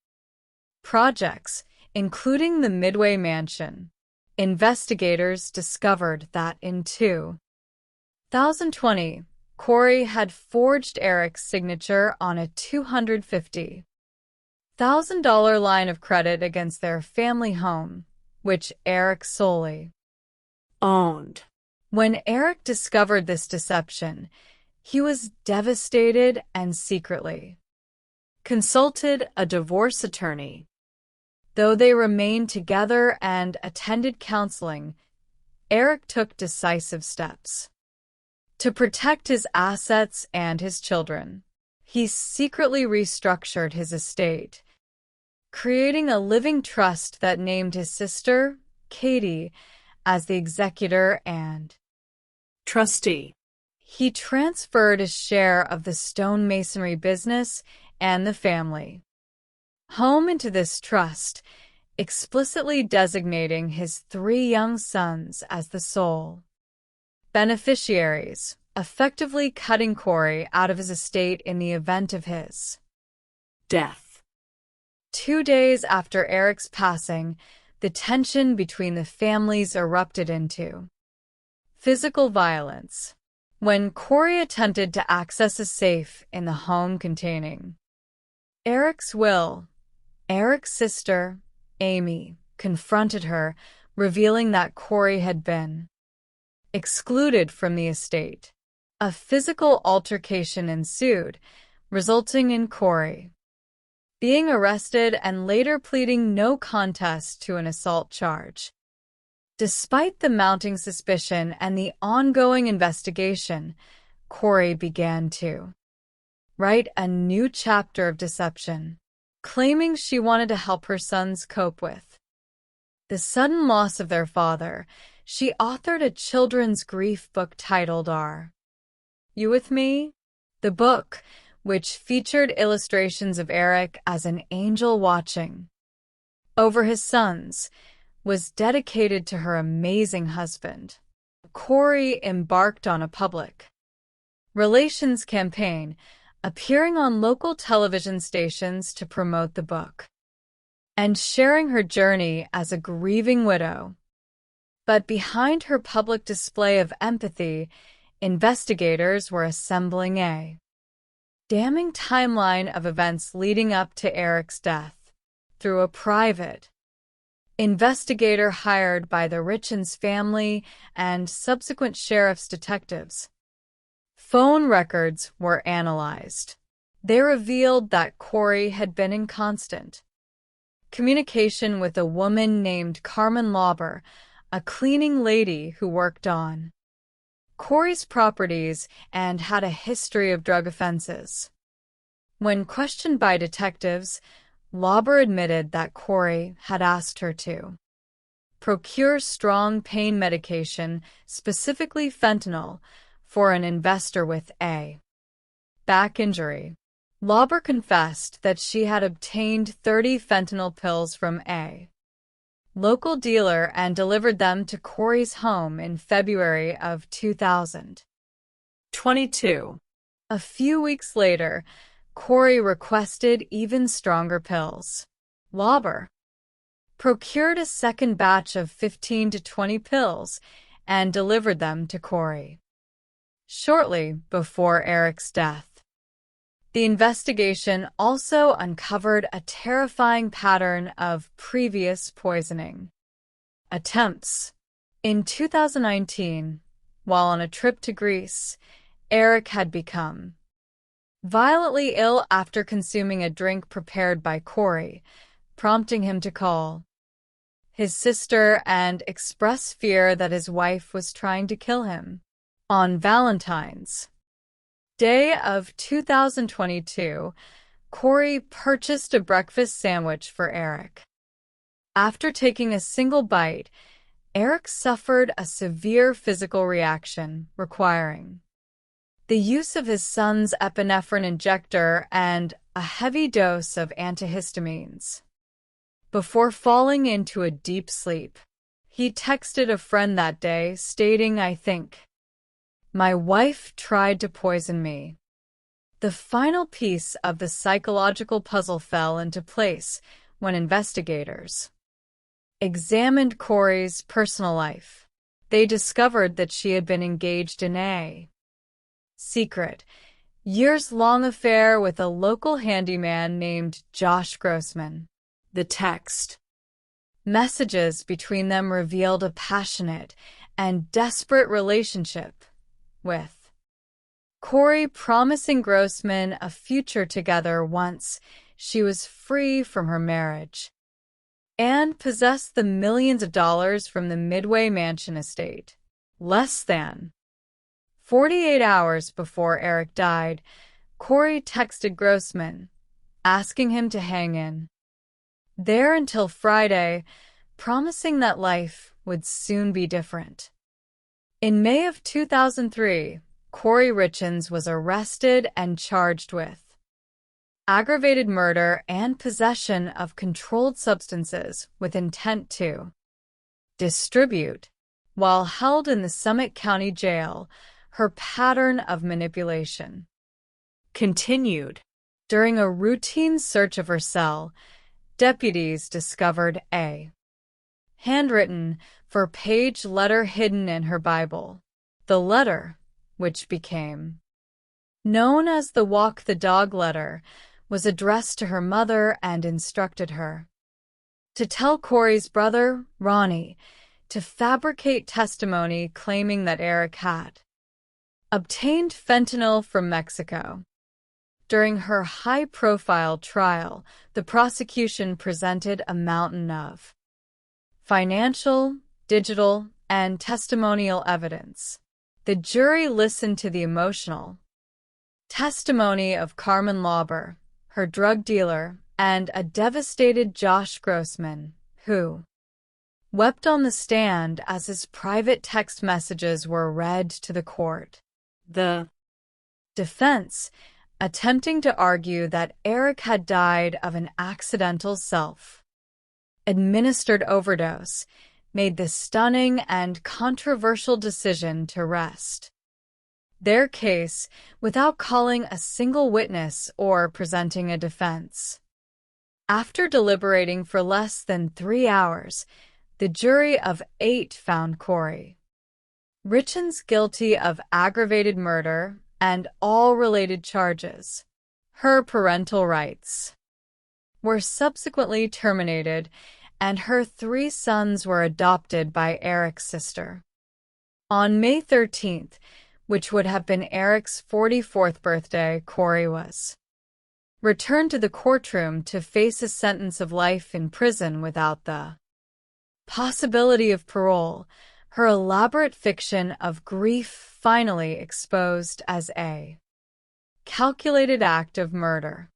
projects, including the Midway Mansion. Investigators discovered that in 2020, Corey had forged Eric's signature on a $250,000 line of credit against their family home, which Eric solely owned. When Eric discovered this deception, he was devastated and secretly consulted a divorce attorney. Though they remained together and attended counseling, Eric took decisive steps to protect his assets and his children. He secretly restructured his estate, creating a living trust that named his sister, Katie, as the executor and trustee. He transferred his share of the stonemasonry business and the family home into this trust, explicitly designating his 3 young sons as the sole beneficiaries, effectively cutting Corey out of his estate in the event of his death. 2 days after Eric's passing, the tension between the families erupted into physical violence when Corey attempted to access a safe in the home containing Eric's will. Eric's sister, Amy, confronted her, revealing that Corey had been excluded from the estate. A physical altercation ensued, resulting in Corey being arrested and later pleading no contest to an assault charge. Despite the mounting suspicion and the ongoing investigation, Corey began to write a new chapter of deception, claiming she wanted to help her sons cope with the sudden loss of their father. She authored a children's grief book titled Are You With Me? The book, which featured illustrations of Eric as an angel watching over his sons, was dedicated to her amazing husband. Corey embarked on a public relations campaign, appearing on local television stations to promote the book and sharing her journey as a grieving widow. But behind her public display of empathy, investigators were assembling a damning timeline of events leading up to Eric's death. Through a private investigator hired by the Richens family and subsequent sheriff's detectives, phone records were analyzed. They revealed that Corey had been in constant communication with a woman named Carmen Lauber, a cleaning lady who worked on Corey's properties and had a history of drug offenses. When questioned by detectives, Lauber admitted that Corey had asked her to procure strong pain medication, specifically fentanyl, for an investor with a back injury. Lauber confessed that she had obtained 30 fentanyl pills from a local dealer and delivered them to Corey's home in February of 2022. A few weeks later, Corey requested even stronger pills. Lauber procured a second batch of 15 to 20 pills and delivered them to Corey shortly before Eric's death. The investigation also uncovered a terrifying pattern of previous poisoning attempts. In 2019, while on a trip to Greece, Eric had become violently ill after consuming a drink prepared by Corey, prompting him to call his sister and express fear that his wife was trying to kill him. On Valentine's Day of 2022, Corey purchased a breakfast sandwich for Eric. After taking a single bite, Eric suffered a severe physical reaction, requiring the use of his son's epinephrine injector and a heavy dose of antihistamines. Before falling into a deep sleep, he texted a friend that day stating, "I think my wife tried to poison me." The final piece of the psychological puzzle fell into place when investigators examined Corey's personal life. They discovered that she had been engaged in a secret, years-long affair with a local handyman named Josh Grossman. The text messages between them revealed a passionate and desperate relationship, with Corey promising Grossman a future together once she was free from her marriage and possessed the millions of dollars from the Midway Mansion estate. Less than 48 hours before Eric died, Corey texted Grossman, asking him to hang in there until Friday, promising that life would soon be different. In May of 2003, Corey Richens was arrested and charged with aggravated murder and possession of controlled substances with intent to distribute. While held in the Summit County Jail, her pattern of manipulation continued. During a routine search of her cell, deputies discovered a handwritten, four-page letter hidden in her Bible. The letter, which became known as the Walk the Dog letter, was addressed to her mother and instructed her to tell Corey's brother, Ronnie, to fabricate testimony claiming that Eric had obtained fentanyl from Mexico. During her high-profile trial, the prosecution presented a mountain of financial, digital, and testimonial evidence. The jury listened to the emotional testimony of Carmen Lauber, her drug dealer, and a devastated Josh Grossman, who wept on the stand as his private text messages were read to the court. The defense, attempting to argue that Eric had died of an accidental self-administered overdose, made the stunning and controversial decision to rest their case without calling a single witness or presenting a defense. After deliberating for less than 3 hours, the jury of 8 found Corey Richens guilty of aggravated murder and all related charges. Her parental rights were subsequently terminated, and her 3 sons were adopted by Eric's sister. On May 13th, which would have been Eric's 44th birthday, Corey was returned to the courtroom to face a sentence of life in prison without the possibility of parole, her elaborate fiction of grief finally exposed as a calculated act of murder.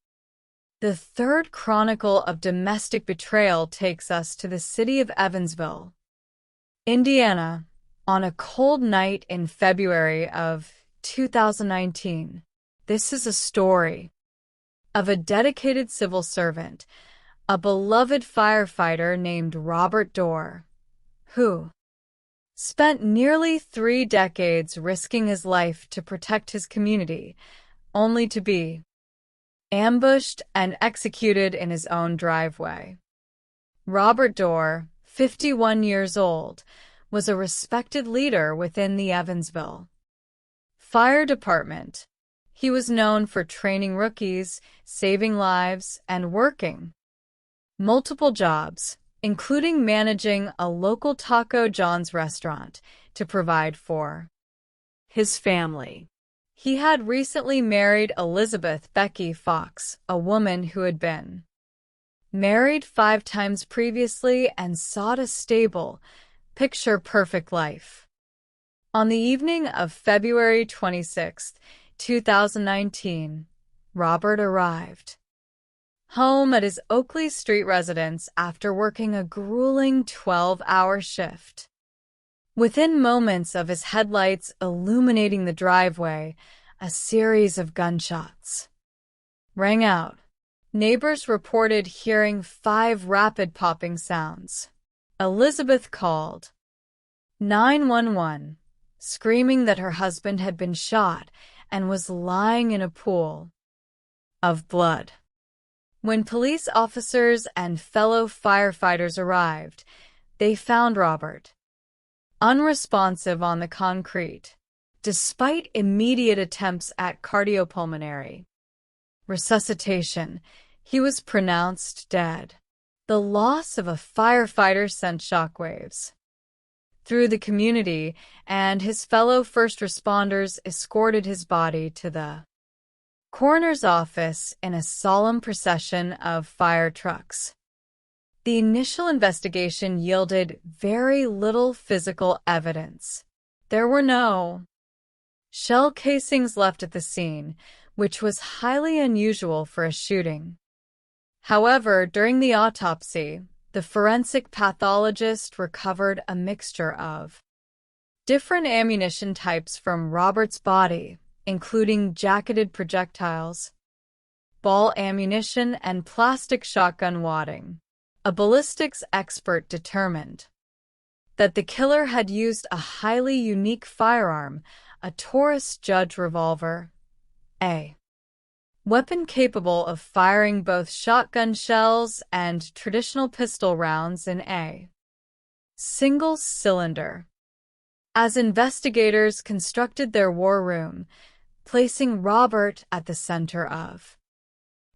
The third chronicle of domestic betrayal takes us to the city of Evansville, Indiana, on a cold night in February of 2019. This is a story of a dedicated civil servant, a beloved firefighter named Robert Dorr, who spent nearly 3 decades risking his life to protect his community, only to be ambushed and executed in his own driveway. Robert Dorr, 51 years old, was a respected leader within the Evansville Fire Department. He was known for training rookies, saving lives, and working multiple jobs, including managing a local Taco John's restaurant, to provide for his family. He had recently married Elizabeth Becky Fox, a woman who had been married 5 times previously and sought a stable, picture-perfect life. On the evening of February 26, 2019, Robert arrived home at his Oakley Street residence after working a grueling 12-hour shift. Within moments of his headlights illuminating the driveway, a series of gunshots rang out. Neighbors reported hearing 5 rapid popping sounds. Elizabeth called 911, screaming that her husband had been shot and was lying in a pool of blood. When police officers and fellow firefighters arrived, they found Robert unresponsive on the concrete, despite immediate attempts at cardiopulmonary resuscitation. He was pronounced dead. The loss of a firefighter sent shockwaves through the community, and his fellow first responders escorted his body to the coroner's office in a solemn procession of fire trucks. The initial investigation yielded very little physical evidence. There were no shell casings left at the scene, which was highly unusual for a shooting. However, during the autopsy, the forensic pathologist recovered a mixture of different ammunition types from Robert's body, including jacketed projectiles, ball ammunition, and plastic shotgun wadding. A ballistics expert determined that the killer had used a highly unique firearm, a Taurus Judge revolver, a weapon capable of firing both shotgun shells and traditional pistol rounds in a single cylinder. As investigators constructed their war room, placing Robert at the center of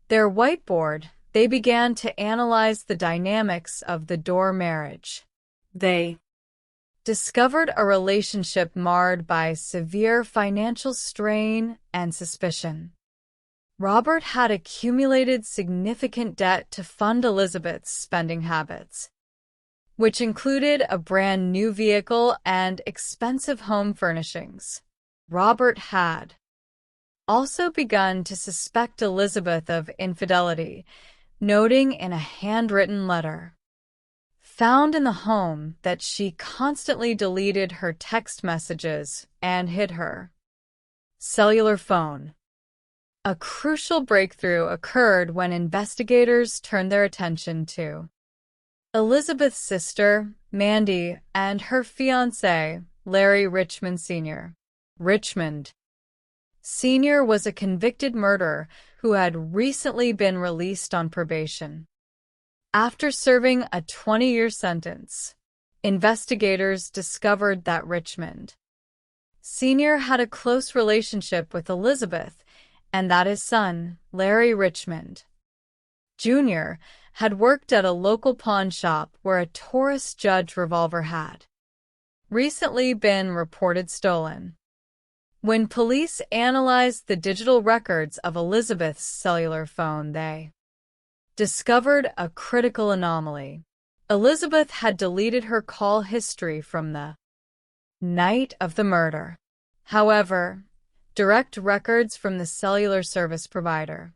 their whiteboard, they began to analyze the dynamics of the Dorr marriage. They discovered a relationship marred by severe financial strain and suspicion. Robert had accumulated significant debt to fund Elizabeth's spending habits, which included a brand new vehicle and expensive home furnishings. Robert had also begun to suspect Elizabeth of infidelity, noting in a handwritten letter found in the home that she constantly deleted her text messages and hid her cellular phone. A crucial breakthrough occurred when investigators turned their attention to Elizabeth's sister, Mandy, and her fiancé, Larry Richmond Sr. Richmond Sr. was a convicted murderer who had recently been released on probation. After serving a 20-year sentence, investigators discovered that Richmond Sr. had a close relationship with Elizabeth and that his son, Larry Richmond Jr., had worked at a local pawn shop where a Taurus Judge revolver had recently been reported stolen. When police analyzed the digital records of Elizabeth's cellular phone, they discovered a critical anomaly. Elizabeth had deleted her call history from the night of the murder. However, direct records from the cellular service provider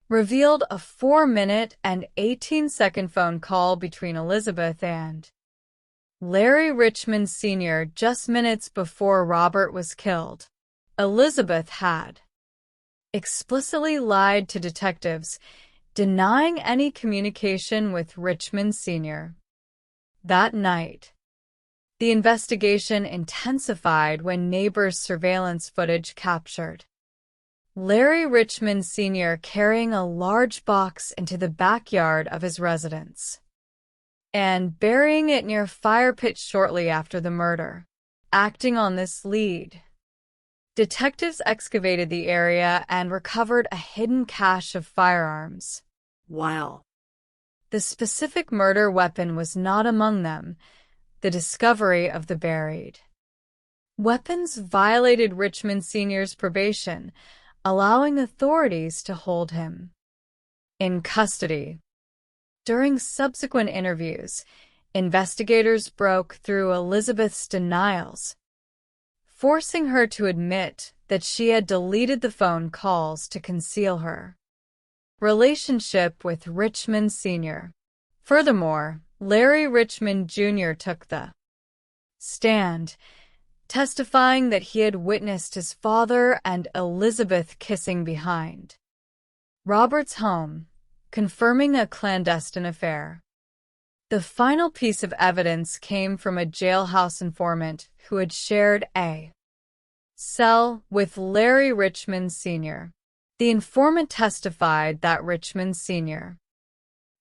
revealed a 4-minute and 18-second phone call between Elizabeth and Larry Richmond Sr. just minutes before Robert was killed. Elizabeth had explicitly lied to detectives, denying any communication with Richmond Sr. That night, the investigation intensified when neighbors' surveillance footage captured Larry Richmond Sr. carrying a large box into the backyard of his residence and burying it near a fire pit shortly after the murder. Acting on this lead, detectives excavated the area and recovered a hidden cache of firearms. While the specific murder weapon was not among them, the discovery of the buried Weapons violated Richmond Sr.'s probation, allowing authorities to hold him in custody. During subsequent interviews, investigators broke through Elizabeth's denials, forcing her to admit that she had deleted the phone calls to conceal her relationship with Richmond Sr. Furthermore, Larry Richmond Jr. took the stand, testifying that he had witnessed his father and Elizabeth kissing behind Robert's home, confirming a clandestine affair. The final piece of evidence came from a jailhouse informant who had shared a cell with Larry Richmond Sr. The informant testified that Richmond Sr.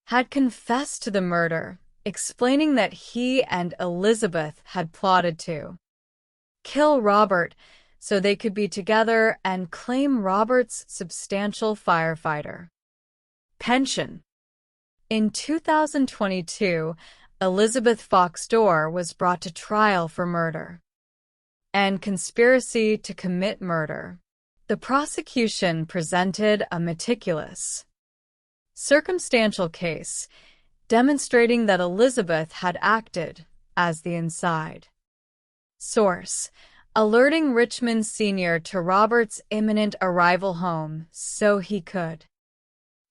had confessed to the murder, explaining that he and Elizabeth had plotted to kill Robert so they could be together and claim Robert's substantial firefighter pension. In 2022, Elizabeth Fox Dorr was brought to trial for murder and conspiracy to commit murder. The prosecution presented a meticulous, circumstantial case demonstrating that Elizabeth had acted as the inside source, alerting Richmond Sr. to Robert's imminent arrival home so he could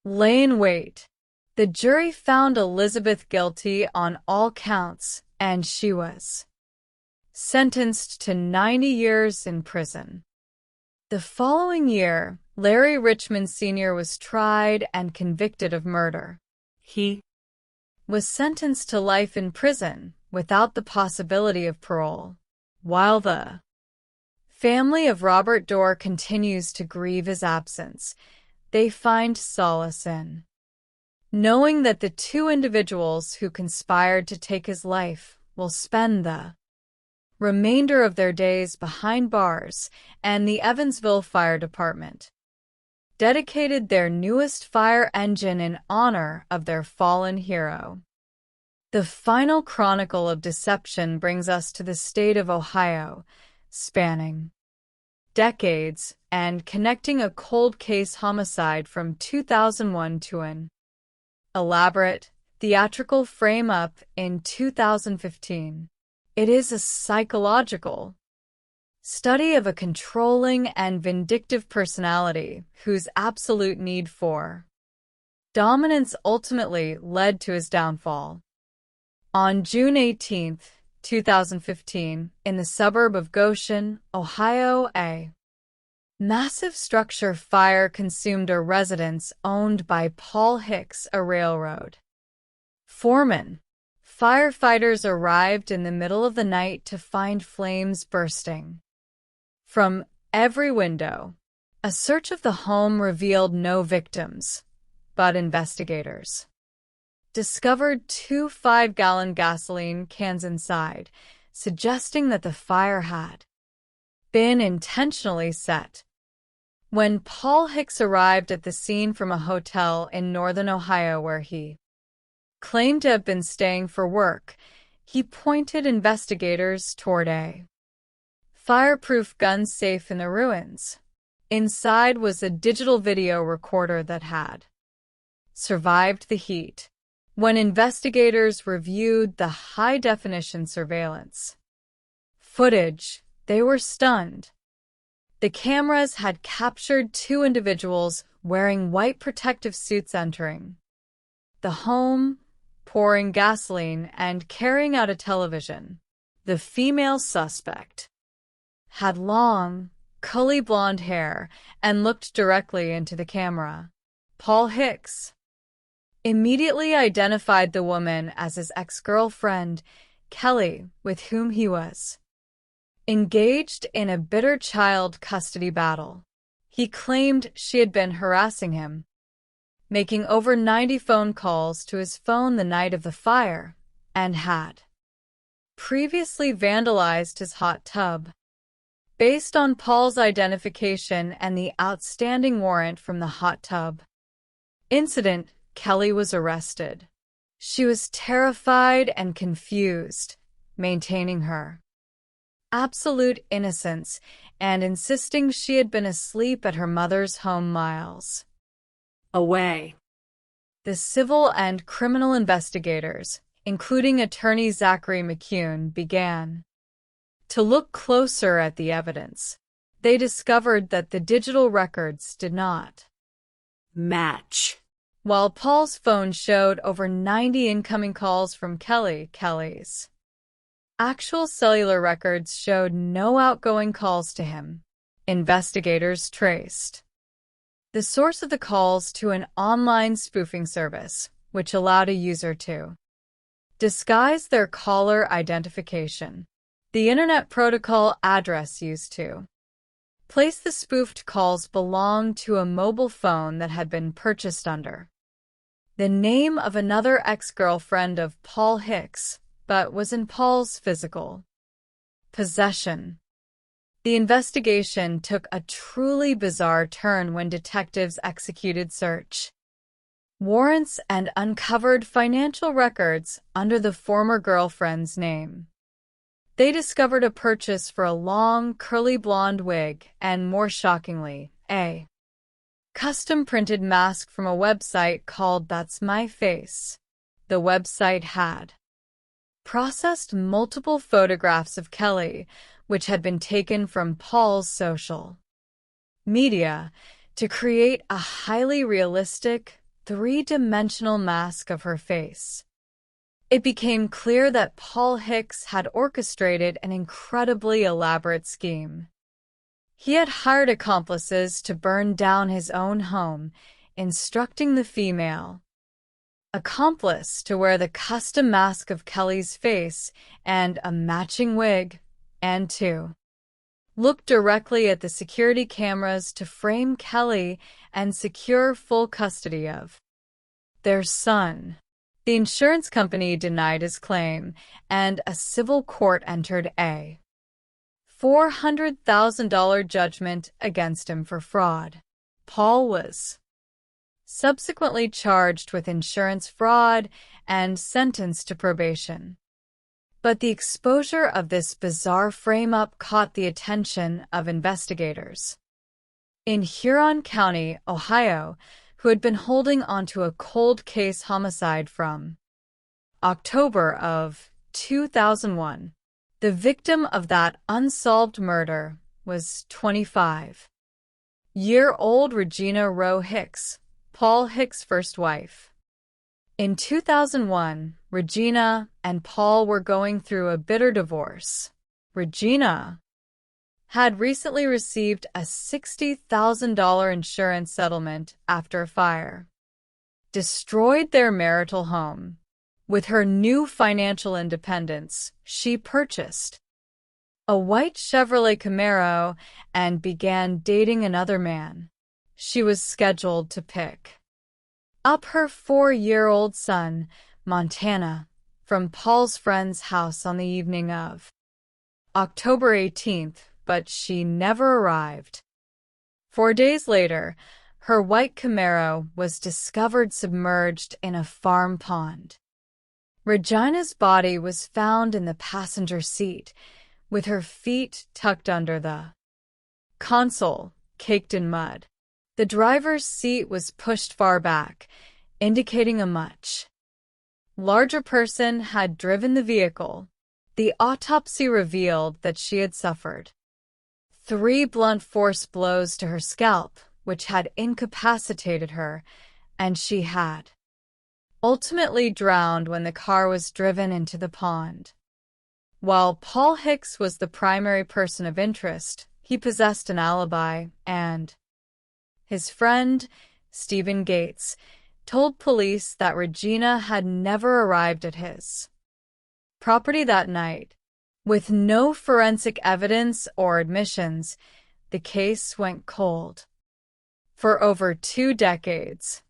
lay in wait. The jury found Elizabeth guilty on all counts, and she was sentenced to 90 years in prison. The following year, Larry Richmond Sr. was tried and convicted of murder. He was sentenced to life in prison without the possibility of parole. While the family of Robert Dorr continues to grieve his absence, they find solace in knowing that the two individuals who conspired to take his life will spend the remainder of their days behind bars, and the Evansville Fire Department dedicated their newest fire engine in honor of their fallen hero. The final chronicle of deception brings us to the state of Ohio, spanning decades and connecting a cold case homicide from 2001 to an elaborate, theatrical frame-up in 2015. It is a psychological study of a controlling and vindictive personality whose absolute need for dominance ultimately led to his downfall. On June 18, 2015, in the suburb of Goshen, Ohio, a massive structure fire consumed a residence owned by Paul Hicks, a railroad foreman. Firefighters arrived in the middle of the night to find flames bursting from every window. A search of the home revealed no victims, but investigators discovered 2 5-gallon gasoline cans inside, suggesting that the fire had been intentionally set. When Paul Hicks arrived at the scene from a hotel in northern Ohio where he claimed to have been staying for work, he pointed investigators toward a fireproof gun safe in the ruins. Inside was a digital video recorder that had survived the heat. When investigators reviewed the high-definition surveillance footage, they were stunned. The cameras had captured 2 individuals wearing white protective suits entering the home, pouring gasoline, and carrying out a television. The female suspect had long, curly blonde hair and looked directly into the camera. Paul Hicks immediately identified the woman as his ex-girlfriend, Kelly, with whom he was engaged in a bitter child custody battle. He claimed she had been harassing him, making over 90 phone calls to his phone the night of the fire, and had previously vandalized his hot tub. Based on Paul's identification and the outstanding warrant from the hot tub incident, Kelly was arrested. She was terrified and confused, maintaining her absolute innocence and insisting she had been asleep at her mother's home miles away. The civil and criminal investigators, including attorney Zachary McCune, began to look closer at the evidence. They discovered that the digital records did not match. While Paul's phone showed over 90 incoming calls from Kelly's actual cellular records showed no outgoing calls to him. Investigators traced the source of the calls to an online spoofing service, which allowed a user to disguise their caller identification. The Internet Protocol address used to place the spoofed calls belonged to a mobile phone that had been purchased under the name of another ex-girlfriend of Paul Hicks, but was in Paul's physical possession. The investigation took a truly bizarre turn when detectives executed search warrants and uncovered financial records under the former girlfriend's name. They discovered a purchase for a long, curly blonde wig and, more shockingly, a custom-printed mask from a website called That's My Face. The website had processed multiple photographs of Kelly, which had been taken from Paul's social media, to create a highly realistic, three-dimensional mask of her face. It became clear that Paul Hicks had orchestrated an incredibly elaborate scheme. He had hired accomplices to burn down his own home, instructing the female accomplice to wear the custom mask of Kelly's face and a matching wig, and to look directly at the security cameras to frame Kelly and secure full custody of their son. The insurance company denied his claim, and a civil court entered a $400,000 judgment against him for fraud. Paul was subsequently charged with insurance fraud and sentenced to probation. But the exposure of this bizarre frame-up caught the attention of investigators in Huron County, Ohio, who had been holding onto a cold case homicide from October of 2001. The victim of that unsolved murder was 25-year-old Regina Rowe Hicks, Paul Hicks' first wife. In 2001, Regina and Paul were going through a bitter divorce. Regina had recently received a $60,000 insurance settlement after a fire destroyed their marital home. With her new financial independence, she purchased a white Chevrolet Camaro and began dating another man. She was scheduled to pick up her 4-year-old son, Montana, from Paul's friend's house on the evening of October 18th, but she never arrived. 4 days later, her white Camaro was discovered submerged in a farm pond. Regina's body was found in the passenger seat, with her feet tucked under the console, caked in mud. The driver's seat was pushed far back, indicating a much larger person had driven the vehicle. The autopsy revealed that she had suffered 3 blunt force blows to her scalp, which had incapacitated her, and she had ultimately drowned when the car was driven into the pond. While Paul Hicks was the primary person of interest, he possessed an alibi, and his friend, Stephen Gates, told police that Regina had never arrived at his property that night. With no forensic evidence or admissions, the case went cold for over 2 decades.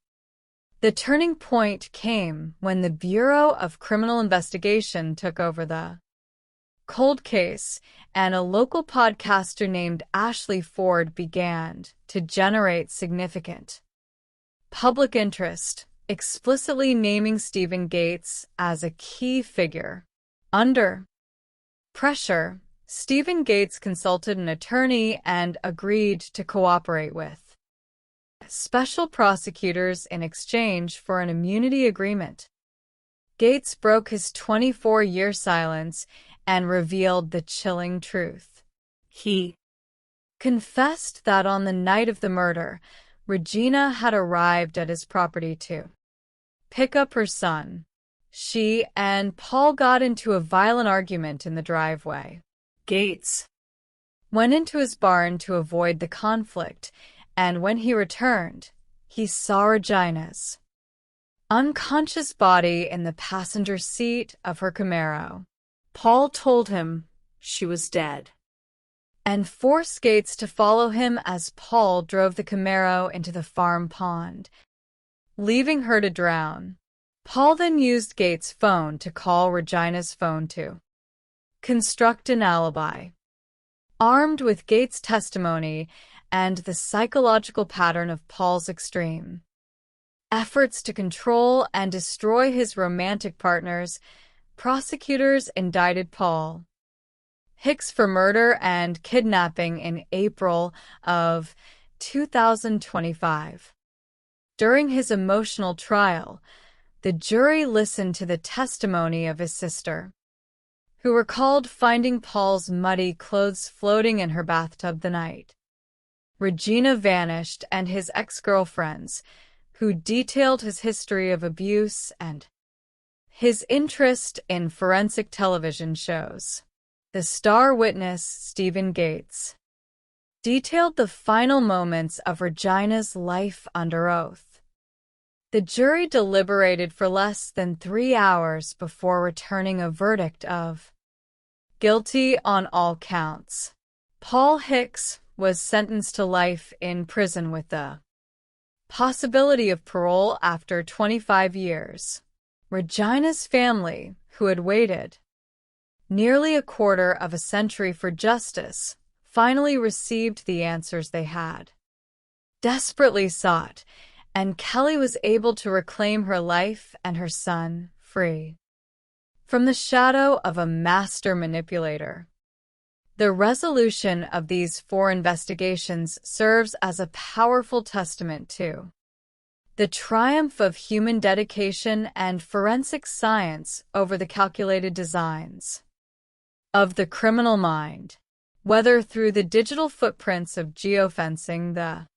The turning point came when the Bureau of Criminal Investigation took over the cold case, and a local podcaster named Ashley Ford began to generate significant public interest, explicitly naming Stephen Gates as a key figure. Under pressure, Stephen Gates consulted an attorney and agreed to cooperate with special prosecutors in exchange for an immunity agreement. Gates broke his 24-year silence and revealed the chilling truth. He confessed that on the night of the murder, Regina had arrived at his property to pick up her son. She and Paul got into a violent argument in the driveway. Gates went into his barn to avoid the conflict, and when he returned, he saw Regina's unconscious body in the passenger seat of her Camaro. Paul told him she was dead and forced Gates to follow him as Paul drove the Camaro into the farm pond, leaving her to drown. Paul then used Gates' phone to call Regina's phone to construct an alibi. Armed with Gates' testimony and the psychological pattern of Paul's extreme efforts to control and destroy his romantic partners, prosecutors indicted Paul Hicks for murder and kidnapping in April of 2025. During his emotional trial, the jury listened to the testimony of his sister, who recalled finding Paul's muddy clothes floating in her bathtub the night Regina vanished, and his ex-girlfriends, who detailed his history of abuse and his interest in forensic television shows. The star witness, Stephen Gates, detailed the final moments of Regina's life under oath. The jury deliberated for less than 3 hours before returning a verdict of guilty on all counts. Paul Hicks was sentenced to life in prison with the possibility of parole after 25 years. Regina's family, who had waited nearly a quarter of a century for justice, finally received the answers they had desperately sought, and Kelly was able to reclaim her life and her son free from the shadow of a master manipulator. The resolution of these 4 investigations serves as a powerful testament to the triumph of human dedication and forensic science over the calculated designs of the criminal mind, whether through the digital footprints of geofencing, the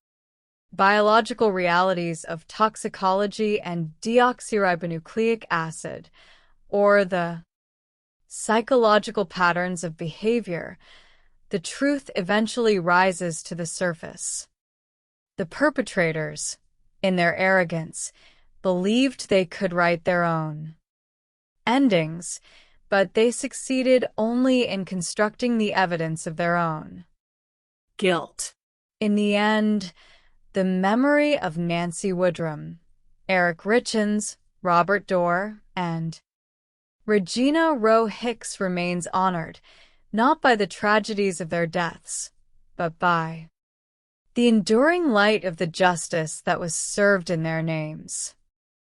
biological realities of toxicology and deoxyribonucleic acid, or the psychological patterns of behavior, the truth eventually rises to the surface. The perpetrators, in their arrogance, believed they could write their own endings, but they succeeded only in constructing the evidence of their own guilt. In the end, the memory of Nancy Woodrum, Eric Richins, Robert Dorr, and Regina Roe Hicks remains honored, not by the tragedies of their deaths, but by the enduring light of the justice that was served in their names.